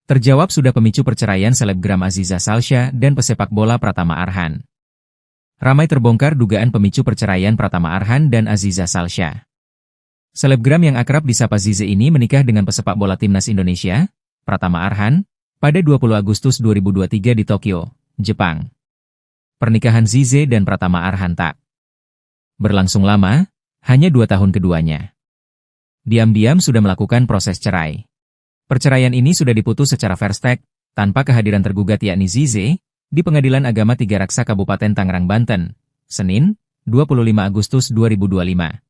Terjawab sudah pemicu perceraian selebgram Azizah Salsya dan pesepak bola Pratama Arhan. Ramai terbongkar dugaan pemicu perceraian Pratama Arhan dan Azizah Salsya. Selebgram yang akrab disapa Zize ini menikah dengan pesepak bola timnas Indonesia, Pratama Arhan, pada 20 Agustus 2023 di Tokyo, Jepang. Pernikahan Zize dan Pratama Arhan tak berlangsung lama, hanya 2 tahun keduanya. Diam-diam sudah melakukan proses cerai. Perceraian ini sudah diputus secara fair-stake, tanpa kehadiran tergugat yakni Zize, di Pengadilan Agama Tiga Raksa Kabupaten Tangerang, Banten, Senin, 25 Agustus 2025.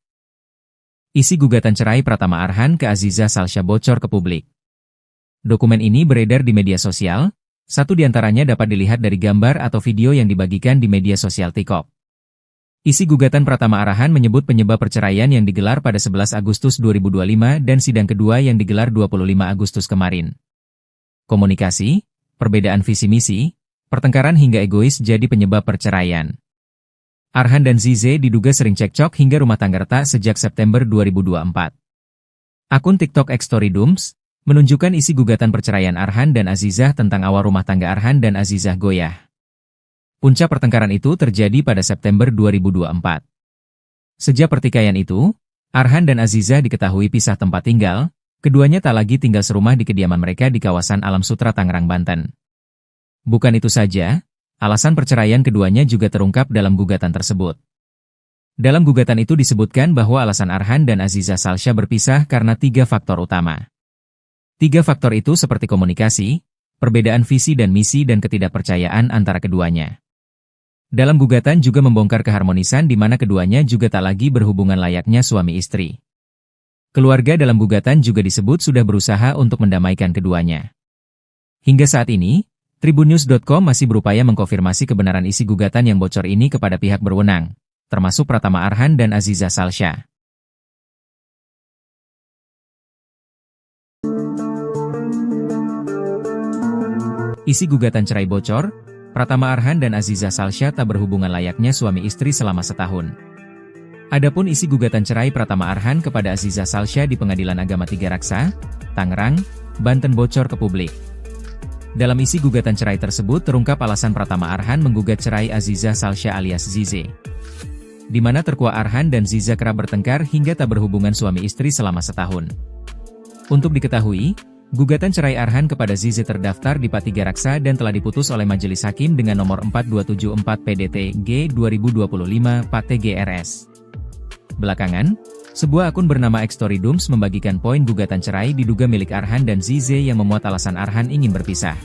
Isi gugatan cerai Pratama Arhan ke Azizah Salsya bocor ke publik. Dokumen ini beredar di media sosial, satu diantaranya dapat dilihat dari gambar atau video yang dibagikan di media sosial TikTok. Isi gugatan Pratama Arhan menyebut penyebab perceraian yang digelar pada 11 Agustus 2025 dan sidang kedua yang digelar 25 Agustus kemarin. Komunikasi, perbedaan visi misi, pertengkaran hingga egois jadi penyebab perceraian. Arhan dan Zize diduga sering cekcok hingga rumah tangga retak sejak September 2024. Akun TikTok @storydooms menunjukkan isi gugatan perceraian Arhan dan Azizah tentang awal rumah tangga Arhan dan Azizah goyah. Puncak pertengkaran itu terjadi pada September 2024. Sejak pertikaian itu, Arhan dan Azizah diketahui pisah tempat tinggal, keduanya tak lagi tinggal serumah di kediaman mereka di kawasan Alam Sutra Tangerang, Banten. Bukan itu saja, alasan perceraian keduanya juga terungkap dalam gugatan tersebut. Dalam gugatan itu disebutkan bahwa alasan Arhan dan Aziza Salsya berpisah karena 3 faktor utama. 3 faktor itu seperti komunikasi, perbedaan visi dan misi dan ketidakpercayaan antara keduanya. Dalam gugatan juga membongkar keharmonisan di mana keduanya juga tak lagi berhubungan layaknya suami istri. Keluarga dalam gugatan juga disebut sudah berusaha untuk mendamaikan keduanya. Hingga saat ini, Tribunnews.com masih berupaya mengkonfirmasi kebenaran isi gugatan yang bocor ini kepada pihak berwenang, termasuk Pratama Arhan dan Aziza Salsya. Isi gugatan cerai bocor, Pratama Arhan dan Aziza Salsya tak berhubungan layaknya suami istri selama setahun. Adapun isi gugatan cerai Pratama Arhan kepada Aziza Salsya di Pengadilan Agama Tiga Raksa, Tangerang, Banten bocor ke publik. Dalam isi gugatan cerai tersebut terungkap alasan Pratama Arhan menggugat cerai Aziza Salsya alias Zize, di mana terkuak Arhan dan Ziza kerap bertengkar hingga tak berhubungan suami istri selama setahun. Untuk diketahui, gugatan cerai Arhan kepada Zize terdaftar di PA Tiga Raksa dan telah diputus oleh Majelis Hakim dengan nomor 4274 PDT-G 2025 PA TGRS. Belakangan, sebuah akun bernama Xtoridums membagikan poin gugatan cerai diduga milik Arhan dan Zize yang memuat alasan Arhan ingin berpisah.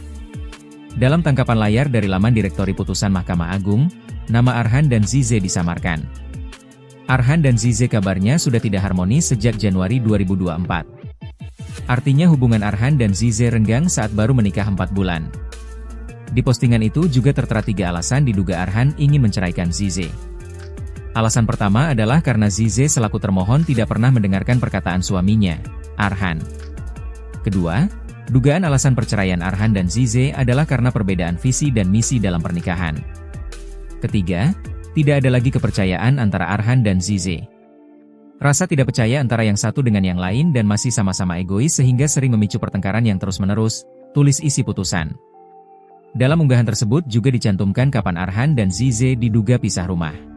Dalam tangkapan layar dari laman Direktori Putusan Mahkamah Agung, nama Arhan dan Zize disamarkan. Arhan dan Zize kabarnya sudah tidak harmonis sejak Januari 2024. Artinya hubungan Arhan dan Zize renggang saat baru menikah 4 bulan. Di postingan itu juga tertera 3 alasan diduga Arhan ingin menceraikan Zize. Alasan pertama adalah karena Zize selaku termohon tidak pernah mendengarkan perkataan suaminya, Arhan. Kedua, dugaan alasan perceraian Arhan dan Zize adalah karena perbedaan visi dan misi dalam pernikahan. Ketiga, tidak ada lagi kepercayaan antara Arhan dan Zize. Rasa tidak percaya antara yang satu dengan yang lain dan masih sama-sama egois sehingga sering memicu pertengkaran yang terus-menerus, tulis isi putusan. Dalam unggahan tersebut juga dicantumkan kapan Arhan dan Zize diduga pisah rumah.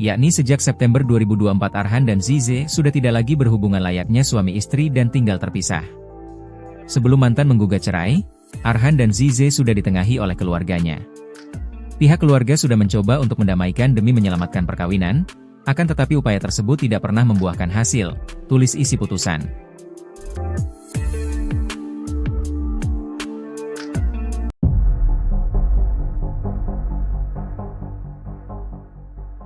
Yakni sejak September 2024 Arhan dan Zize sudah tidak lagi berhubungan layaknya suami istri dan tinggal terpisah. Sebelum mantan menggugat cerai, Arhan dan Zize sudah ditengahi oleh keluarganya. Pihak keluarga sudah mencoba untuk mendamaikan demi menyelamatkan perkawinan, akan tetapi upaya tersebut tidak pernah membuahkan hasil, tulis isi putusan.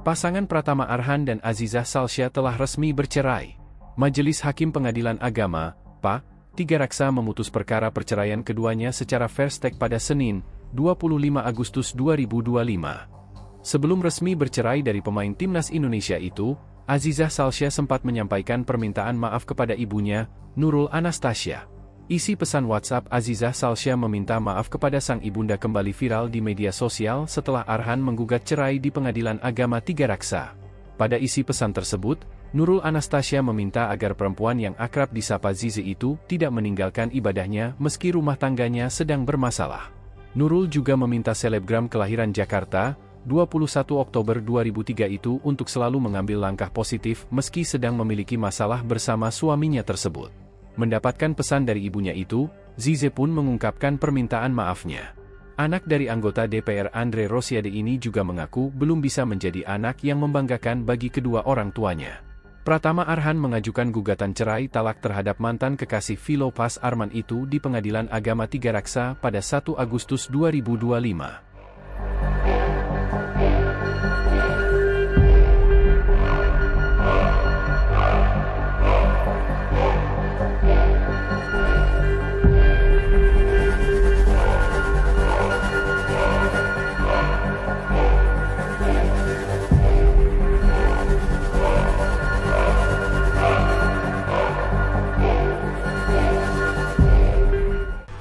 Pasangan Pratama Arhan dan Aziza Salsya telah resmi bercerai. Majelis Hakim Pengadilan Agama, PA, Tiga Raksa memutus perkara perceraian keduanya secara first take pada Senin, 25 Agustus 2025. Sebelum resmi bercerai dari pemain timnas Indonesia itu, Aziza Salsya sempat menyampaikan permintaan maaf kepada ibunya, Nurul Anastasia. Isi pesan WhatsApp Aziza Salsya meminta maaf kepada sang ibunda kembali viral di media sosial setelah Arhan menggugat cerai di Pengadilan Agama Tiga Raksa. Pada isi pesan tersebut, Nurul Anastasia meminta agar perempuan yang akrab disapa Zize itu tidak meninggalkan ibadahnya meski rumah tangganya sedang bermasalah. Nurul juga meminta selebgram kelahiran Jakarta, 21 Oktober 2003 itu untuk selalu mengambil langkah positif meski sedang memiliki masalah bersama suaminya tersebut. Mendapatkan pesan dari ibunya itu, Zize pun mengungkapkan permintaan maafnya. Anak dari anggota DPR Andre Rosiade ini juga mengaku belum bisa menjadi anak yang membanggakan bagi kedua orang tuanya. Pratama Arhan mengajukan gugatan cerai talak terhadap mantan kekasih Philopas Arman itu di Pengadilan Agama Tiga Raksa pada 1 Agustus 2025.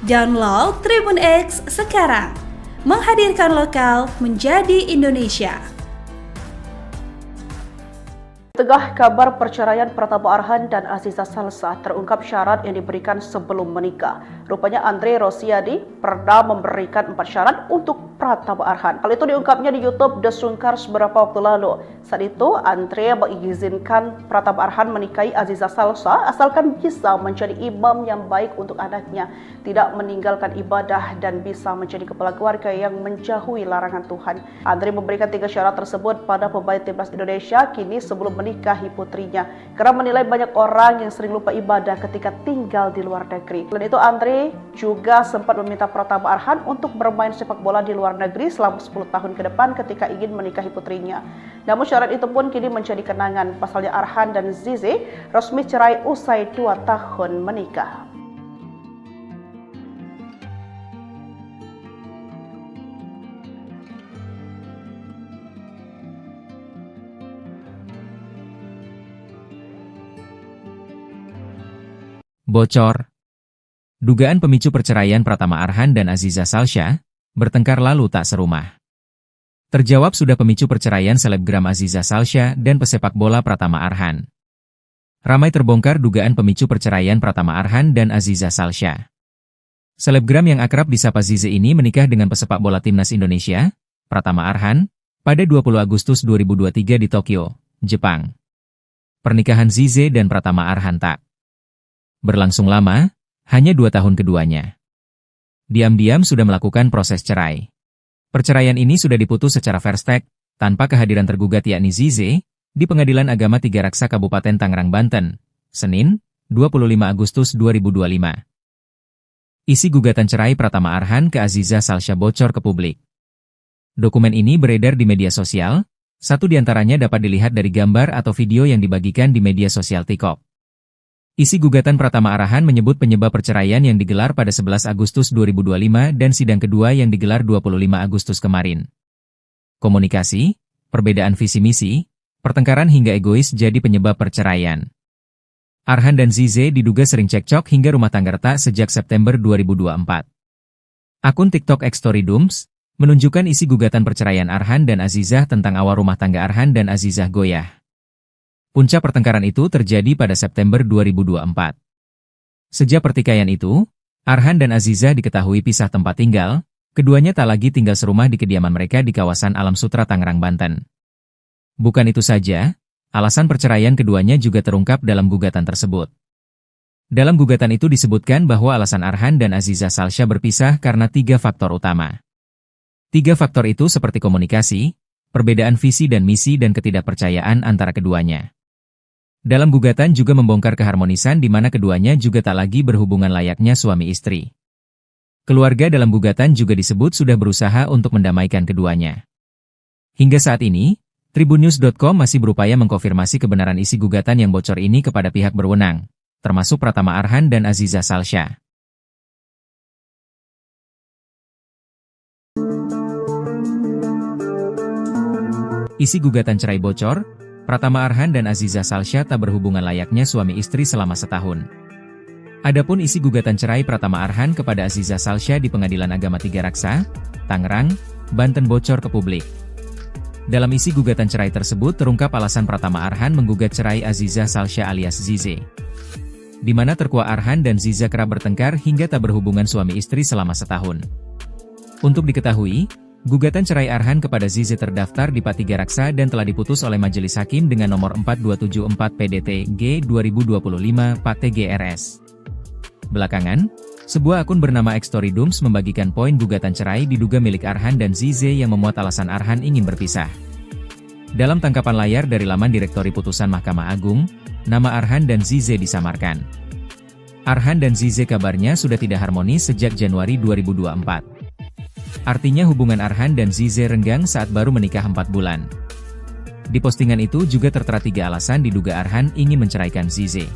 Download Tribun X sekarang, menghadirkan lokal menjadi Indonesia. Tengah kabar perceraian Pratama Arhan dan Aziza Salsya terungkap syarat yang diberikan sebelum menikah. Rupanya Andre Rosiade pernah memberikan 4 syarat untuk Pratama Arhan. Hal itu diungkapnya di YouTube The Sungkars beberapa waktu lalu. Saat itu, Andre mengizinkan Pratama Arhan menikahi Aziza Salsa asalkan bisa menjadi imam yang baik untuk anaknya, tidak meninggalkan ibadah dan bisa menjadi kepala keluarga yang menjauhi larangan Tuhan. Andre memberikan 3 syarat tersebut pada pemain timnas Indonesia kini sebelum menikahi putrinya, karena menilai banyak orang yang sering lupa ibadah ketika tinggal di luar negeri. Selain itu, Andre juga sempat meminta Pratama Arhan untuk bermain sepak bola di luar negeri selama 10 tahun ke depan ketika ingin menikahi putrinya. Namun syarat itu pun kini menjadi kenangan. Pasalnya Arhan dan Zize resmi cerai usai 2 tahun menikah. Bocor. Dugaan pemicu perceraian Pratama Arhan dan Aziza Salsha bertengkar lalu tak serumah. Terjawab sudah pemicu perceraian selebgram Aziza Salsha dan pesepak bola Pratama Arhan. Ramai terbongkar dugaan pemicu perceraian Pratama Arhan dan Aziza Salsha. Selebgram yang akrab disapa Zize ini menikah dengan pesepak bola timnas Indonesia, Pratama Arhan, pada 20 Agustus 2023 di Tokyo, Jepang. Pernikahan Zize dan Pratama Arhan tak berlangsung lama, hanya 2 tahun keduanya. Diam-diam sudah melakukan proses cerai. Perceraian ini sudah diputus secara fair stake, tanpa kehadiran tergugat yakni Zize, di Pengadilan Agama Tiga Raksa Kabupaten Tangerang, Banten, Senin, 25 Agustus 2025. Isi gugatan cerai Pratama Arhan ke Aziza Salsha bocor ke publik. Dokumen ini beredar di media sosial, satu diantaranya dapat dilihat dari gambar atau video yang dibagikan di media sosial TikTok. Isi gugatan Pratama Arhan menyebut penyebab perceraian yang digelar pada 11 Agustus 2025 dan sidang kedua yang digelar 25 Agustus kemarin. Komunikasi, perbedaan visi misi, pertengkaran hingga egois jadi penyebab perceraian. Arhan dan Zize diduga sering cekcok hingga rumah tangga retak sejak September 2024. Akun TikTok @storydooms menunjukkan isi gugatan perceraian Arhan dan Azizah tentang awal rumah tangga Arhan dan Azizah goyah. Puncak pertengkaran itu terjadi pada September 2024. Sejak pertikaian itu, Arhan dan Azizah diketahui pisah tempat tinggal, keduanya tak lagi tinggal serumah di kediaman mereka di kawasan Alam Sutra, Tangerang, Banten. Bukan itu saja, alasan perceraian keduanya juga terungkap dalam gugatan tersebut. Dalam gugatan itu disebutkan bahwa alasan Arhan dan Aziza Salsha berpisah karena 3 faktor utama. 3 faktor itu seperti komunikasi, perbedaan visi dan misi dan ketidakpercayaan antara keduanya. Dalam gugatan juga membongkar keharmonisan di mana keduanya juga tak lagi berhubungan layaknya suami istri. Keluarga dalam gugatan juga disebut sudah berusaha untuk mendamaikan keduanya. Hingga saat ini, Tribunnews.com masih berupaya mengkonfirmasi kebenaran isi gugatan yang bocor ini kepada pihak berwenang, termasuk Pratama Arhan dan Aziza Salsha. Isi gugatan cerai bocor, Pratama Arhan dan Aziza Salsha tak berhubungan layaknya suami istri selama setahun. Adapun isi gugatan cerai Pratama Arhan kepada Aziza Salsha di Pengadilan Agama Tiga Raksa, Tangerang, Banten bocor ke publik. Dalam isi gugatan cerai tersebut terungkap alasan Pratama Arhan menggugat cerai Aziza Salsha alias Zize, di mana terkuak Arhan dan Ziza kerap bertengkar hingga tak berhubungan suami istri selama setahun. Untuk diketahui, gugatan cerai Arhan kepada Zize terdaftar di PA Tiga Raksa dan telah diputus oleh Majelis Hakim dengan nomor 4274 PDT-G 2025 PA TGRS. Belakangan, sebuah akun bernama @storydooms membagikan poin gugatan cerai diduga milik Arhan dan Zize yang memuat alasan Arhan ingin berpisah. Dalam tangkapan layar dari laman Direktori Putusan Mahkamah Agung, nama Arhan dan Zize disamarkan. Arhan dan Zize kabarnya sudah tidak harmonis sejak Januari 2024. Artinya hubungan Arhan dan Zize renggang saat baru menikah 4 bulan. Di postingan itu juga tertera 3 alasan diduga Arhan ingin menceraikan Zize.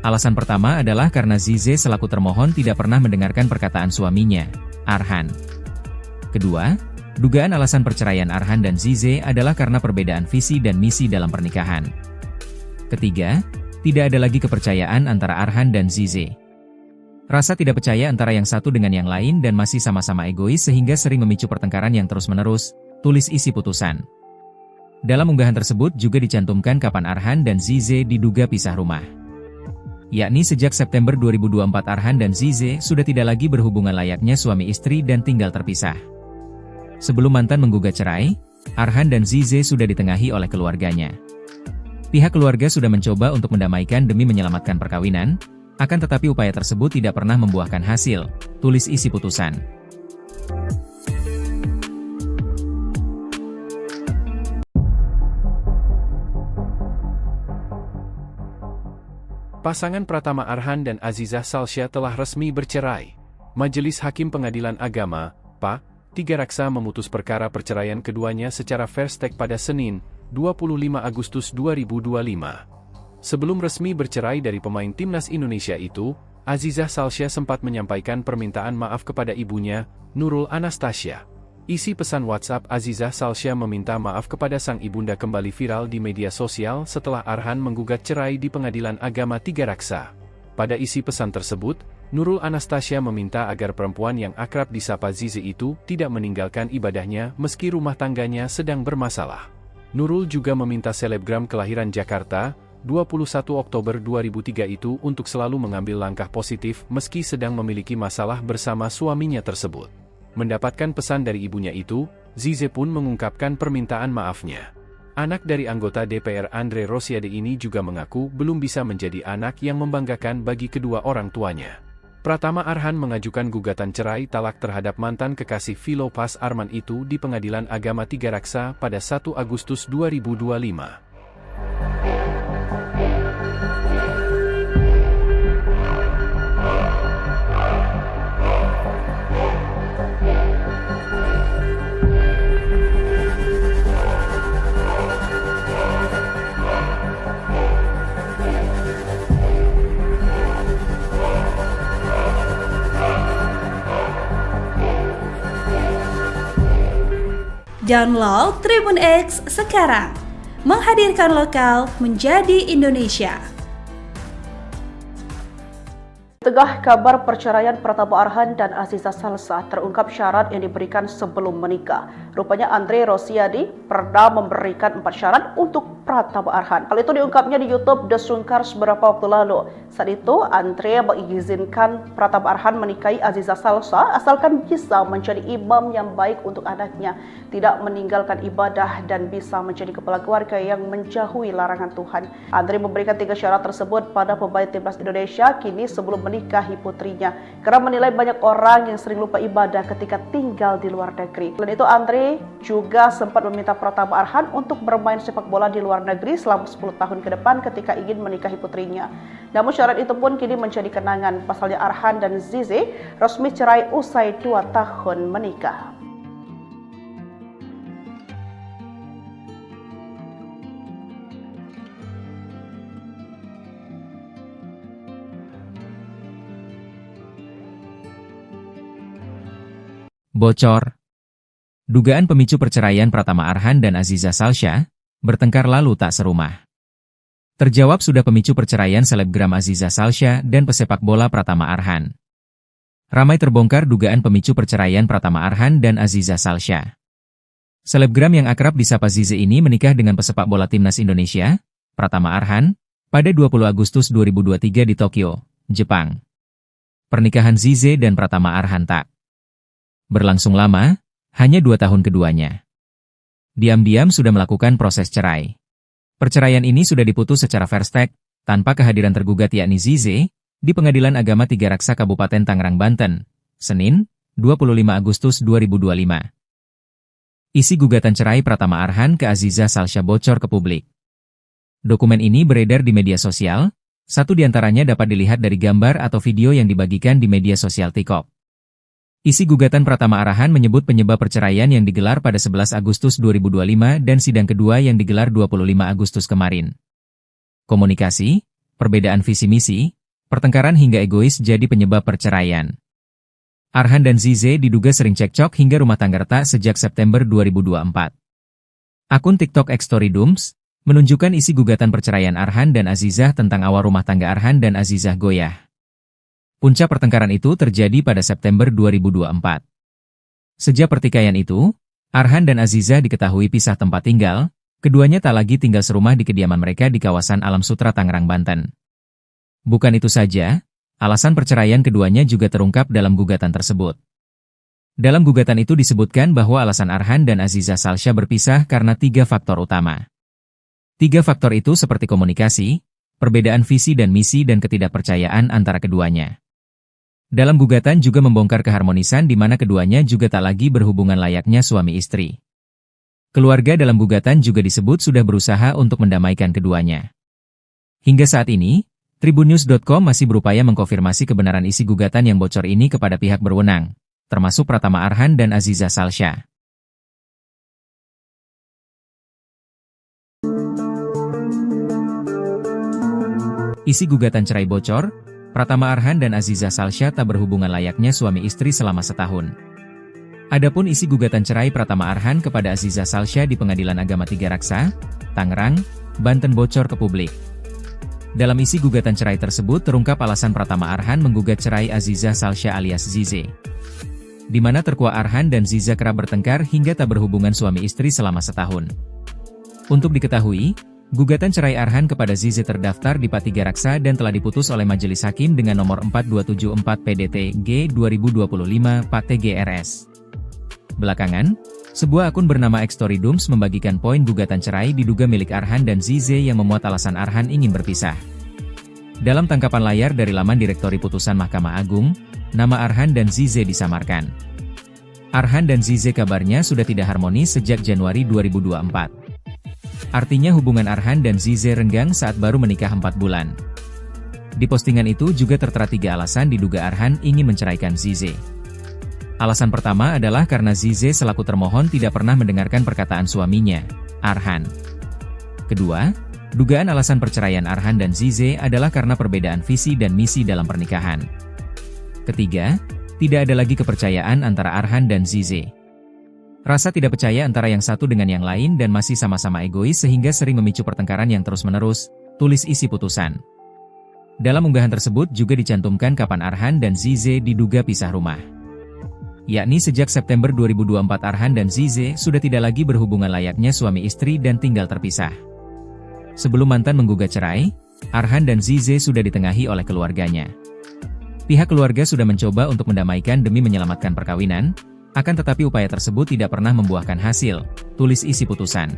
Alasan pertama adalah karena Zize selaku termohon tidak pernah mendengarkan perkataan suaminya, Arhan. Kedua, dugaan alasan perceraian Arhan dan Zize adalah karena perbedaan visi dan misi dalam pernikahan. Ketiga, tidak ada lagi kepercayaan antara Arhan dan Zize. Rasa tidak percaya antara yang satu dengan yang lain dan masih sama-sama egois sehingga sering memicu pertengkaran yang terus-menerus, tulis isi putusan. Dalam unggahan tersebut juga dicantumkan kapan Arhan dan Zize diduga pisah rumah. Yakni sejak September 2024 Arhan dan Zize sudah tidak lagi berhubungan layaknya suami istri dan tinggal terpisah. Sebelum mantan menggugat cerai, Arhan dan Zize sudah ditengahi oleh keluarganya. Pihak keluarga sudah mencoba untuk mendamaikan demi menyelamatkan perkawinan, akan tetapi upaya tersebut tidak pernah membuahkan hasil, tulis isi putusan. Pasangan Pratama Arhan dan Azizah Salsya telah resmi bercerai. Majelis Hakim Pengadilan Agama, PA, Tiga Raksa memutus perkara perceraian keduanya secara first take pada Senin, 25 Agustus 2025. Sebelum resmi bercerai dari pemain timnas Indonesia itu, Azizah Salsya sempat menyampaikan permintaan maaf kepada ibunya, Nurul Anastasia. Isi pesan WhatsApp Azizah Salsya meminta maaf kepada sang ibunda kembali viral di media sosial setelah Arhan menggugat cerai di Pengadilan Agama Tiga Raksa. Pada isi pesan tersebut, Nurul Anastasia meminta agar perempuan yang akrab disapa Zize itu tidak meninggalkan ibadahnya meski rumah tangganya sedang bermasalah. Nurul juga meminta selebgram kelahiran Jakarta, 21 Oktober 2003 itu untuk selalu mengambil langkah positif meski sedang memiliki masalah bersama suaminya tersebut. Mendapatkan pesan dari ibunya itu, Zize pun mengungkapkan permintaan maafnya. Anak dari anggota DPR Andre Rosiade ini juga mengaku belum bisa menjadi anak yang membanggakan bagi kedua orang tuanya. Pratama Arhan mengajukan gugatan cerai talak terhadap mantan kekasih Philopas Arman itu di Pengadilan Agama Tiga Raksa pada 1 Agustus 2025. Download Tribun X sekarang, menghadirkan lokal menjadi Indonesia. Tengah kabar perceraian Pratama Arhan dan Azizah Salsya terungkap syarat yang diberikan sebelum menikah. Rupanya Andre Rosiade pernah memberikan 4 syarat untuk Pratama Arhan. Hal itu diungkapnya di YouTube The Sungkar beberapa waktu lalu. Saat itu Andre mengizinkan Pratama Arhan menikahi Azizah Salsya asalkan bisa menjadi imam yang baik untuk anaknya, tidak meninggalkan ibadah dan bisa menjadi kepala keluarga yang menjauhi larangan Tuhan. Andre memberikan 3 syarat tersebut pada pemain timnas Indonesia kini sebelum menikahi putrinya karena menilai banyak orang yang sering lupa ibadah ketika tinggal di luar negeri. Selain itu Andre juga sempat meminta Pratama Arhan untuk bermain sepak bola di luar negeri selama 10 tahun ke depan ketika ingin menikahi putrinya. Namun syarat itu pun kini menjadi kenangan. Pasalnya Arhan dan Zize resmi cerai usai 2 tahun menikah. Bocor. Dugaan pemicu perceraian Pratama Arhan dan Azizah Salsya bertengkar lalu tak serumah. Terjawab sudah pemicu perceraian selebgram Azizah Salsya dan pesepak bola Pratama Arhan. Ramai terbongkar dugaan pemicu perceraian Pratama Arhan dan Azizah Salsya. Selebgram yang akrab disapa Zize ini menikah dengan pesepak bola timnas Indonesia, Pratama Arhan, pada 20 Agustus 2023 di Tokyo, Jepang. Pernikahan Zize dan Pratama Arhan tak berlangsung lama, hanya 2 tahun keduanya. Diam-diam sudah melakukan proses cerai. Perceraian ini sudah diputus secara first take, tanpa kehadiran tergugat yakni Zize, di Pengadilan Agama Tiga Raksa Kabupaten Tangerang, Banten, Senin, 25 Agustus 2025. Isi gugatan cerai Pratama Arhan ke Azizah Salsya bocor ke publik. Dokumen ini beredar di media sosial, satu diantaranya dapat dilihat dari gambar atau video yang dibagikan di media sosial TikTok. Isi gugatan Pratama Arhan menyebut penyebab perceraian yang digelar pada 11 Agustus 2025 dan sidang kedua yang digelar 25 Agustus kemarin. Komunikasi, perbedaan visi misi, pertengkaran hingga egois jadi penyebab perceraian. Arhan dan Zize diduga sering cekcok hingga rumah tangga retak sejak September 2024. Akun TikTok @storydooms menunjukkan isi gugatan perceraian Arhan dan Azizah tentang awal rumah tangga Arhan dan Azizah goyah. Puncak pertengkaran itu terjadi pada September 2024. Sejak pertikaian itu, Arhan dan Azizah diketahui pisah tempat tinggal, keduanya tak lagi tinggal serumah di kediaman mereka di kawasan Alam Sutra, Tangerang, Banten. Bukan itu saja, alasan perceraian keduanya juga terungkap dalam gugatan tersebut. Dalam gugatan itu disebutkan bahwa alasan Arhan dan Aziza Salsya berpisah karena 3 faktor utama. 3 faktor itu seperti komunikasi, perbedaan visi dan misi dan ketidakpercayaan antara keduanya. Dalam gugatan juga membongkar keharmonisan di mana keduanya juga tak lagi berhubungan layaknya suami istri. Keluarga dalam gugatan juga disebut sudah berusaha untuk mendamaikan keduanya. Hingga saat ini, Tribunnews.com masih berupaya mengkonfirmasi kebenaran isi gugatan yang bocor ini kepada pihak berwenang, termasuk Pratama Arhan dan Aziza Salsya. Isi gugatan cerai bocor, Pratama Arhan dan Aziza Salsya tak berhubungan layaknya suami istri selama setahun. Adapun isi gugatan cerai Pratama Arhan kepada Aziza Salsya di Pengadilan Agama Tigaraksa, Tangerang, Banten bocor ke publik. Dalam isi gugatan cerai tersebut terungkap alasan Pratama Arhan menggugat cerai Aziza Salsya alias Zize, di mana terkuak Arhan dan Ziza kerap bertengkar hingga tak berhubungan suami istri selama setahun. Untuk diketahui, gugatan cerai Arhan kepada Zize terdaftar di PA Tigaraksa dan telah diputus oleh Majelis Hakim dengan nomor 4274 PDT-G 2025 PA TGRS. Belakangan, sebuah akun bernama Xtorydums membagikan poin gugatan cerai diduga milik Arhan dan Zize yang memuat alasan Arhan ingin berpisah. Dalam tangkapan layar dari laman Direktori Putusan Mahkamah Agung, nama Arhan dan Zize disamarkan. Arhan dan Zize kabarnya sudah tidak harmonis sejak Januari 2024. Artinya hubungan Arhan dan Zize renggang saat baru menikah 4 bulan. Di postingan itu juga tertera 3 alasan diduga Arhan ingin menceraikan Zize. Alasan pertama adalah karena Zize selaku termohon tidak pernah mendengarkan perkataan suaminya, Arhan. Kedua, dugaan alasan perceraian Arhan dan Zize adalah karena perbedaan visi dan misi dalam pernikahan. Ketiga, tidak ada lagi kepercayaan antara Arhan dan Zize. Rasa tidak percaya antara yang satu dengan yang lain dan masih sama-sama egois sehingga sering memicu pertengkaran yang terus-menerus, tulis isi putusan. Dalam unggahan tersebut juga dicantumkan kapan Arhan dan Zize diduga pisah rumah. Yakni sejak September 2024 Arhan dan Zize sudah tidak lagi berhubungan layaknya suami istri dan tinggal terpisah. Sebelum mantan menggugat cerai, Arhan dan Zize sudah ditengahi oleh keluarganya. Pihak keluarga sudah mencoba untuk mendamaikan demi menyelamatkan perkawinan, akan tetapi upaya tersebut tidak pernah membuahkan hasil, tulis isi putusan.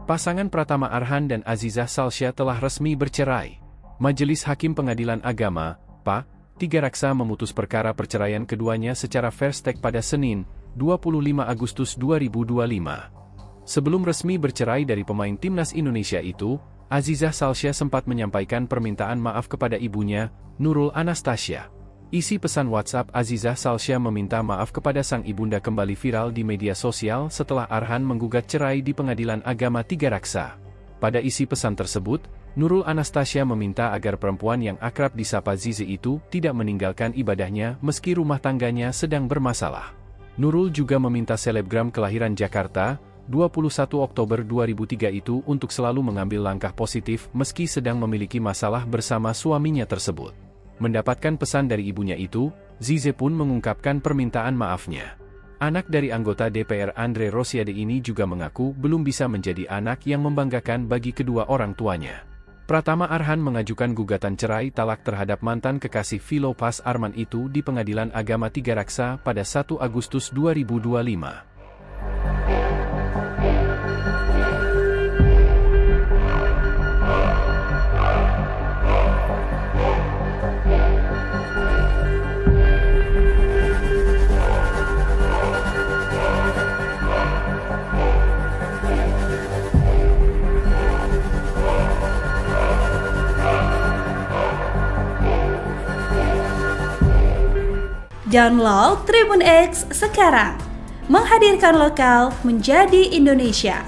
Pasangan Pratama Arhan dan Aziza Salsya telah resmi bercerai. Majelis Hakim Pengadilan Agama, PA, Tigaraksa memutus perkara perceraian keduanya secara verstek pada Senin, 25 Agustus 2025. Sebelum resmi bercerai dari pemain timnas Indonesia itu, Aziza Salsya sempat menyampaikan permintaan maaf kepada ibunya, Nurul Anastasia. Isi pesan WhatsApp Aziza Salsya meminta maaf kepada sang ibunda kembali viral di media sosial setelah Arhan menggugat cerai di Pengadilan Agama Tigaraksa. Pada isi pesan tersebut, Nurul Anastasia meminta agar perempuan yang akrab disapa Zize itu tidak meninggalkan ibadahnya meski rumah tangganya sedang bermasalah. Nurul juga meminta selebgram kelahiran Jakarta, 21 Oktober 2003 itu untuk selalu mengambil langkah positif meski sedang memiliki masalah bersama suaminya tersebut. Mendapatkan pesan dari ibunya itu, Zize pun mengungkapkan permintaan maafnya. Anak dari anggota DPR Andre Rosiade ini juga mengaku belum bisa menjadi anak yang membanggakan bagi kedua orang tuanya. Pratama Arhan mengajukan gugatan cerai talak terhadap mantan kekasih Philopas Arman itu di Pengadilan Agama Tigaraksa pada 1 Agustus 2025. Download Tribun X sekarang, menghadirkan lokal menjadi Indonesia.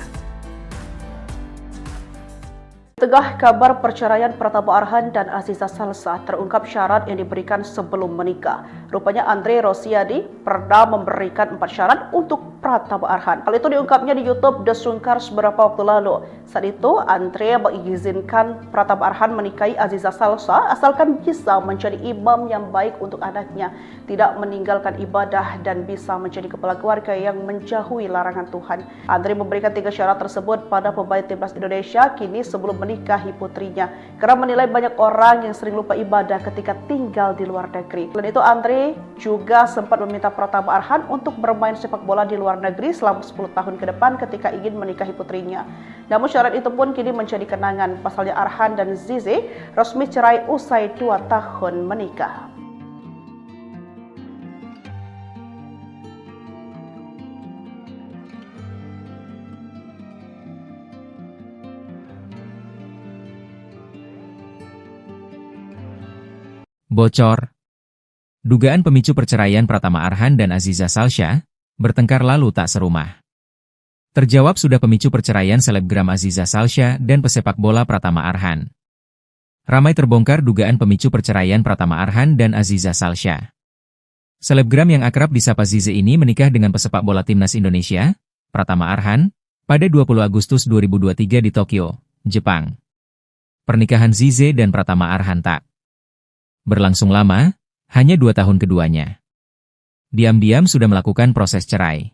Tengah kabar perceraian Pratama Arhan dan Aziza Salsya terungkap syarat yang diberikan sebelum menikah. Rupanya Andre Rosiadi pernah memberikan 4 syarat untuk Pratama Arhan. Hal itu diungkapnya di YouTube The Sungkars beberapa waktu lalu. Saat itu, Andre mengizinkan Pratama Arhan menikahi Aziza Salsa asalkan bisa menjadi imam yang baik untuk anaknya, tidak meninggalkan ibadah, dan bisa menjadi kepala keluarga yang menjauhi larangan Tuhan. Andre memberikan 3 syarat tersebut pada pemain timnas Indonesia kini sebelum menikahi putrinya, karena menilai banyak orang yang sering lupa ibadah ketika tinggal di luar negeri. Selain itu, Andre juga sempat meminta Pratama Arhan untuk bermain sepak bola di luar negeri selama 10 tahun ke depan ketika ingin menikahi putrinya. Namun syarat itu pun kini menjadi kenangan. Pasalnya Arhan dan Zize resmi cerai usai 2 tahun menikah. Bocor. Dugaan pemicu perceraian Pratama Arhan dan Aziza Salsha bertengkar lalu tak serumah. Terjawab sudah pemicu perceraian selebgram Aziza Salsha dan pesepak bola Pratama Arhan. Ramai terbongkar dugaan pemicu perceraian Pratama Arhan dan Aziza Salsha. Selebgram yang akrab disapa Zize ini menikah dengan pesepak bola timnas Indonesia, Pratama Arhan, pada 20 Agustus 2023 di Tokyo, Jepang. Pernikahan Zize dan Pratama Arhan tak berlangsung lama, hanya 2 tahun keduanya. Diam-diam sudah melakukan proses cerai.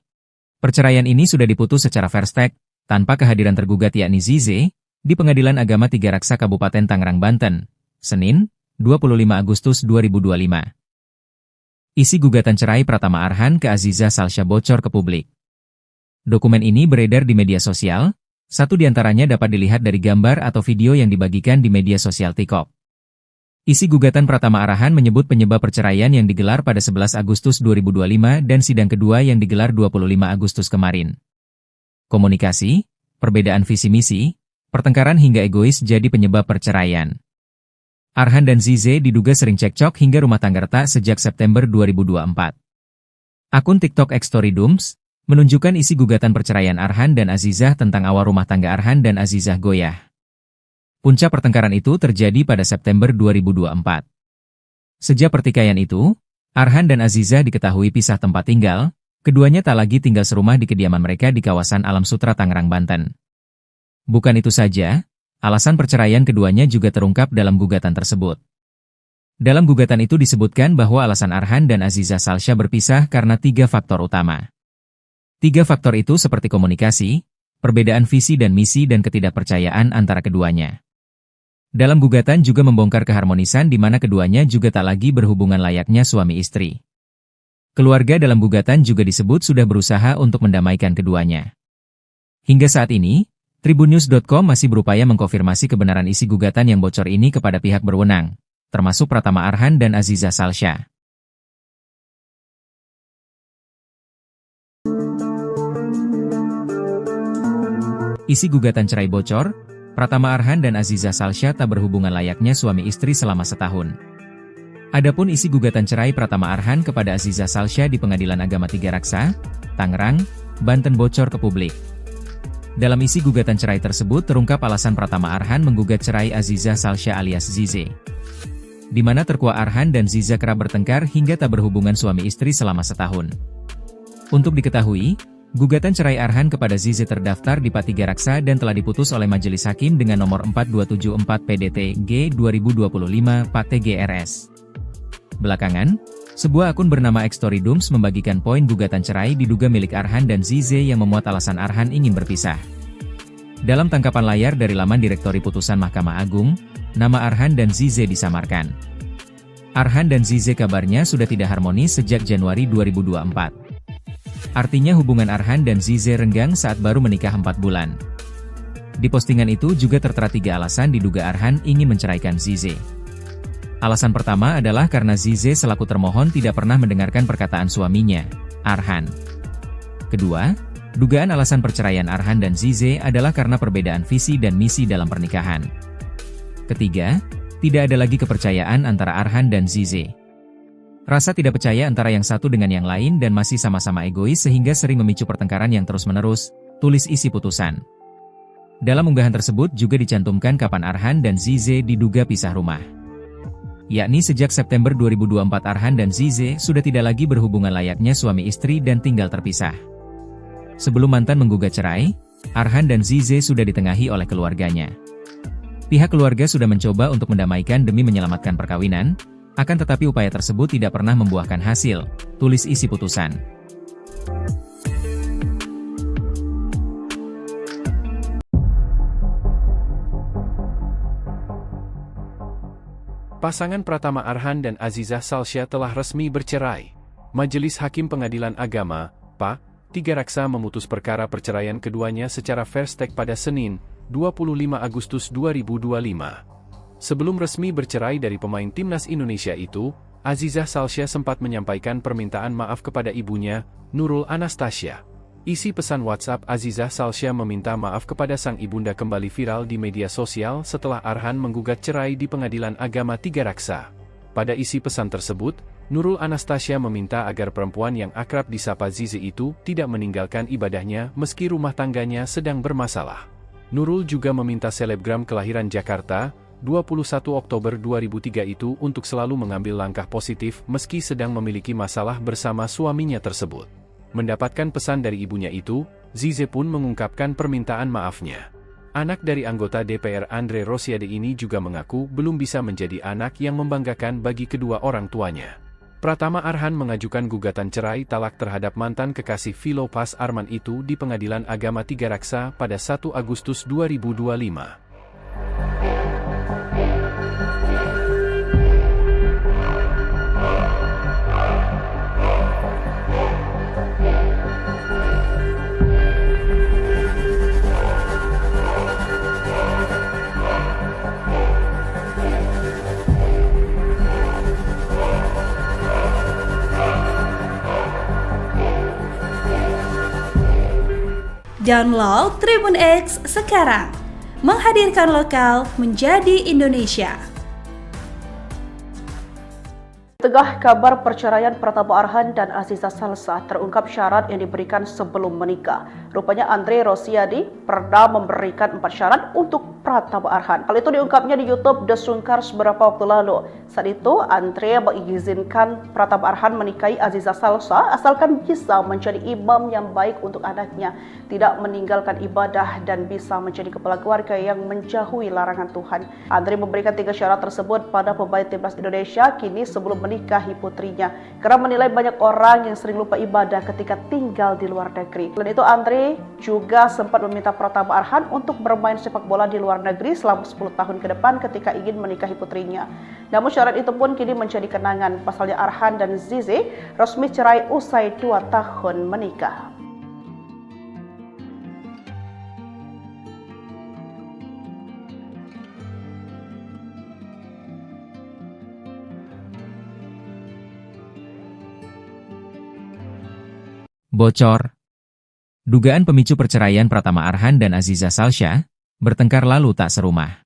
Perceraian ini sudah diputus secara fair stake, tanpa kehadiran tergugat yakni Zize, di Pengadilan Agama Tiga Raksa Kabupaten Tangerang, Banten, Senin, 25 Agustus 2025. Isi gugatan cerai Pratama Arhan ke Aziza Salsha bocor ke publik. Dokumen ini beredar di media sosial, satu diantaranya dapat dilihat dari gambar atau video yang dibagikan di media sosial TikTok. Isi gugatan Pratama Arhan menyebut penyebab perceraian yang digelar pada 11 Agustus 2025 dan sidang kedua yang digelar 25 Agustus kemarin. Komunikasi, perbedaan visi misi, pertengkaran hingga egois jadi penyebab perceraian. Arhan dan Zize diduga sering cekcok hingga rumah tangga retak sejak September 2024. Akun TikTok @storydooms menunjukkan isi gugatan perceraian Arhan dan Azizah tentang awal rumah tangga Arhan dan Azizah goyah. Puncak pertengkaran itu terjadi pada September 2024. Sejak pertikaian itu, Arhan dan Azizah diketahui pisah tempat tinggal, keduanya tak lagi tinggal serumah di kediaman mereka di kawasan Alam Sutra, Tangerang, Banten. Bukan itu saja, alasan perceraian keduanya juga terungkap dalam gugatan tersebut. Dalam gugatan itu disebutkan bahwa alasan Arhan dan Aziza Salsha berpisah karena 3 faktor utama. 3 faktor itu seperti komunikasi, perbedaan visi dan misi dan ketidakpercayaan antara keduanya. Dalam gugatan juga membongkar keharmonisan di mana keduanya juga tak lagi berhubungan layaknya suami istri. Keluarga dalam gugatan juga disebut sudah berusaha untuk mendamaikan keduanya. Hingga saat ini, Tribunnews.com masih berupaya mengkonfirmasi kebenaran isi gugatan yang bocor ini kepada pihak berwenang, termasuk Pratama Arhan dan Aziza Salsha. Isi gugatan cerai bocor, Pratama Arhan dan Aziza Salsha tak berhubungan layaknya suami istri selama setahun. Adapun isi gugatan cerai Pratama Arhan kepada Aziza Salsha di Pengadilan Agama Tiga Raksa, Tangerang, Banten bocor ke publik. Dalam isi gugatan cerai tersebut terungkap alasan Pratama Arhan menggugat cerai Aziza Salsha alias Zize, di mana terkuak Arhan dan Ziza kerap bertengkar hingga tak berhubungan suami istri selama setahun. Untuk diketahui, gugatan cerai Arhan kepada Zize terdaftar di P3 Raksa dan telah diputus oleh Majelis Hakim dengan nomor 4274 PDT-G 2025 PAT-GRS. Belakangan, sebuah akun bernama @storydooms membagikan poin gugatan cerai diduga milik Arhan dan Zize yang memuat alasan Arhan ingin berpisah. Dalam tangkapan layar dari laman Direktori Putusan Mahkamah Agung, nama Arhan dan Zize disamarkan. Arhan dan Zize kabarnya sudah tidak harmonis sejak Januari 2024. Artinya hubungan Arhan dan Zize renggang saat baru menikah 4 bulan. Di postingan itu juga tertera 3 alasan diduga Arhan ingin menceraikan Zize. Alasan pertama adalah karena Zize selaku termohon tidak pernah mendengarkan perkataan suaminya, Arhan. Kedua, dugaan alasan perceraian Arhan dan Zize adalah karena perbedaan visi dan misi dalam pernikahan. Ketiga, tidak ada lagi kepercayaan antara Arhan dan Zize. Rasa tidak percaya antara yang satu dengan yang lain dan masih sama-sama egois sehingga sering memicu pertengkaran yang terus-menerus, tulis isi putusan. Dalam unggahan tersebut juga dicantumkan kapan Arhan dan Zize diduga pisah rumah. yakni sejak September 2024 Arhan dan Zize sudah tidak lagi berhubungan layaknya suami istri dan tinggal terpisah. Sebelum mantan menggugat cerai, Arhan dan Zize sudah ditengahi oleh keluarganya. Pihak keluarga sudah mencoba untuk mendamaikan demi menyelamatkan perkawinan, akan tetapi upaya tersebut tidak pernah membuahkan hasil, tulis isi putusan. Pasangan Pratama Arhan dan Azizah Salsya telah resmi bercerai. Majelis Hakim Pengadilan Agama, PA, Tiga Raksa memutus perkara perceraian keduanya secara first take pada Senin, 25 Agustus 2025. Sebelum resmi bercerai dari pemain timnas Indonesia itu, Azizah Salsya sempat menyampaikan permintaan maaf kepada ibunya, Nurul Anastasia. Isi pesan WhatsApp Azizah Salsya meminta maaf kepada sang ibunda kembali viral di media sosial setelah Arhan menggugat cerai di Pengadilan Agama Tiga Raksa. Pada isi pesan tersebut, Nurul Anastasia meminta agar perempuan yang akrab disapa Zize itu tidak meninggalkan ibadahnya meski rumah tangganya sedang bermasalah. Nurul juga meminta selebgram kelahiran Jakarta, 21 Oktober 2003 itu untuk selalu mengambil langkah positif meski sedang memiliki masalah bersama suaminya tersebut. Mendapatkan pesan dari ibunya itu, Zize pun mengungkapkan permintaan maafnya. Anak dari anggota DPR Andre Rosiade ini juga mengaku belum bisa menjadi anak yang membanggakan bagi kedua orang tuanya. Pratama Arhan mengajukan gugatan cerai talak terhadap mantan kekasih Philopas Arman itu di Pengadilan Agama Tiga Raksa pada 1 Agustus 2025. Download Tribun X sekarang, menghadirkan lokal menjadi Indonesia. Tengah kabar perceraian Pratama Arhan dan Azizah Salsya terungkap syarat yang diberikan sebelum menikah. Rupanya Andre Rosiade pernah memberikan 4 syarat untuk Pratama Arhan. Hal itu diungkapnya di YouTube The Sungkar beberapa waktu lalu. Saat itu Andre mengizinkan Pratama Arhan menikahi Azizah Salsya asalkan bisa menjadi imam yang baik untuk anaknya, tidak meninggalkan ibadah dan bisa menjadi kepala keluarga yang menjauhi larangan Tuhan. Andre memberikan 3 syarat tersebut pada pemain timnas Indonesia kini sebelum menikahi putrinya, karena menilai banyak orang yang sering lupa ibadah ketika tinggal di luar negeri. Selain itu, Andre juga sempat meminta Pratama Arhan untuk bermain sepak bola di luar negeri selama 10 tahun ke depan ketika ingin menikahi putrinya. Namun syarat itu pun kini menjadi kenangan. Pasalnya Arhan dan Zize resmi cerai usai 2 tahun menikah. Bocor. Dugaan pemicu perceraian Pratama Arhan dan Azizah Salsya bertengkar lalu tak serumah.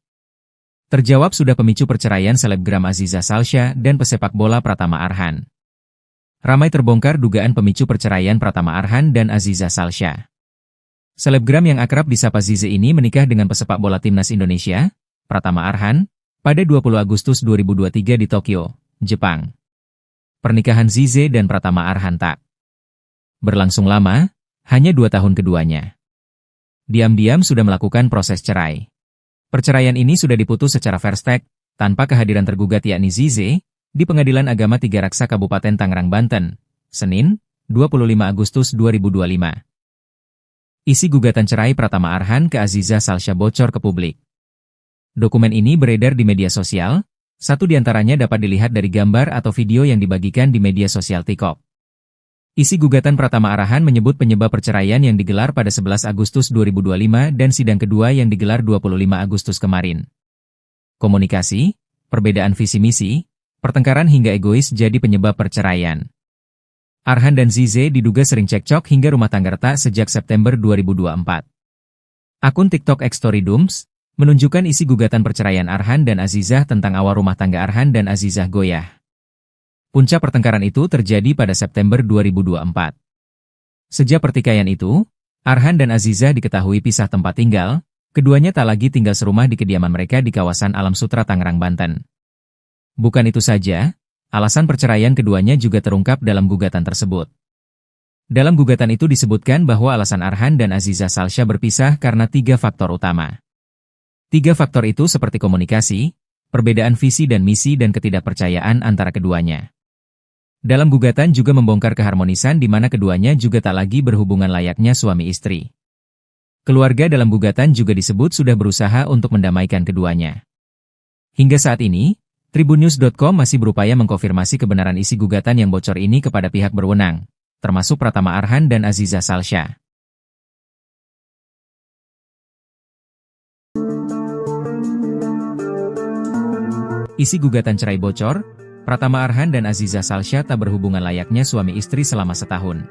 Terjawab sudah pemicu perceraian selebgram Azizah Salsya dan pesepak bola Pratama Arhan. Ramai terbongkar dugaan pemicu perceraian Pratama Arhan dan Azizah Salsya. Selebgram yang akrab disapa Zize ini menikah dengan pesepak bola timnas Indonesia, Pratama Arhan, pada 20 Agustus 2023 di Tokyo, Jepang. Pernikahan Zize dan Pratama Arhan tak berlangsung lama, hanya 2 tahun keduanya. Diam-diam sudah melakukan proses cerai. Perceraian ini sudah diputus secara first take, tanpa kehadiran tergugat yakni Zize, di Pengadilan Agama Tiga Raksa Kabupaten Tangerang, Banten, Senin, 25 Agustus 2025. Isi gugatan cerai Pratama Arhan ke Azizah Salsya bocor ke publik. Dokumen ini beredar di media sosial, satu diantaranya dapat dilihat dari gambar atau video yang dibagikan di media sosial TikTok. Isi gugatan Pratama Arhan menyebut penyebab perceraian yang digelar pada 11 Agustus 2025 dan sidang kedua yang digelar 25 Agustus kemarin. Komunikasi, perbedaan visi misi, pertengkaran hingga egois jadi penyebab perceraian. Arhan dan Zize diduga sering cekcok hingga rumah tangga retak sejak September 2024. Akun TikTok @storydooms menunjukkan isi gugatan perceraian Arhan dan Azizah tentang awal rumah tangga Arhan dan Azizah goyah. Puncak pertengkaran itu terjadi pada September 2024. Sejak pertikaian itu, Arhan dan Azizah diketahui pisah tempat tinggal, keduanya tak lagi tinggal serumah di kediaman mereka di kawasan Alam Sutra Tangerang, Banten. Bukan itu saja, alasan perceraian keduanya juga terungkap dalam gugatan tersebut. Dalam gugatan itu disebutkan bahwa alasan Arhan dan Aziza Salsha berpisah karena 3 faktor utama. 3 faktor itu seperti komunikasi, perbedaan visi dan misi dan ketidakpercayaan antara keduanya. Dalam gugatan juga membongkar keharmonisan di mana keduanya juga tak lagi berhubungan layaknya suami istri. Keluarga dalam gugatan juga disebut sudah berusaha untuk mendamaikan keduanya. Hingga saat ini, Tribunnews.com masih berupaya mengkonfirmasi kebenaran isi gugatan yang bocor ini kepada pihak berwenang, termasuk Pratama Arhan dan Aziza Salsha. Isi gugatan cerai bocor, Pratama Arhan dan Aziza Salsha tak berhubungan layaknya suami istri selama setahun.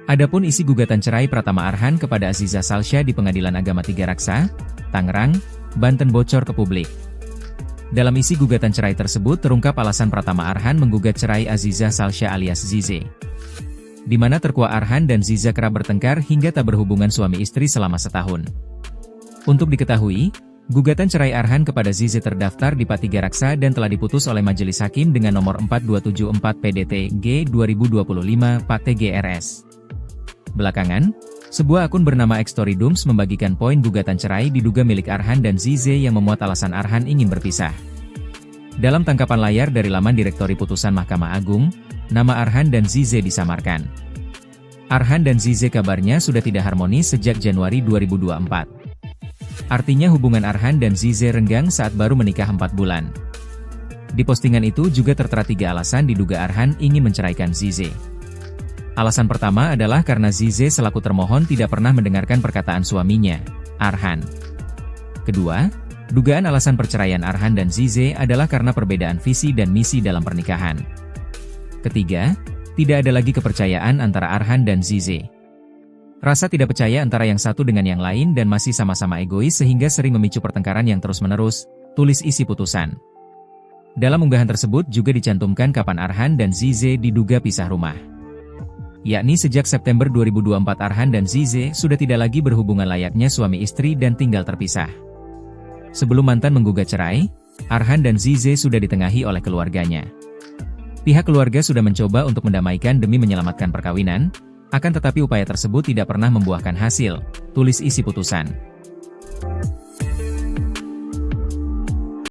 Adapun isi gugatan cerai Pratama Arhan kepada Aziza Salsha di Pengadilan Agama Tiga Raksa, Tangerang, Banten bocor ke publik. Dalam isi gugatan cerai tersebut terungkap alasan Pratama Arhan menggugat cerai Aziza Salsha alias Zize, di mana terkuak Arhan dan Ziza kerap bertengkar hingga tak berhubungan suami istri selama setahun. Untuk diketahui, gugatan cerai Arhan kepada Zize terdaftar di Pat Tiga Raksa dan telah diputus oleh Majelis Hakim dengan nomor 4274 PDT-G 2025 Pat TGRS. Belakangan, sebuah akun bernama Xtorydums membagikan poin gugatan cerai diduga milik Arhan dan Zize yang memuat alasan Arhan ingin berpisah. Dalam tangkapan layar dari laman Direktori Putusan Mahkamah Agung, nama Arhan dan Zize disamarkan. Arhan dan Zize kabarnya sudah tidak harmonis sejak Januari 2024. Artinya hubungan Arhan dan Zize renggang saat baru menikah 4 bulan. Di postingan itu juga tertera 3 alasan diduga Arhan ingin menceraikan Zize. Alasan pertama adalah karena Zize selaku termohon tidak pernah mendengarkan perkataan suaminya, Arhan. Kedua, dugaan alasan perceraian Arhan dan Zize adalah karena perbedaan visi dan misi dalam pernikahan. Ketiga, tidak ada lagi kepercayaan antara Arhan dan Zize. Rasa tidak percaya antara yang satu dengan yang lain dan masih sama-sama egois sehingga sering memicu pertengkaran yang terus-menerus, tulis isi putusan. Dalam unggahan tersebut juga dicantumkan kapan Arhan dan Zize diduga pisah rumah. Yakni sejak September 2024 Arhan dan Zize sudah tidak lagi berhubungan layaknya suami istri dan tinggal terpisah. Sebelum mantan menggugat cerai, Arhan dan Zize sudah ditengahi oleh keluarganya. Pihak keluarga sudah mencoba untuk mendamaikan demi menyelamatkan perkawinan, akan tetapi upaya tersebut tidak pernah membuahkan hasil, tulis isi putusan.